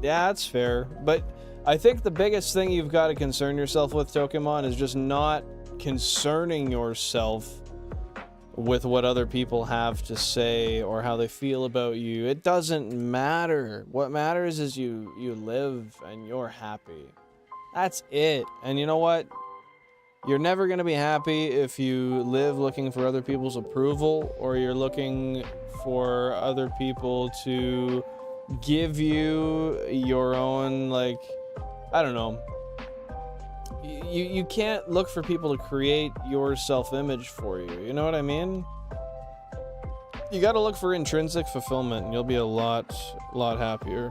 yeah, that's fair. But I think the biggest thing you've got to concern yourself with, Pokemon, is just not concerning yourself with what other people have to say or how they feel about you. It doesn't matter. What matters is you live and you're happy. That's it. And you know what? You're never going to be happy if you live looking for other people's approval, or you're looking for other people to give you your own, like, I don't know. You can't look for people to create your self-image for you. You know what I mean? You got to look for intrinsic fulfillment, and you'll be a lot happier.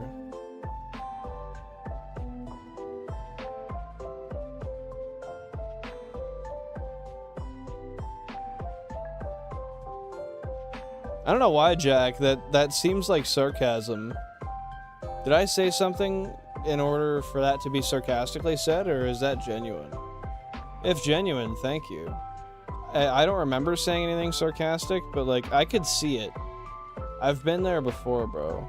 I don't know why, Jack. That seems like sarcasm. Did I say something in order for that to be sarcastically said, or is that genuine? If genuine, thank you. I don't remember saying anything sarcastic, but like I could see it. I've been there before, bro.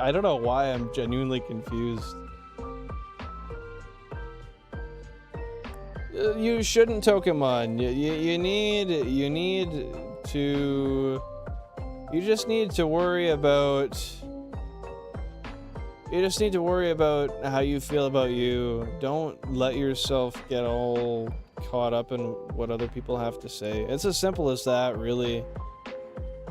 I don't know why I'm genuinely confused. You shouldn't, Pokemon. You just need to worry about. You just need to worry about how you feel about you. Don't let yourself get all caught up in what other people have to say. It's as simple as that, really.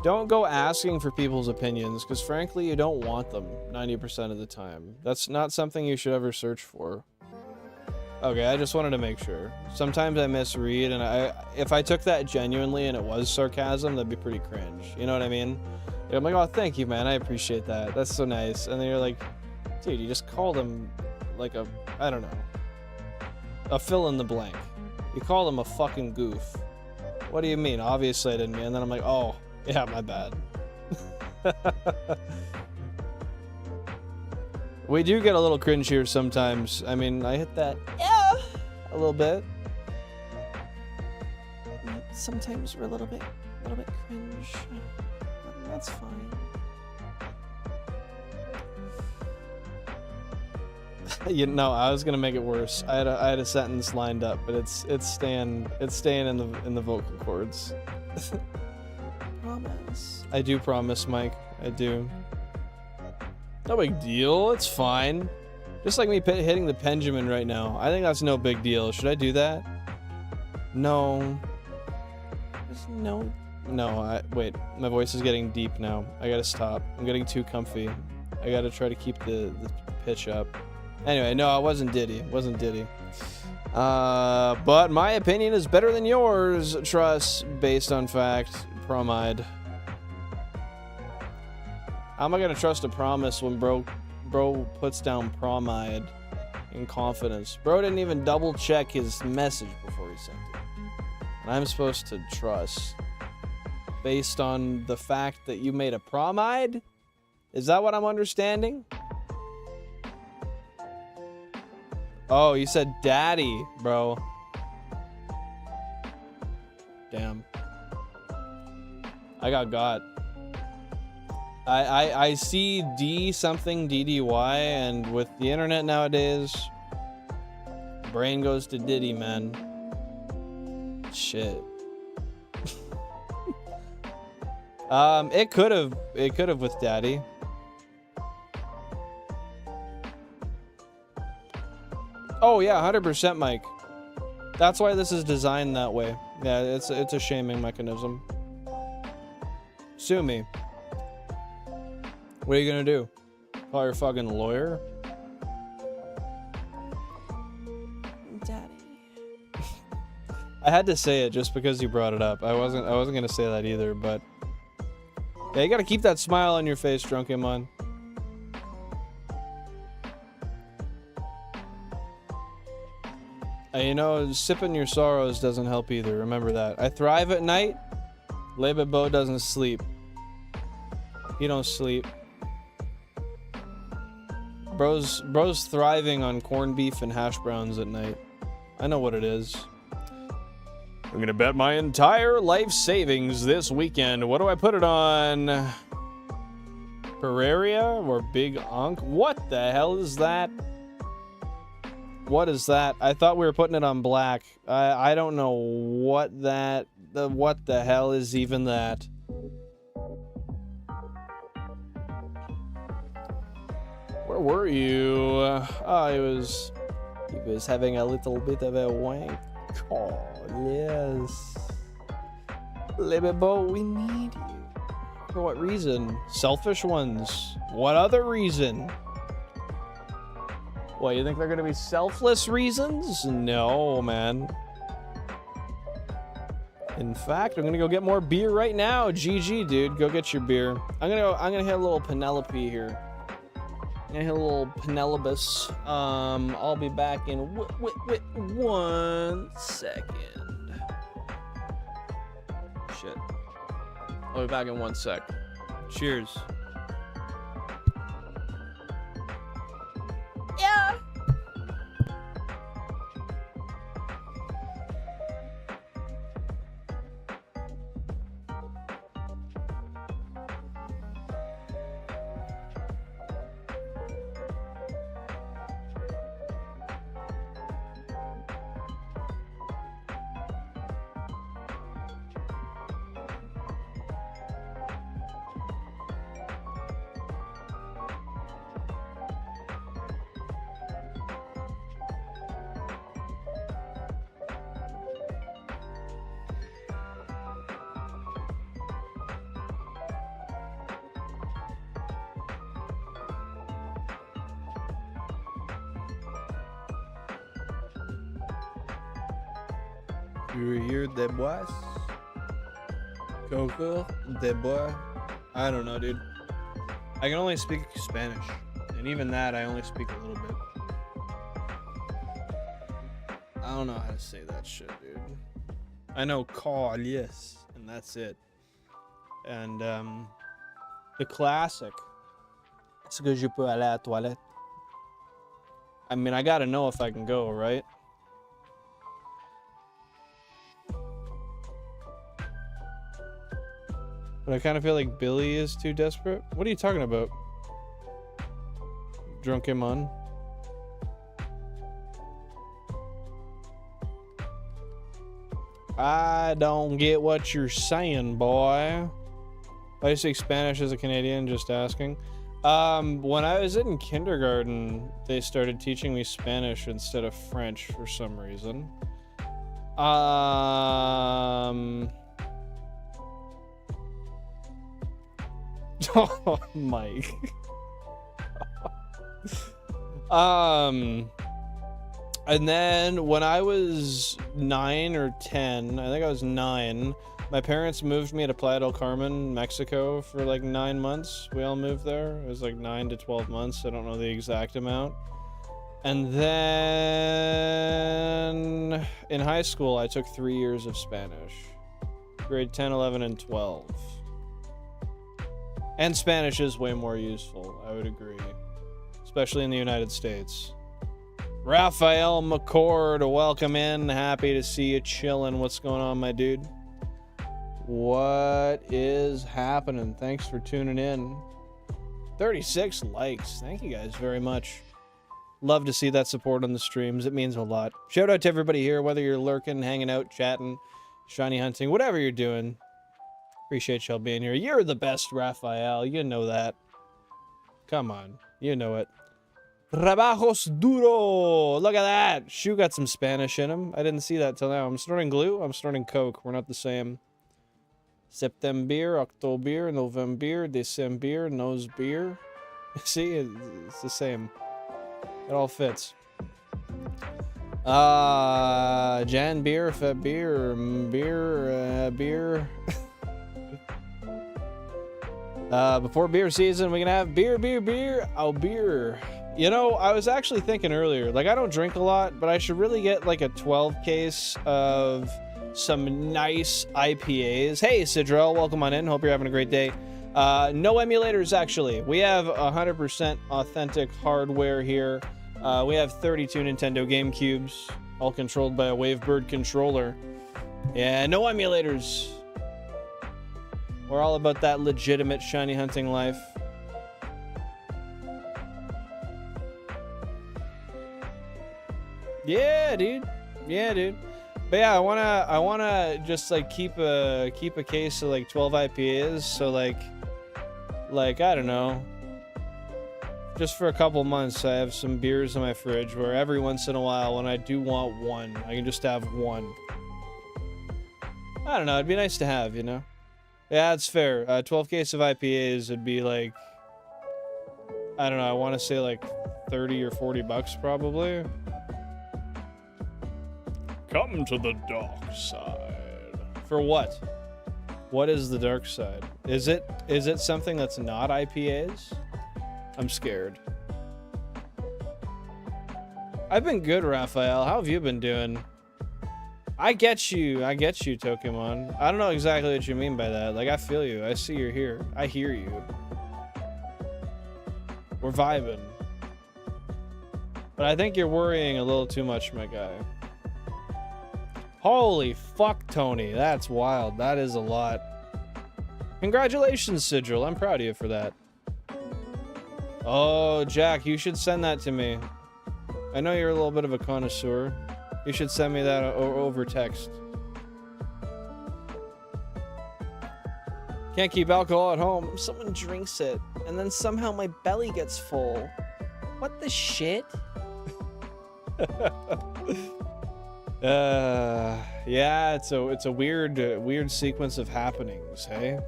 Don't go asking for people's opinions, because frankly, you don't want them 90% of the time. That's not something you should ever search for. Okay, I just wanted to make sure. Sometimes I misread, and if I took that genuinely and it was sarcasm, that'd be pretty cringe. You know what I mean? I'm like, oh, thank you, man. I appreciate that. That's so nice. And then you're like, dude, you just called him like a, I don't know, a fill in the blank. You called him a fucking goof. What do you mean? Obviously I didn't mean. And then I'm like, oh, yeah, my bad. We do get a little cringe here sometimes. I mean, I hit that, yeah, a little bit. Sometimes we're a little bit cringe. That's fine. You know, I was gonna make it worse. I had a sentence lined up, but it's staying in the vocal cords. Promise. I do promise, Mike. I do. No big deal. It's fine. Just like me hitting the Pendulum right now. I think that's no big deal. Should I do that? No. There's no. No. Wait. My voice is getting deep now. I gotta stop. I'm getting too comfy. I gotta try to keep the pitch up. Anyway, no, it wasn't Diddy. It wasn't Diddy. But my opinion is better than yours, trust, based on fact. Promide. How am I gonna trust a promise when bro puts down promide in confidence? Bro didn't even double check his message before he sent it. And I'm supposed to trust based on the fact that you made a promide? Is that what I'm understanding? Oh, you said daddy, bro. Damn. I got. I see D something DDY, and with the internet nowadays, brain goes to Diddy, man. Shit. It could have with daddy. Oh yeah, 100% Mike. That's why this is designed that way. Yeah, it's a shaming mechanism. Sue me. What are you gonna do? Call your fucking lawyer? Daddy. I had to say it just because you brought it up. I wasn't gonna say that either, but yeah, you gotta keep that smile on your face, Drunkemon. You know, sipping your sorrows doesn't help either. Remember that. I thrive at night. Bo doesn't sleep. He don't sleep. Bro's thriving on corned beef and hash browns at night. I know what it is. I'm gonna bet my entire life savings this weekend. What do I put it on? Terraria or Big Unk? What the hell is that? What is that? I thought we were putting it on black. I don't know what that... what the hell is even that? Where were you? Oh, he was having a little bit of a wank. Oh, yes. Libbo, we need you. For what reason? Selfish ones. What other reason? What, you think they're gonna be selfless reasons? No, man. In fact, I'm gonna go get more beer right now. GG, dude. Go get your beer. I'm gonna hit a little Penelope here. I'm gonna hit a little Penelobus. I'll be back in 1 second. Shit. I'll be back in 1 sec. Cheers. Yeah. You hear the boys? Coco, the boy. I don't know, dude. I can only speak Spanish, and even that I only speak a little bit. I don't know how to say that shit, dude. I know call, yes, and that's it. And the classic. Est-ce que je peux aller à la toilette? I mean, I gotta know if I can go, right? But I kind of feel like Billy is too desperate. What are you talking about? Drunken man. I don't get what you're saying, boy. Why do you speak Spanish as a Canadian? Just asking. When I was in kindergarten, they started teaching me Spanish instead of French for some reason. Oh, Mike. And then when I was 9 or 10, I think I was 9, my parents moved me to Playa del Carmen, Mexico for like 9 months. We all moved there. It was like 9 to 12 months. I don't know the exact amount. And then in high school, I took 3 years of Spanish. Grade 10, 11, and 12. And Spanish is way more useful, I would agree. Especially in the United States. Raphael McCord, welcome in. Happy to see you chilling. What's going on, my dude? What is happening? Thanks for tuning in. 36 likes. Thank you guys very much. Love to see that support on the streams. It means a lot. Shout out to everybody here, whether you're lurking, hanging out, chatting, shiny hunting, whatever you're doing. Appreciate y'all being here. You're the best, Raphael. You know that. Come on. You know it. Trabajos duro. Look at that. Shu got some Spanish in him. I didn't see that till now. I'm snorting glue. I'm snorting Coke. We're not the same. September, October, November, December, nose beer. See, it's the same. It all fits. Jan beer, Feb beer, beer. Before beer season, we can have beer. Oh, beer. You know, I was actually thinking earlier, like, I don't drink a lot, but I should really get, like, a 12 case of some nice IPAs. Hey, Sidrell, welcome on in. Hope you're having a great day. No emulators, actually. We have 100% authentic hardware here. We have 32 Nintendo GameCubes, all controlled by a Wavebird controller. Yeah, no emulators. We're all about that legitimate shiny hunting life. Yeah, dude. Yeah, dude. But yeah, I wanna just like keep a case of like 12 IPAs. So like I don't know. Just for a couple months, I have some beers in my fridge where every once in a while, when I do want one, I can just have one. I don't know. It'd be nice to have, you know? Yeah, it's fair. 12 case of IPAs would be like, I don't know. I want to say like 30 or 40 bucks probably. Come to the dark side. For what? What is the dark side? Is it something that's not IPAs? I'm scared. I've been good, Raphael. How have you been doing? I get you, Tokemon. I don't know exactly what you mean by that. Like, I feel you. I see you're here. I hear you. We're vibing. But I think you're worrying a little too much, my guy. Holy fuck, Tony. That's wild. That is a lot. Congratulations, Sigil. I'm proud of you for that. Oh, Jack, you should send that to me. I know you're a little bit of a connoisseur. You should send me that over text. Can't keep alcohol at home. Someone drinks it, and then somehow my belly gets full. What the shit? Yeah, it's a weird sequence of happenings, hey?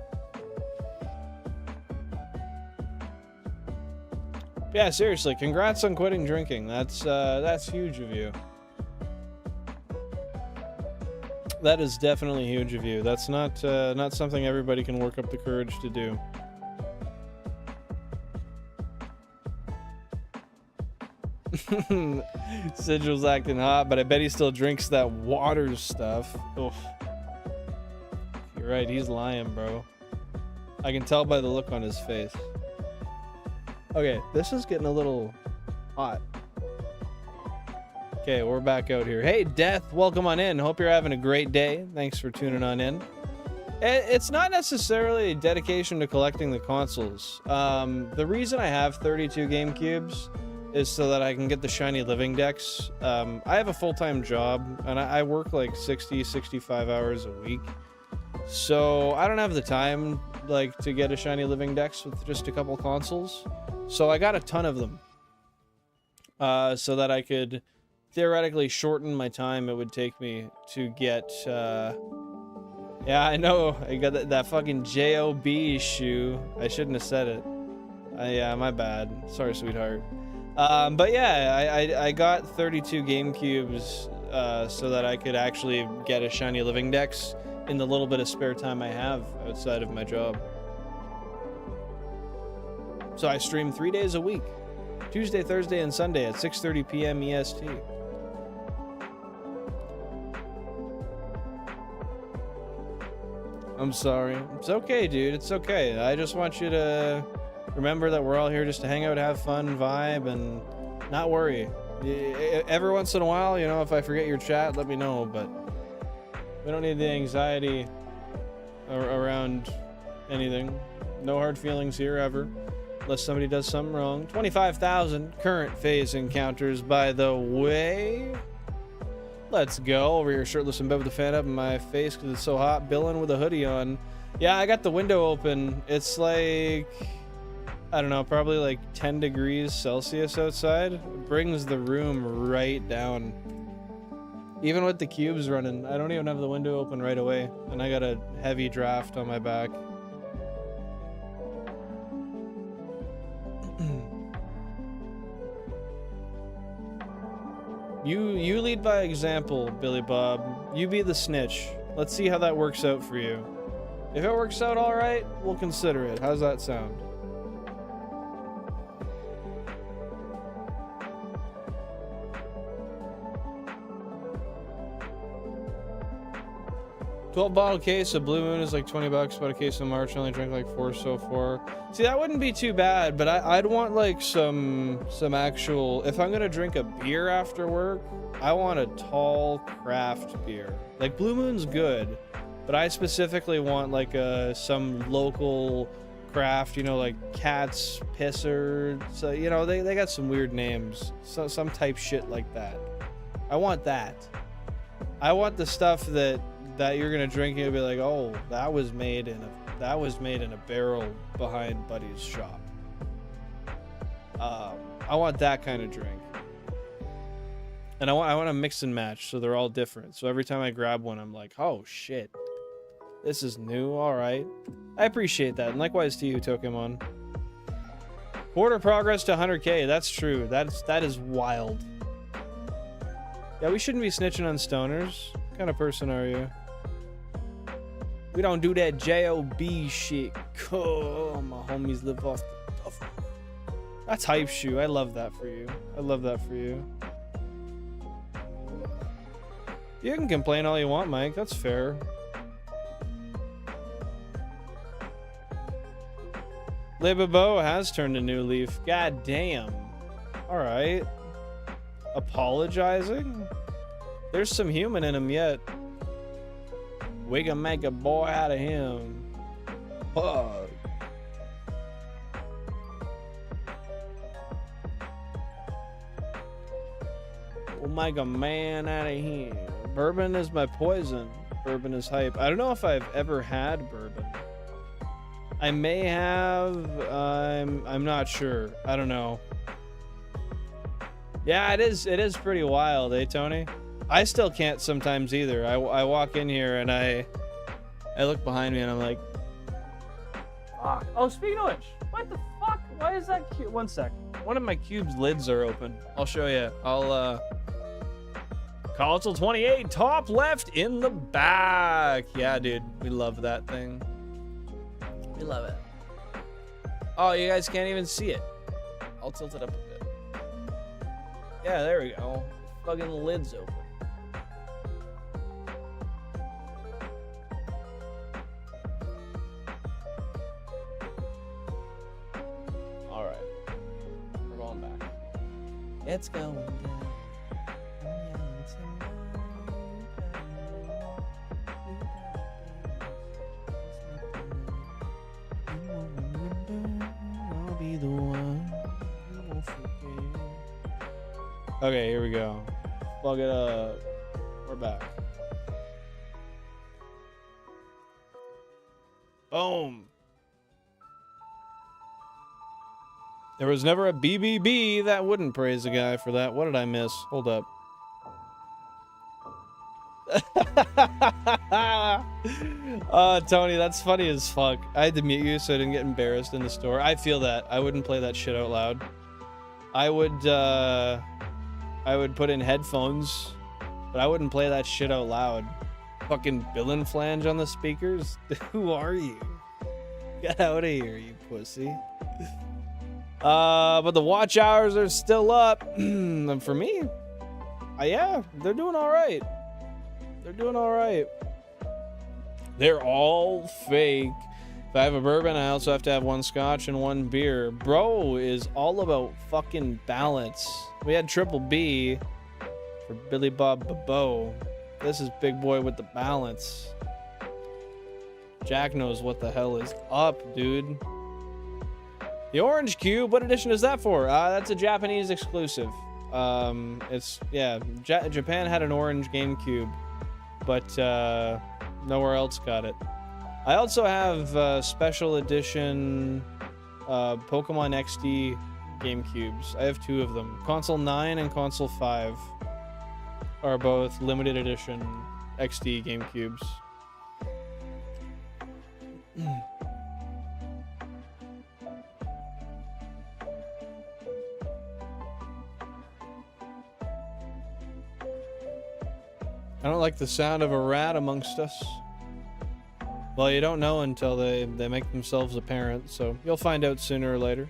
Yeah, seriously, congrats on quitting drinking. That's huge of you. That is definitely huge of you. That's not something everybody can work up the courage to do. Sigil's acting hot, but I bet he still drinks that water stuff. Oof. You're right, he's lying, bro. I can tell by the look on his face. Okay, this is getting a little hot. Okay, we're back out here. Hey, Death, welcome on in. Hope you're having a great day. Thanks for tuning on in. It's not necessarily a dedication to collecting the consoles. The reason I have 32 GameCubes is so that I can get the Shiny Living Dex. I have a full-time job, and I work like 60, 65 hours a week. So I don't have the time like to get a Shiny Living Dex with just a couple consoles. So I got a ton of them, so that I could theoretically shorten my time it would take me to get, yeah, I know, I got that fucking JOB shoe. I shouldn't have said it. Yeah, my bad. Sorry, sweetheart. But yeah, I got 32 GameCubes, so that I could actually get a Shiny Living Dex in the little bit of spare time I have outside of my job. So I stream 3 days a week, Tuesday, Thursday, and Sunday at 6:30 p.m. EST. I'm sorry. It's okay, dude. It's okay. I just want you to remember that we're all here just to hang out, have fun, vibe, and not worry. Every once in a while, you know, if I forget your chat, let me know, but we don't need the anxiety around anything. No hard feelings here ever. Unless somebody does something wrong. 25,000 current phase encounters, by the way. Let's go. Over here, shirtless in bed with the fan up in my face because it's so hot. Billin' with a hoodie on. Yeah, I got the window open. It's like, I don't know, probably like 10 degrees Celsius outside. It brings the room right down. Even with the cubes running, I don't even have the window open right away. And I got a heavy draft on my back. You lead by example, Billy Bob. You be the snitch. Let's see how that works out for you. If it works out all right, we'll consider it. How's that sound? $12 case of Blue Moon is like 20 bucks. About a case of March, I only drank like 4 so far. See, that wouldn't be too bad, but I'd want like some actual, if I'm gonna drink a beer after work, I want a tall craft beer. Like Blue Moon's good, but I specifically want like some local craft, you know, like Cat's Pisser. So, you know, they got some weird names. So, some type shit like that. I want that. I want the stuff that you're gonna drink and you'll be like, oh, that was made in a barrel behind Buddy's shop. I want that kind of drink. And I want to mix and match so they're all different. So every time I grab one, I'm like, oh shit. This is new, alright. I appreciate that. And likewise to you, Tokemon. Quarter progress to 100k, that's true. That is wild. Yeah, we shouldn't be snitching on stoners. What kind of person are you? We don't do that JOB shit. Oh, my homies live off the duff. That's hype shoe. I love that for you. I love that for you. You can complain all you want, Mike. That's fair. Libabo has turned a new leaf. God damn. Alright. Apologizing? There's some human in him yet. We can make a boy out of him. Fuck. We'll make a man out of him. Bourbon is my poison. Bourbon is hype. I don't know if I've ever had bourbon. I may have. I'm not sure. I don't know. Yeah, it is pretty wild, eh, Tony? I still can't sometimes either. I walk in here and I look behind me and I'm like, fuck. Oh, speaking of which, what the fuck? Why is that cube? One sec. One of my cube's lids are open. I'll show you. Console 28, top left in the back. Yeah, dude, we love that thing. We love it. Oh, you guys can't even see it. I'll tilt it up a bit. Yeah, there we go. Fucking lid's open. All right, we're going back. It's going down. Okay, here we go. Plug it up. We're back. Boom. There was never a BBB that wouldn't praise a guy for that. What did I miss? Hold up. Tony, that's funny as fuck. I had to mute you so I didn't get embarrassed in the store. I feel that. I wouldn't play that shit out loud. I would put in headphones, but I wouldn't play that shit out loud. Fucking Bill and Flange on the speakers? Who are you? Get out of here, you pussy. But the watch hours are still up. And for me, yeah, they're doing all right. They're doing all right. They're all fake. If I have a bourbon, I also have to have one scotch and one beer. Bro is all about fucking balance. We had Triple B for Billy Bob Bobo. This is Big Boy with the balance. Jack knows what the hell is up, dude. The Orange Cube, what edition is that for? That's a Japanese exclusive. It's, yeah, Japan had an orange GameCube, but nowhere else got it. I also have special edition Pokemon XD GameCubes. I have two of them. Console 9 and Console 5 are both limited edition XD GameCubes. I don't like the sound of a rat amongst us. Well, you don't know until they make themselves apparent, so you'll find out sooner or later.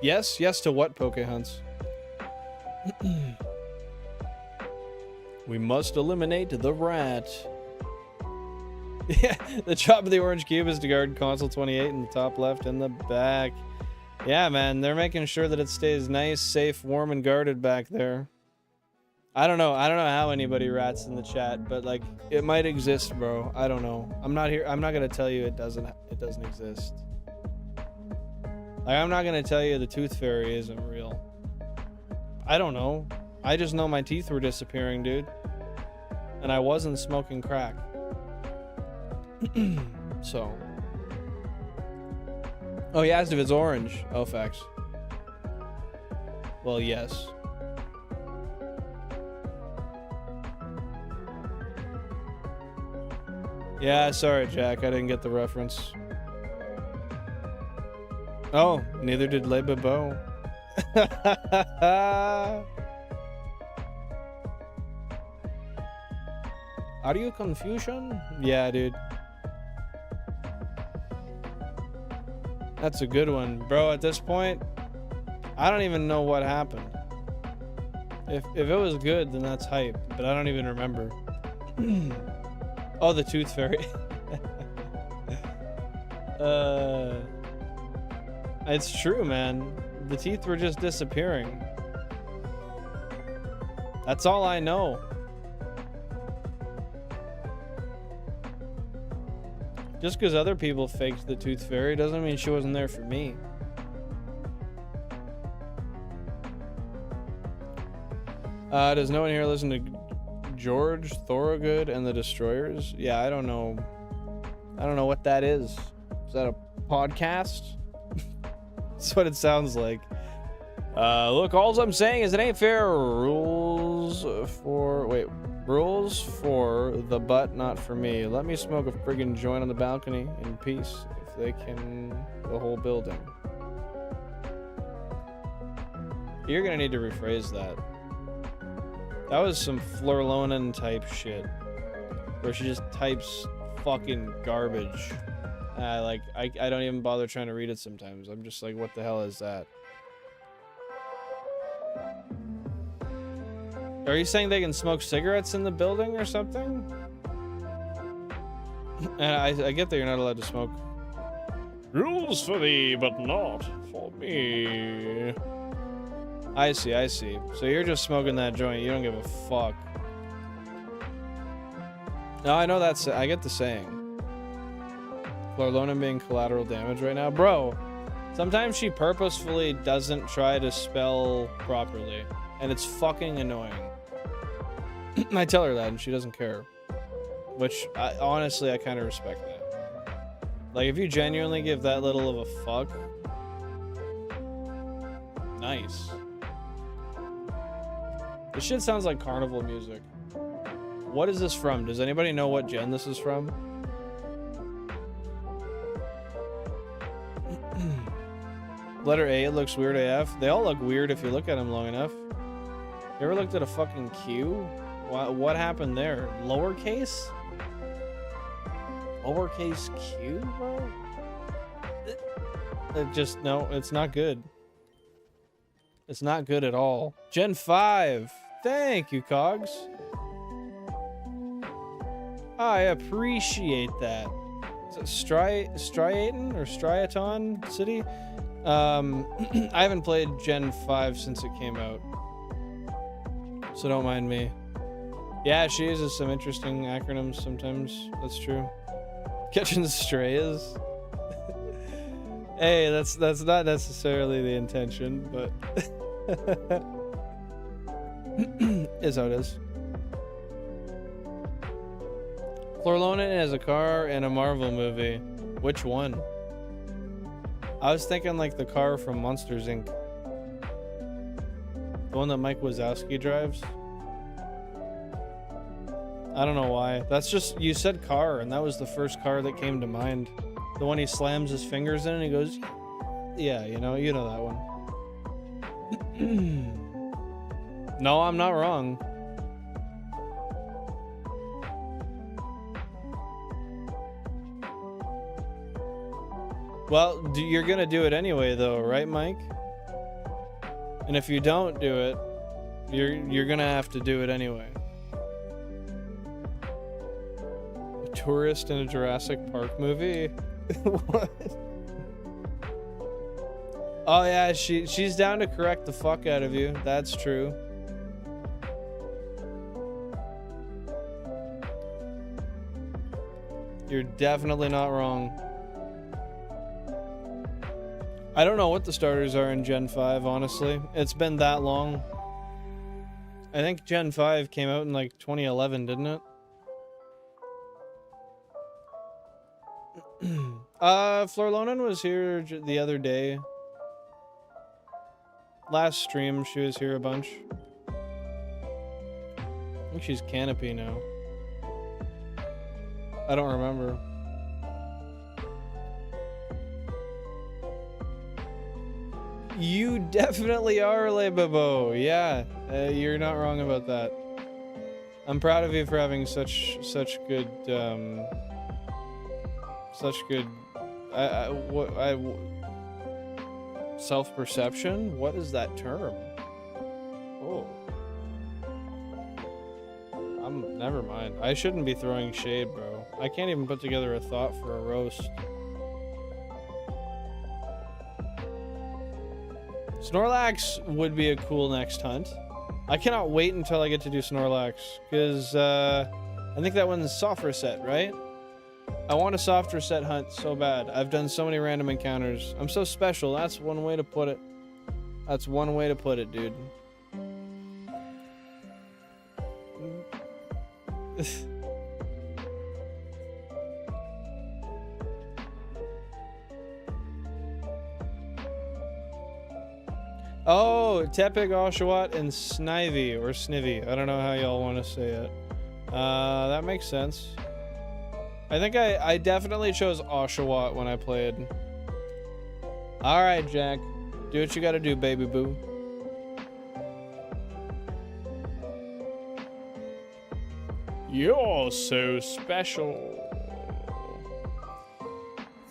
Yes to what, Pokehunts? We must eliminate the rat. Yeah, the job of the Orange Cube is to guard Console 28 in the top left and the back. Yeah, man, they're making sure that it stays nice, safe, warm, and guarded back there. I don't know how anybody rats in the chat, but like it might exist, bro. I don't know. I'm not gonna tell you it doesn't exist. Like I'm not gonna tell you the Tooth Fairy isn't real. I don't know. I just know my teeth were disappearing, dude. And I wasn't smoking crack. So. Oh, he asked if it's orange. Oh, facts. Well, yes. Yeah, sorry, Jack. I didn't get the reference. Oh, neither did Le Babo. Are you confusion? Yeah, dude. That's a good one. Bro, at this point, I don't even know what happened. If it was good, then that's hype, but I don't even remember. Oh, the Tooth Fairy. It's true, man. The teeth were just disappearing. That's all I know. Just because other people faked the Tooth Fairy doesn't mean she wasn't there for me. Does no one here listen to George Thorogood and the Destroyers? Yeah, I don't know. I don't know what that is. Is that a podcast? That's what it sounds like. Look, all I'm saying is it ain't fair. Rules for the butt, not for me. Let me smoke a friggin' joint on the balcony in peace if they can. The whole building. You're gonna need to rephrase that. That was some Florlonan type shit, where she just types fucking garbage. I don't even bother trying to read it sometimes. I'm just like, what the hell is that? Are you saying they can smoke cigarettes in the building or something? And I get that you're not allowed to smoke. Rules for thee, but not for me. I see, I see. So you're just smoking that joint. You don't give a fuck. No, I know that's... I get the saying. Florlonan being collateral damage right now. Bro, sometimes she purposefully doesn't try to spell properly. And it's fucking annoying. I tell her that and she doesn't care. Which, honestly, I kind of respect that. Like, if you genuinely give that little of a fuck... Nice. This shit sounds like carnival music. What is this from? Does anybody know what gen this is from? Letter A, it looks weird AF. They all look weird if you look at them long enough. You ever looked at a fucking Q? What happened there? Lowercase? Lowercase Q, bro? It just, no, it's not good. It's not good at all. Gen 5. Thank you, Cogs. I appreciate that. Is it Striaton or Striaton City? I haven't played Gen 5 since it came out. So don't mind me. Yeah, she uses some interesting acronyms sometimes. That's true. Catching strays. Hey, that's not necessarily the intention, but is how it is. Florlonan has a car and a Marvel movie. Which one? I was thinking like the car from Monsters Inc. The one that Mike Wazowski drives. I don't know why. That's just, you said car, and that was the first car that came to mind. The one he slams his fingers in and he goes, yeah, you know that one. No, I'm not wrong. Well, you're gonna do it anyway, though, right, Mike? And if you don't do it, you're gonna have to do it anyway. A tourist in a Jurassic Park movie? What? Oh yeah, she's down to correct the fuck out of you. That's true. You're definitely not wrong. I don't know what the starters are in Gen 5, honestly. It's been that long. I think Gen 5 came out in like 2011, didn't it? Florlonan was here the other day. Last stream, she was here a bunch. I think she's Canopy now. I don't remember. You definitely are, Lebabo. Yeah, you're not wrong about that. I'm proud of you for having such good self-perception. What is that term? Oh, never mind. I shouldn't be throwing shade, bro. I can't even put together a thought for a roast. Snorlax would be a cool next hunt. I cannot wait until I get to do Snorlax, because I think that one's soft reset, right? I want a soft reset hunt so bad. I've done so many random encounters. I'm so special. That's one way to put it. That's one way to put it, dude. Oh, Tepig, Oshawott, and Snivy, or Snivy. I don't know how y'all want to say it. That makes sense. I think I definitely chose Oshawott when I played. Alright, Jack. Do what you gotta do, baby boo. You're so special.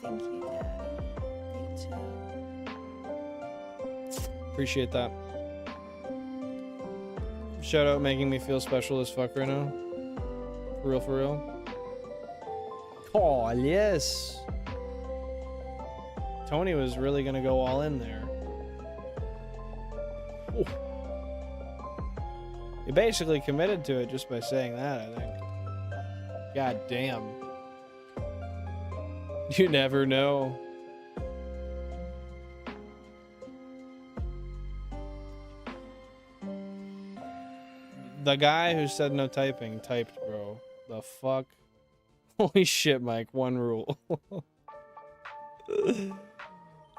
Thank you, Daddy. You too. Appreciate that. Shout out making me feel special as fuck right now. For real, for real. Oh, yes. Tony was really gonna go all in there. Ooh. He basically committed to it just by saying that, I think. God damn. You never know. The guy who said no typing typed, bro. The fuck? Holy shit, Mike. One rule.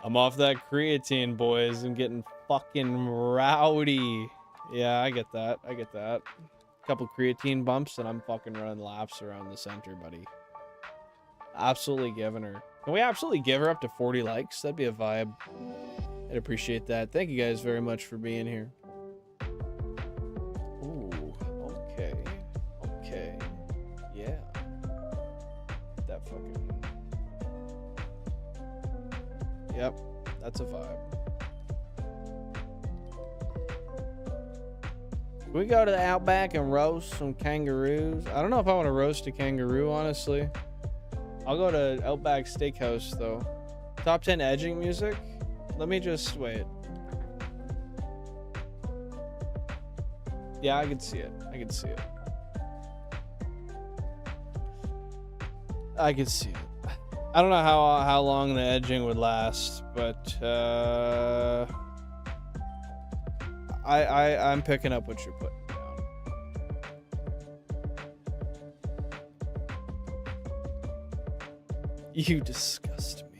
I'm off that creatine, boys. I'm getting fucking rowdy. Yeah, I get that. I get that. A couple creatine bumps and I'm fucking running laps around the center, buddy. Absolutely giving her. Can we absolutely give her up to 40 likes? That'd be a vibe. I'd appreciate that. Thank you guys very much for being here. Ooh, okay. Okay. Yeah. That fucking... Yep, that's a vibe. Can we go to the Outback and roast some kangaroos? I don't know if I want to roast a kangaroo, honestly. I'll go to Outback Steakhouse, though. Top 10 edging music? Let me just wait. Yeah, I can see it. I can see it. I can see it. I don't know how long the edging would last, but I'm picking up what you're putting down. You disgust me.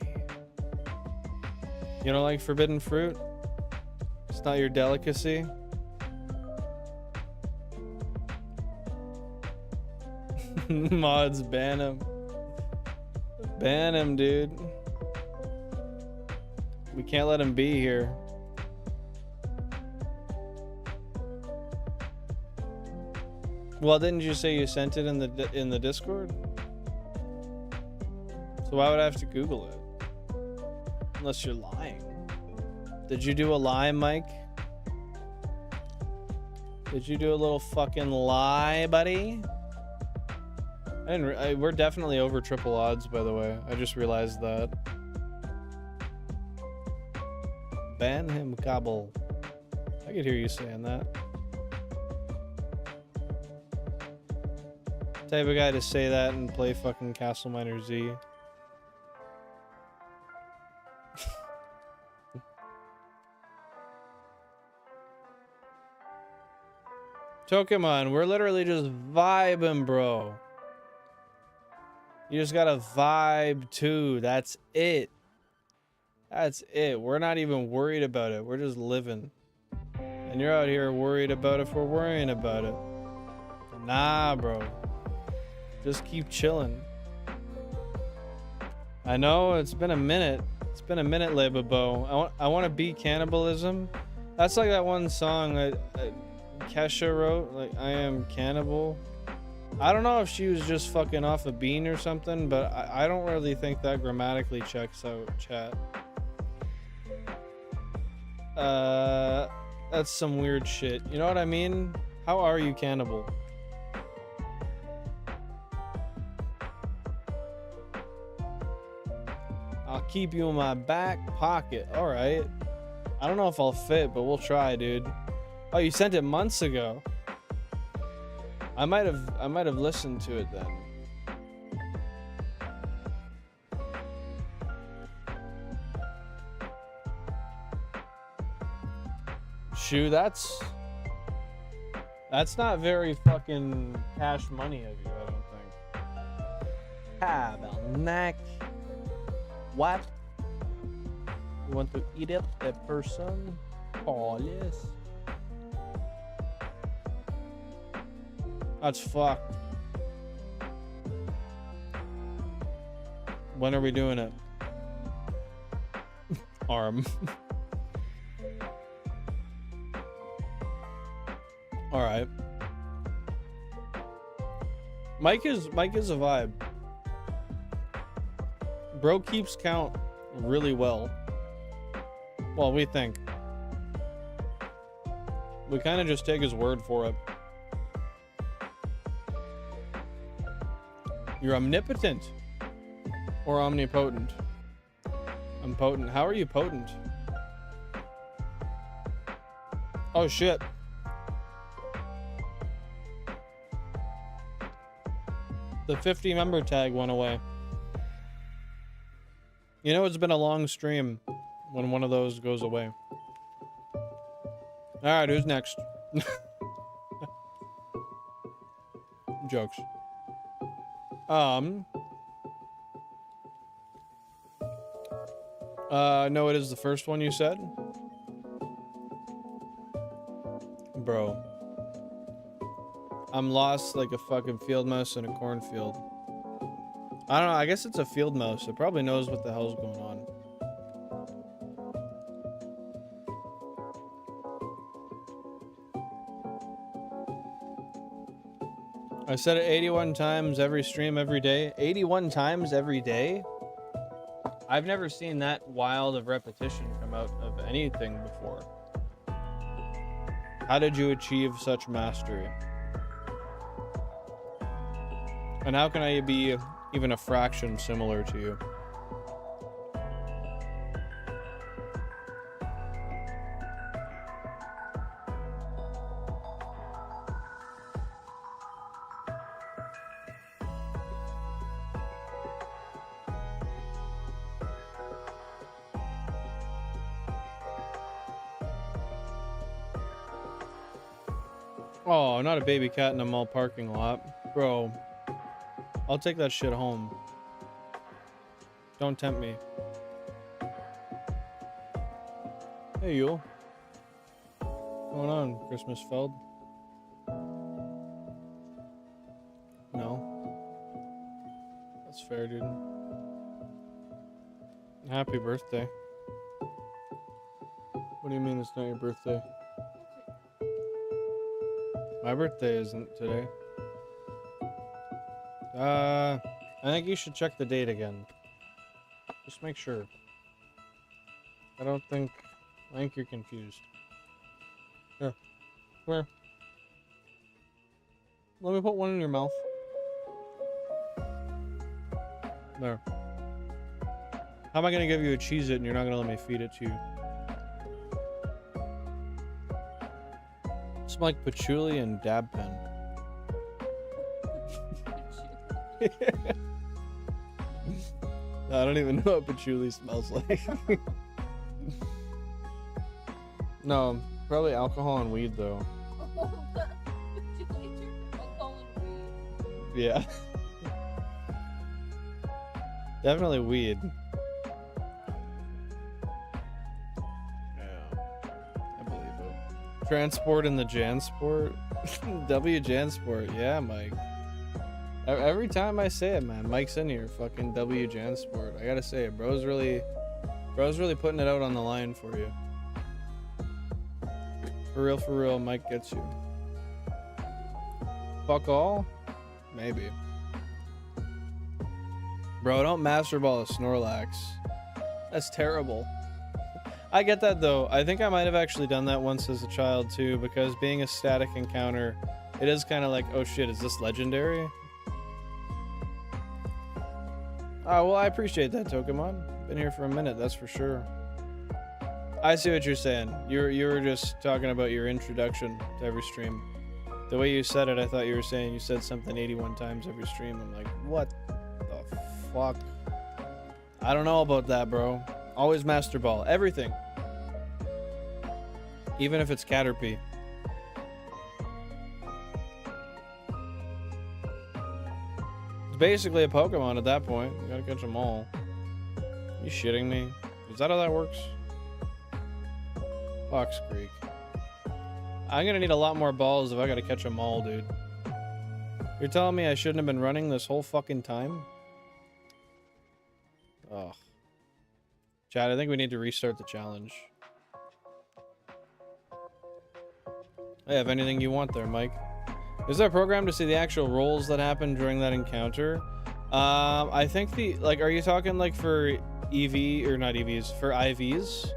You don't like forbidden fruit? It's not your delicacy? Mods, ban him. Ban him, dude. We can't let him be here. Well, didn't you say you sent it in the Discord? So why would I have to Google it? Unless you're lying. Did you do a lie, Mike? Did you do a little fucking lie, buddy? We're definitely over triple odds, by the way. I just realized that. Ban him, Cobble. I could hear you saying that. Type of guy to say that and play fucking Castle Miner Z. Pokemon, we're literally just vibing, bro. You just gotta vibe too. That's it. That's it. We're not even worried about it. We're just living. And you're out here worried about if we're worrying about it. Nah, bro. Just keep chilling. I know it's been a minute. It's been a minute, Lababo. I want to beat cannibalism. That's like that one song that Kesha wrote, like I am cannibal. I don't know if she was just fucking off a bean or something, but I don't really think that grammatically checks out, chat. That's some weird shit. You know what I mean? How are you cannibal? I'll keep you in my back pocket. All right. I don't know if I'll fit, but we'll try, dude. Oh, you sent it months ago. I might have listened to it then. Shoo, that's not very fucking cash money of you, I don't think. Tabernacle. What? You want to eat it, that person? Oh, yes. That's fucked. When are we doing it? Arm. All right. Mike is a vibe. Bro keeps count really well. Well, we think. We kind of just take his word for it. You're omnipotent or omnipotent? I'm potent. How are you potent? Oh shit. The 50 member tag went away. You know, it's been a long stream when one of those goes away. All right, who's next? Jokes. No, it is the first one you said. Bro. I'm lost like a fucking field mouse in a cornfield. I don't know, I guess it's a field mouse. It probably knows what the hell's going on. I said it 81 times every stream every day. 81 times every day? I've never seen that wild of repetition come out of anything before. How did you achieve such mastery? And how can I be even a fraction similar to you? Oh, not a baby cat in a mall parking lot. Bro, I'll take that shit home. Don't tempt me. Hey, Yule. What's going on, Christmas Feld? No. That's fair, dude. Happy birthday. What do you mean it's not your birthday? My birthday isn't today. I think you should check the date again. Just make sure. I think you're confused. Here. Where? Let me put one in your mouth. There. How am I gonna give you a Cheez-It and you're not gonna let me feed it to you? It's like patchouli and dab pen. I don't even know what patchouli smells like. No, probably alcohol and weed though. Yeah. Definitely weed. Yeah. I believe it. Transport in the Jansport? W Jansport. Yeah, Mike. Every time I say it, man, Mike's in here. Fucking W Jansport. I gotta say it. Bro's really putting it out on the line for you. For real, Mike gets you. Fuck all? Maybe. Bro, don't Master Ball a Snorlax. That's terrible. I get that though. I think I might have actually done that once as a child too, because being a static encounter, it is kind of like, oh shit, is this legendary? Oh, well, I appreciate that, Pokemon. Been here for a minute, that's for sure. I see what you're saying. You were just talking about your introduction to every stream. The way you said it, I thought you were saying you said something 81 times every stream. I'm like, what the fuck? I don't know about that, bro. Always Master Ball. Everything. Even if it's Caterpie. It's basically a Pokemon at that point. You gotta catch them all. You shitting me? Is that how that works? Fox Creek. I'm gonna need a lot more balls if I gotta catch them all, dude. You're telling me I shouldn't have been running this whole fucking time? Ugh. Chad, I think we need to restart the challenge. I have anything you want there, Mike. Is there a program to see the actual rolls that happen during that encounter? I think are you talking like for EV, or not EVs, for IVs?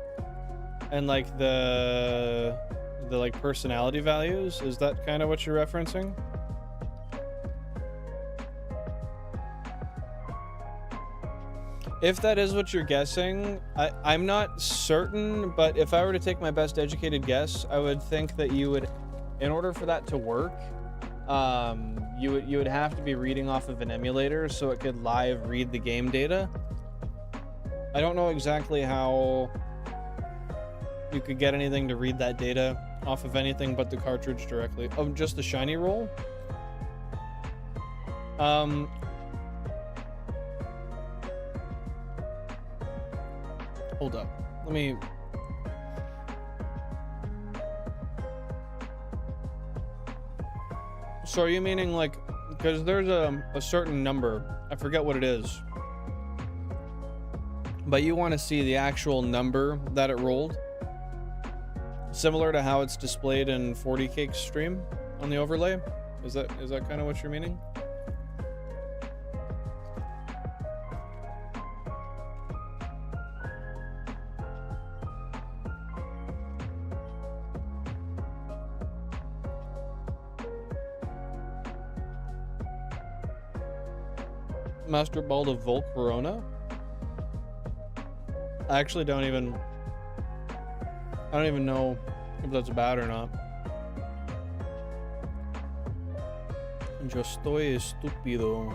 And like the like personality values? Is that kind of what you're referencing? If that is what you're guessing, I'm not certain, but if I were to take my best educated guess, I would think that you would, in order for that to work, you would have to be reading off of an emulator so it could live read the game data. I don't know exactly how you could get anything to read that data off of anything but the cartridge directly. Oh, just the shiny roll? Hold up. Let me... So are you meaning like... Because there's a certain number. I forget what it is. But you want to see the actual number that it rolled? Similar to how it's displayed in 40 Cake's stream on the overlay? Is that kind of what you're meaning? Master Ball to Volcarona? I actually don't even know if that's bad or not. Yo estoy estúpido.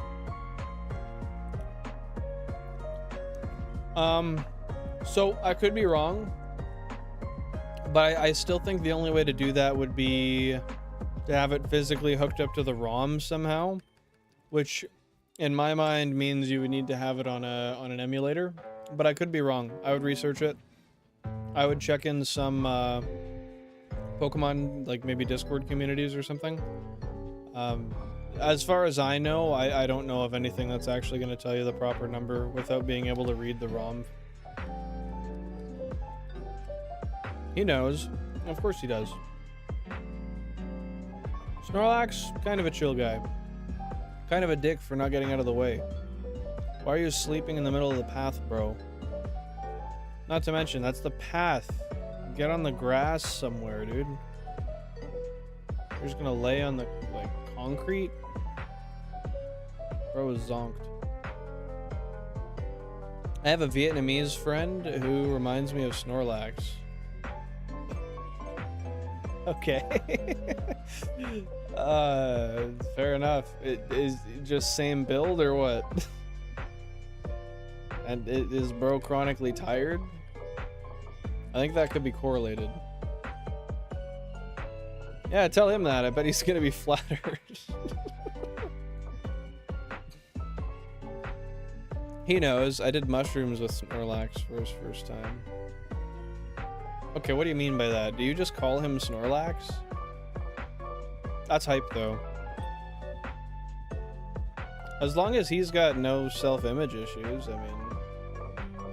So I could be wrong, but I still think the only way to do that would be to have it physically hooked up to the ROM somehow, which in my mind means you would need to have it on an emulator, but I could be wrong. I would research it. I would check in some Pokemon, like maybe Discord communities or something. As far as I know, I don't know of anything that's actually going to tell you the proper number without being able to read the ROM. He knows. Of course he does. Snorlax, kind of a chill guy. Kind of a dick for not getting out of the way. Why are you sleeping in the middle of the path, bro? Not to mention, that's the path. Get on the grass somewhere, dude. You're just gonna lay on the, like, concrete? Bro is zonked. I have a Vietnamese friend who reminds me of Snorlax. Okay. Fair enough. It is just same build or what? And is bro chronically tired? I think that could be correlated. Yeah, tell him that. I bet he's gonna be flattered. He knows. I did mushrooms with Snorlax for his first time. Okay, what do you mean by that? Do you just call him Snorlax? That's hype, though. As long as he's got no self-image issues, I mean,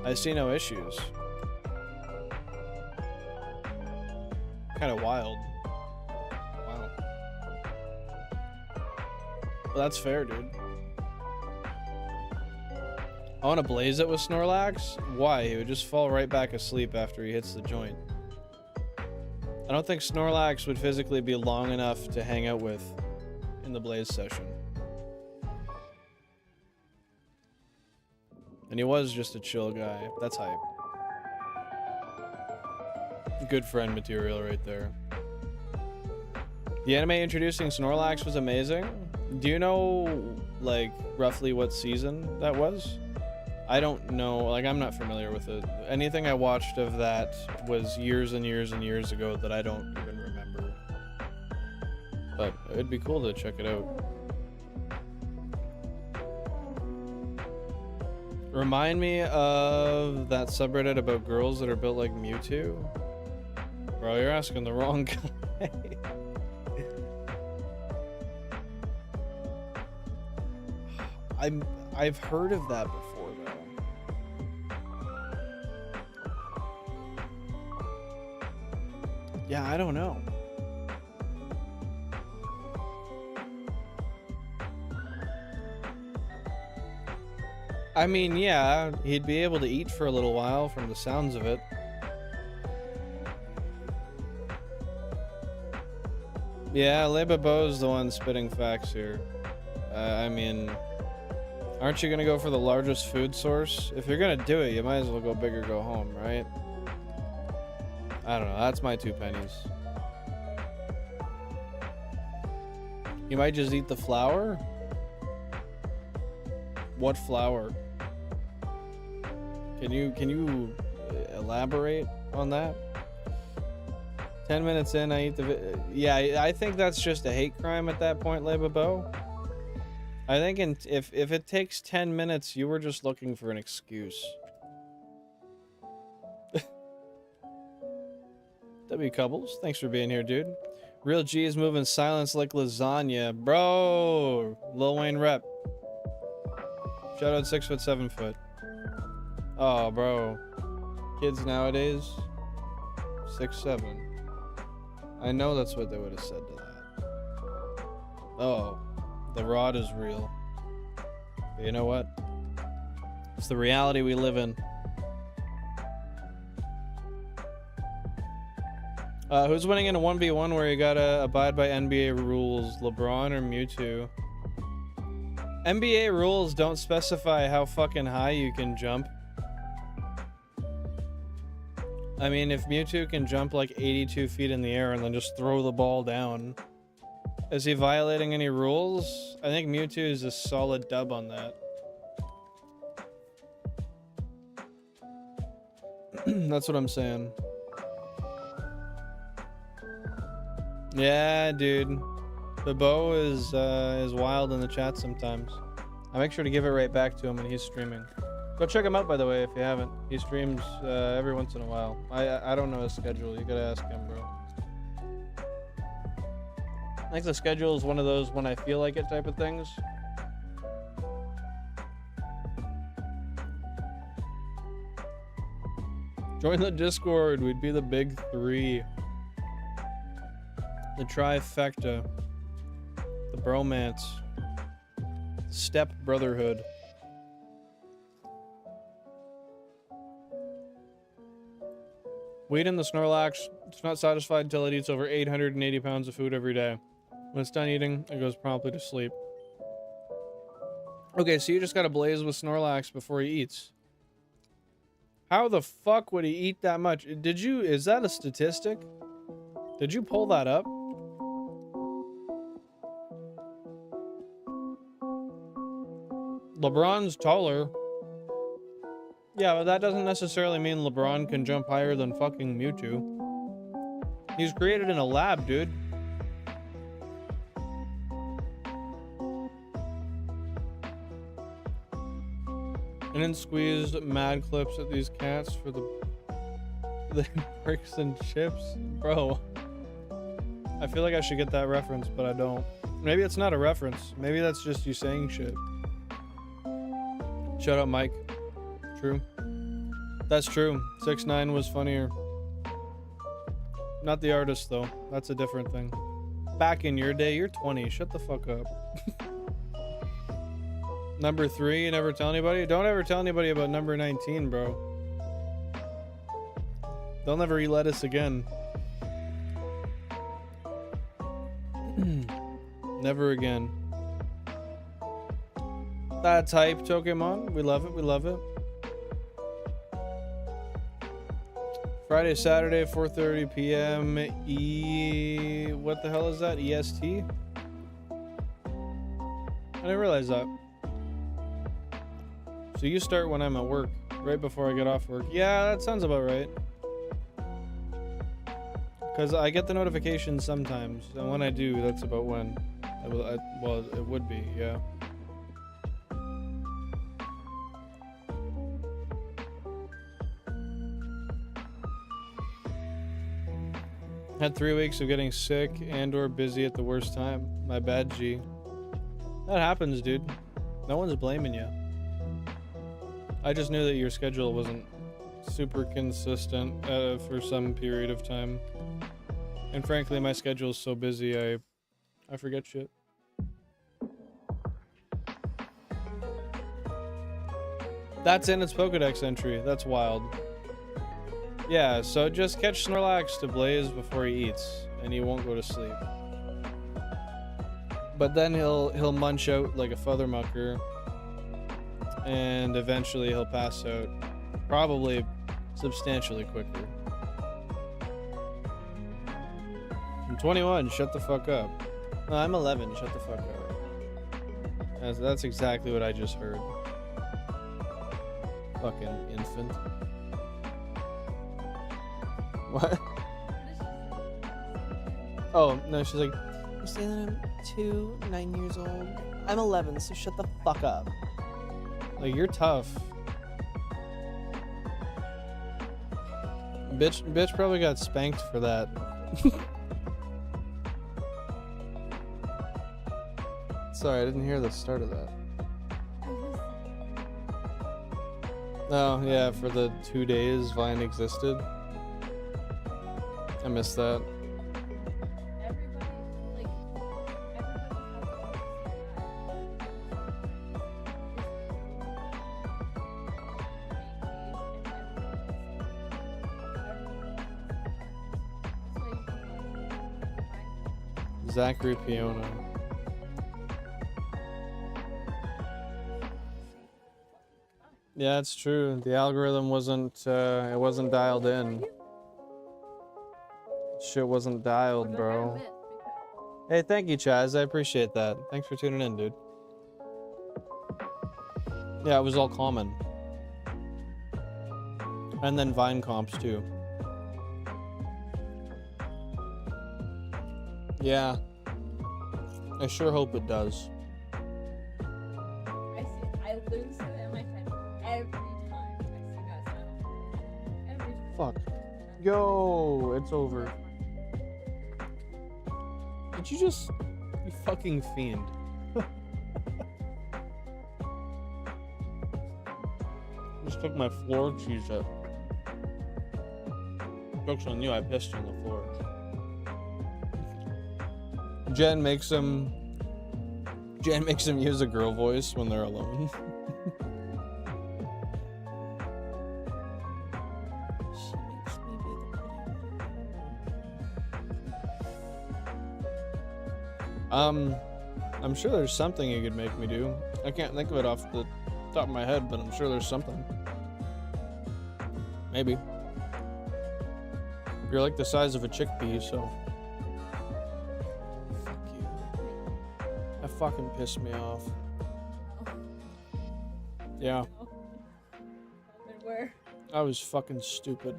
I see no issues. Kind of wild. Wow. Well, that's fair, dude. I want to blaze it with Snorlax? Why? He would just fall right back asleep after he hits the joint. I don't think Snorlax would physically be long enough to hang out with in the blaze session. And he was just a chill guy. That's hype. Good friend material right there. The anime introducing Snorlax was amazing. Do you know, like, roughly what season that was? I don't know, like, I'm not familiar with it. Anything I watched of that was years and years and years ago that I don't even remember. But it'd be cool to check it out. Remind me of that subreddit about girls that are built like Mewtwo. Bro, you're asking the wrong guy. I've heard of that before though. Yeah, I don't know. I mean, yeah, he'd be able to eat for a little while from the sounds of it. Yeah, Lebabo's the one spitting facts here. I mean, aren't you gonna go for the largest food source? If you're gonna do it, you might as well go big or go home, right? I don't know, that's my 2 pennies. You might just eat the flour? What flour? Can you elaborate on that? 10 minutes in, I eat the... Yeah, I think that's just a hate crime at that point, Lebabo. I think if it takes 10 minutes, you were just looking for an excuse. W Cubbles, thanks for being here, dude. Real G is moving silence like lasagna. Bro! Lil Wayne rep. Shout out 6 foot, 7 foot. Oh, bro. Kids nowadays, 6'7". I know that's what they would have said to that. Oh, the rod is real. But you know what? It's the reality we live in. Who's winning in a 1v1 where you gotta abide by NBA rules? LeBron or Mewtwo? NBA rules don't specify how fucking high you can jump. I mean, if Mewtwo can jump like 82 feet in the air and then just throw the ball down, is he violating any rules? I think Mewtwo is a solid dub on that. That's what I'm saying. Yeah, dude. The bow is wild in the chat sometimes. I make sure to give it right back to him when he's streaming. Go check him out, by the way, if you haven't. He streams every once in a while. I don't know his schedule. You gotta ask him, bro. I think the schedule is one of those when I feel like it type of things. Join the Discord. We'd be the big 3. The trifecta. The bromance. Step brotherhood. Weed in the Snorlax. It's not satisfied until it eats over 880 pounds of food every day. When it's done eating, it goes promptly to sleep. Okay, so you just gotta blaze with Snorlax before he eats. How the fuck would he eat that much? Is that a statistic? Did you pull that up? LeBron's taller. Yeah, but that doesn't necessarily mean LeBron can jump higher than fucking Mewtwo. He's created in a lab, dude. And then squeezed mad clips at these cats for the bricks and chips. Bro. I feel like I should get that reference, but I don't. Maybe it's not a reference. Maybe that's just you saying shit. Shout out Mike. True. That's true. 6ix9ine was funnier. Not the artist though. That's a different thing. Back in your day, you're 20. Shut the fuck up. Number 3, you never tell anybody? Don't ever tell anybody about number 19, bro. They'll never eat lettuce again. Never again. That's hype, Pokemon. We love it. We love it. Friday, Saturday, 4:30 p.m. What the hell is that? EST? I didn't realize that. So you start when I'm at work, right before I get off work. Yeah, that sounds about right. Because I get the notifications sometimes, and when I do, that's about when. Well, it would be, yeah. Had 3 weeks of getting sick and or busy at the worst time. My bad, G. That happens, dude. No one's blaming you. I just knew that your schedule wasn't super consistent for some period of time. And frankly, my schedule is so busy, I forget shit. That's in its Pokédex entry. That's wild. Yeah, so just catch Snorlax to Blaze before he eats, and he won't go to sleep. But then he'll munch out like a Feathermucker, and eventually he'll pass out, probably substantially quicker. I'm 21, shut the fuck up. No, I'm 11, shut the fuck up. That's exactly what I just heard. Fucking infant. What? Oh, no, she's like, You're saying that I'm 9 years old. I'm 11, so shut the fuck up. Like, you're tough. Bitch probably got spanked for that. Sorry, I didn't hear the start of that. Oh, yeah, for the 2 days Vine existed. I missed that. Zachary Piona. Yeah, it's true. The algorithm wasn't it wasn't dialed in. Shit wasn't dialed, bro. Hey, thank you, Chaz. I appreciate that. Thanks for tuning in, dude. Yeah, it was all common. And then Vine comps, too. Yeah. I sure hope it does. I lose it in my head every time I see that sound. Every time. Fuck. Yo, it's over. Did you just... You fucking fiend. Just took my floor cheese up. Joke's on you, I pissed on the floor. Jen makes him use a girl voice when they're alone. She makes me be the pretty one. I'm sure there's something you could make me do. I can't think of it off the top of my head, but I'm sure there's something. Maybe. You're like the size of a chickpea, so. Fuck you. That fucking pissed me off. Yeah. And where? I was fucking stupid.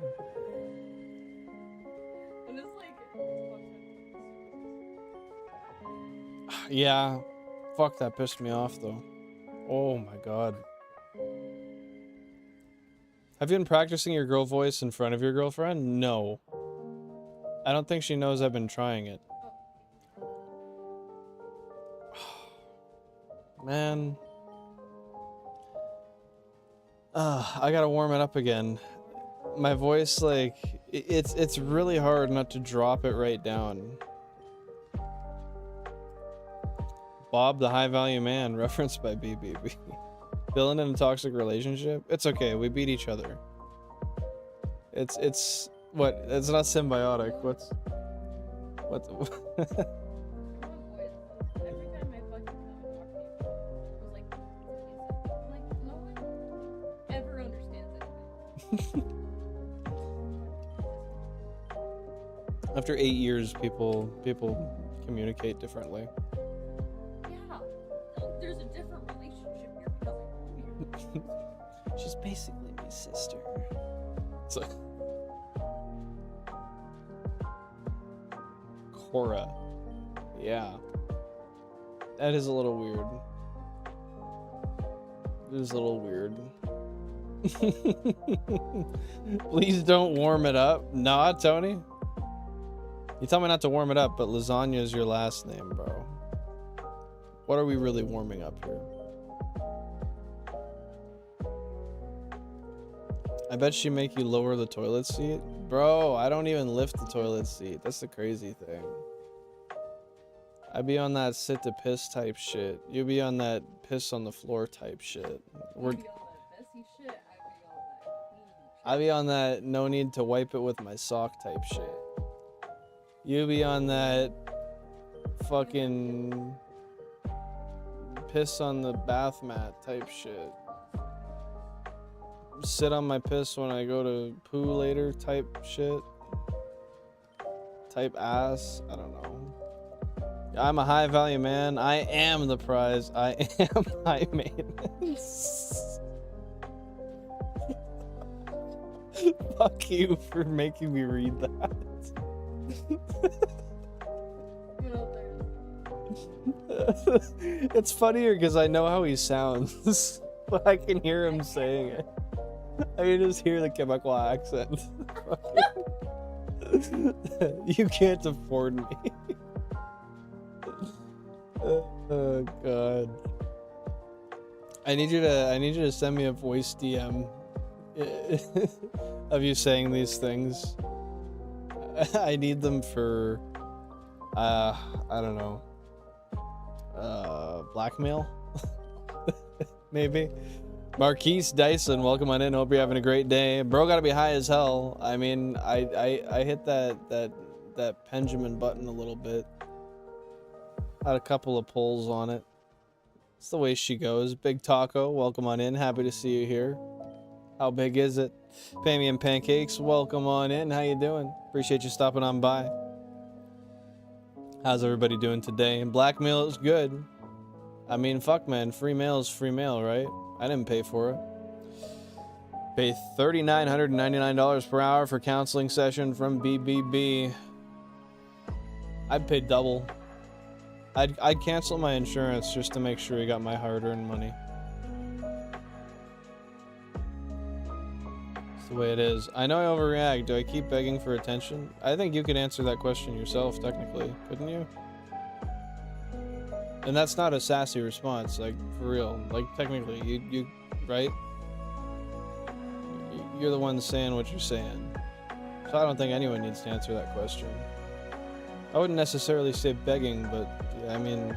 And it's like. Yeah. Fuck, that pissed me off though. Oh my god. Have you been practicing your girl voice in front of your girlfriend? No. I don't think she knows I've been trying it. Man. I gotta warm it up again. My voice, like, it's really hard not to drop it right down. Bob the High Value Man, referenced by BBB. Villain in a toxic relationship? It's okay, we beat each other. It's what? It's not symbiotic. What's My voice, every time I fucking come and talk to you, it was like, no one ever understands anything. After 8 years, people communicate differently. Yeah, there's a different relationship here because I'm here. She's basically my sister. It's like Cora. Yeah. That is a little weird. It is a little weird. Please don't warm it up. Nah, Tony. You tell me not to warm it up, but lasagna is your last name, bro. What are we really warming up here? I bet she make you lower the toilet seat. Bro, I don't even lift the toilet seat. That's the crazy thing. I be on that sit to piss type shit. You be on that piss on the floor type shit. You be on that messy shit, I be on that clean shit. I be on that no need to wipe it with my sock type shit. You be on that fucking piss on the bath mat type shit. Sit on my piss when I go to poo later type shit. Type ass. I don't know. I'm a high value man. I am the prize. I am high maintenance. Fuck you for making me read that. You know, there's It's funnier because I know how he sounds. But I can hear him saying it. I can just hear the Quebecois accent. You can't afford me. Oh god. I need you to send me a voice DM of you saying these things. I need them for I don't know. Blackmail? Maybe. Marquise Dyson, welcome on in. Hope you're having a great day. Bro gotta be high as hell. I mean, I hit that Benjamin button a little bit. Had a couple of pulls on it. It's the way she goes. Big Taco, welcome on in. Happy to see you here. How big is it? Pammy and Pancakes, welcome on in. How you doing? Appreciate you stopping on by. How's everybody doing today? Blackmail is good. I mean, fuck, man. Free mail is free mail, right? I didn't pay for it. Pay $3,999 per hour for counseling session from BBB. I'd pay double. I'd cancel my insurance just to make sure you got my hard-earned money. It's the way it is. I know I overreact. Do I keep begging for attention? I think you could answer that question yourself, technically. Couldn't you? And that's not a sassy response, like, for real. Like, technically, you right? You're the one saying what you're saying. So I don't think anyone needs to answer that question. I wouldn't necessarily say begging, but, yeah, I mean,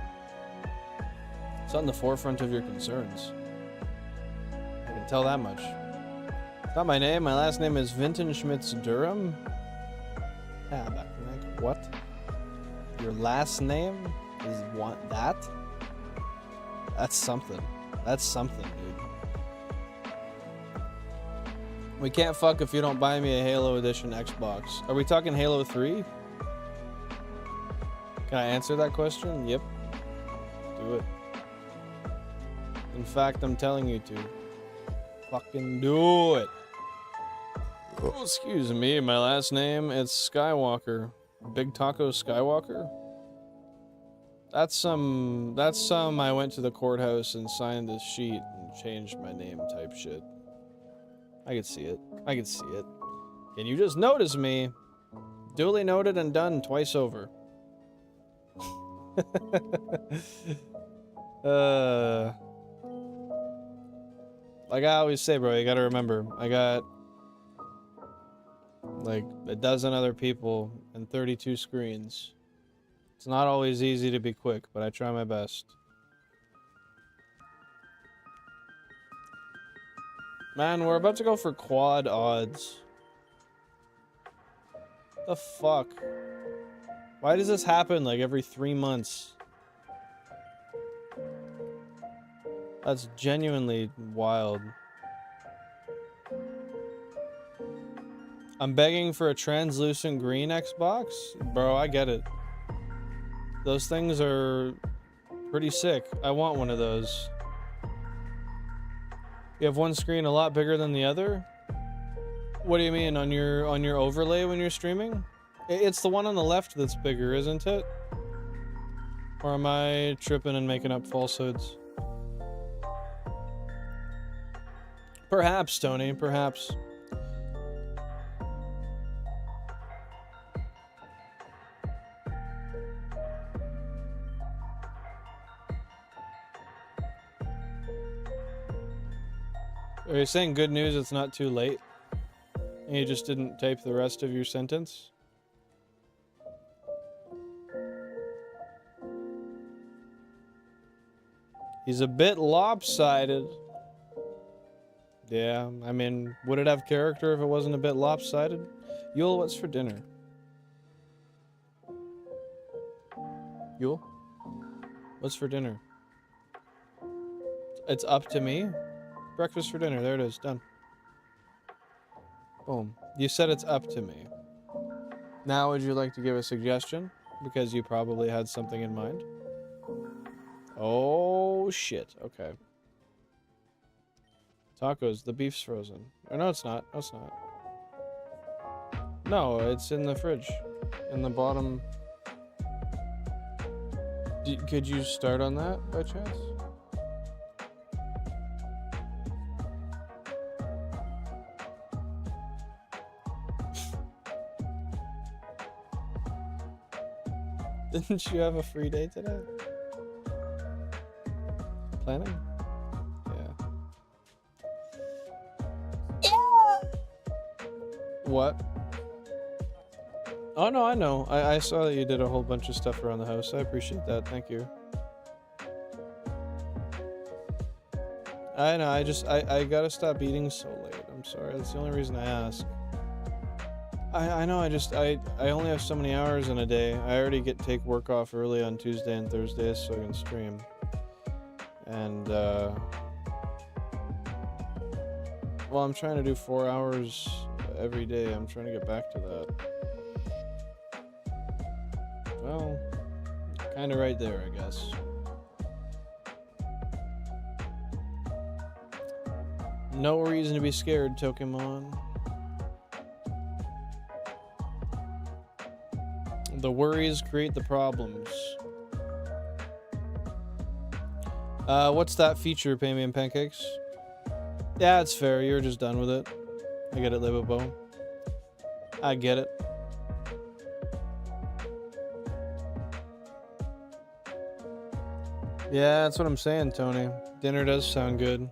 it's on the forefront of your concerns. I can tell that much. It's not my name. My last name is Vinton Schmitz Durham. Yeah, back to that. What? Your last name is what? That? That's something. That's something, dude. We can't fuck if you don't buy me a Halo Edition Xbox. Are we talking Halo 3? Can I answer that question? Yep. Do it. In fact, I'm telling you to. Fucking do it. Oh, excuse me, my last name, it's Skywalker. Big Taco Skywalker? That's some I went to the courthouse and signed this sheet and changed my name type shit. I could see it. I could see it. Can you just notice me? Duly noted and done twice over. Like I always say, bro, you gotta remember, I got like a dozen other people and 32 screens. It's not always easy to be quick, but I try my best. Man, we're about to go for quad odds. The fuck? Why does this happen like every 3 months? That's genuinely wild. I'm begging for a translucent green Xbox? Bro, I get it. Those things are pretty sick. I want one of those. You have one screen a lot bigger than the other? What do you mean, on your overlay when you're streaming? It's the one on the left that's bigger, isn't it? Or am I tripping and making up falsehoods? Perhaps, Tony, perhaps. Are you saying good news, it's not too late? And you just didn't type the rest of your sentence? He's a bit lopsided. Yeah, I mean, would it have character if it wasn't a bit lopsided? Yule, what's for dinner? Yule? What's for dinner? It's up to me? Breakfast for dinner, there it is, done. Boom. You said it's up to me. Now would you like to give a suggestion? Because you probably had something in mind. Oh, shit. Okay. Tacos. The beef's frozen. Or no, it's not. No, it's not. No, it's in the fridge. In the bottom. Could you start on that by chance? Didn't you have a free day today? Planning? Yeah. What? Oh no, I know. I saw that you did a whole bunch of stuff around the house. I appreciate that. Thank you. I know. I gotta stop eating so late. I'm sorry. That's the only reason I ask. I know. I only have so many hours in a day. I already take work off early on Tuesday and Thursdays so I can stream. And well, I'm trying to do 4 hours every day. I'm trying to get back to that. Well, kind of right there, I guess. No reason to be scared, Pokemon. The worries create the problems. What's that feature, Pammy and Pancakes? Yeah, it's fair. You're just done with it. I get it, Libobo. I get it. Yeah, that's what I'm saying, Tony. Dinner does sound good.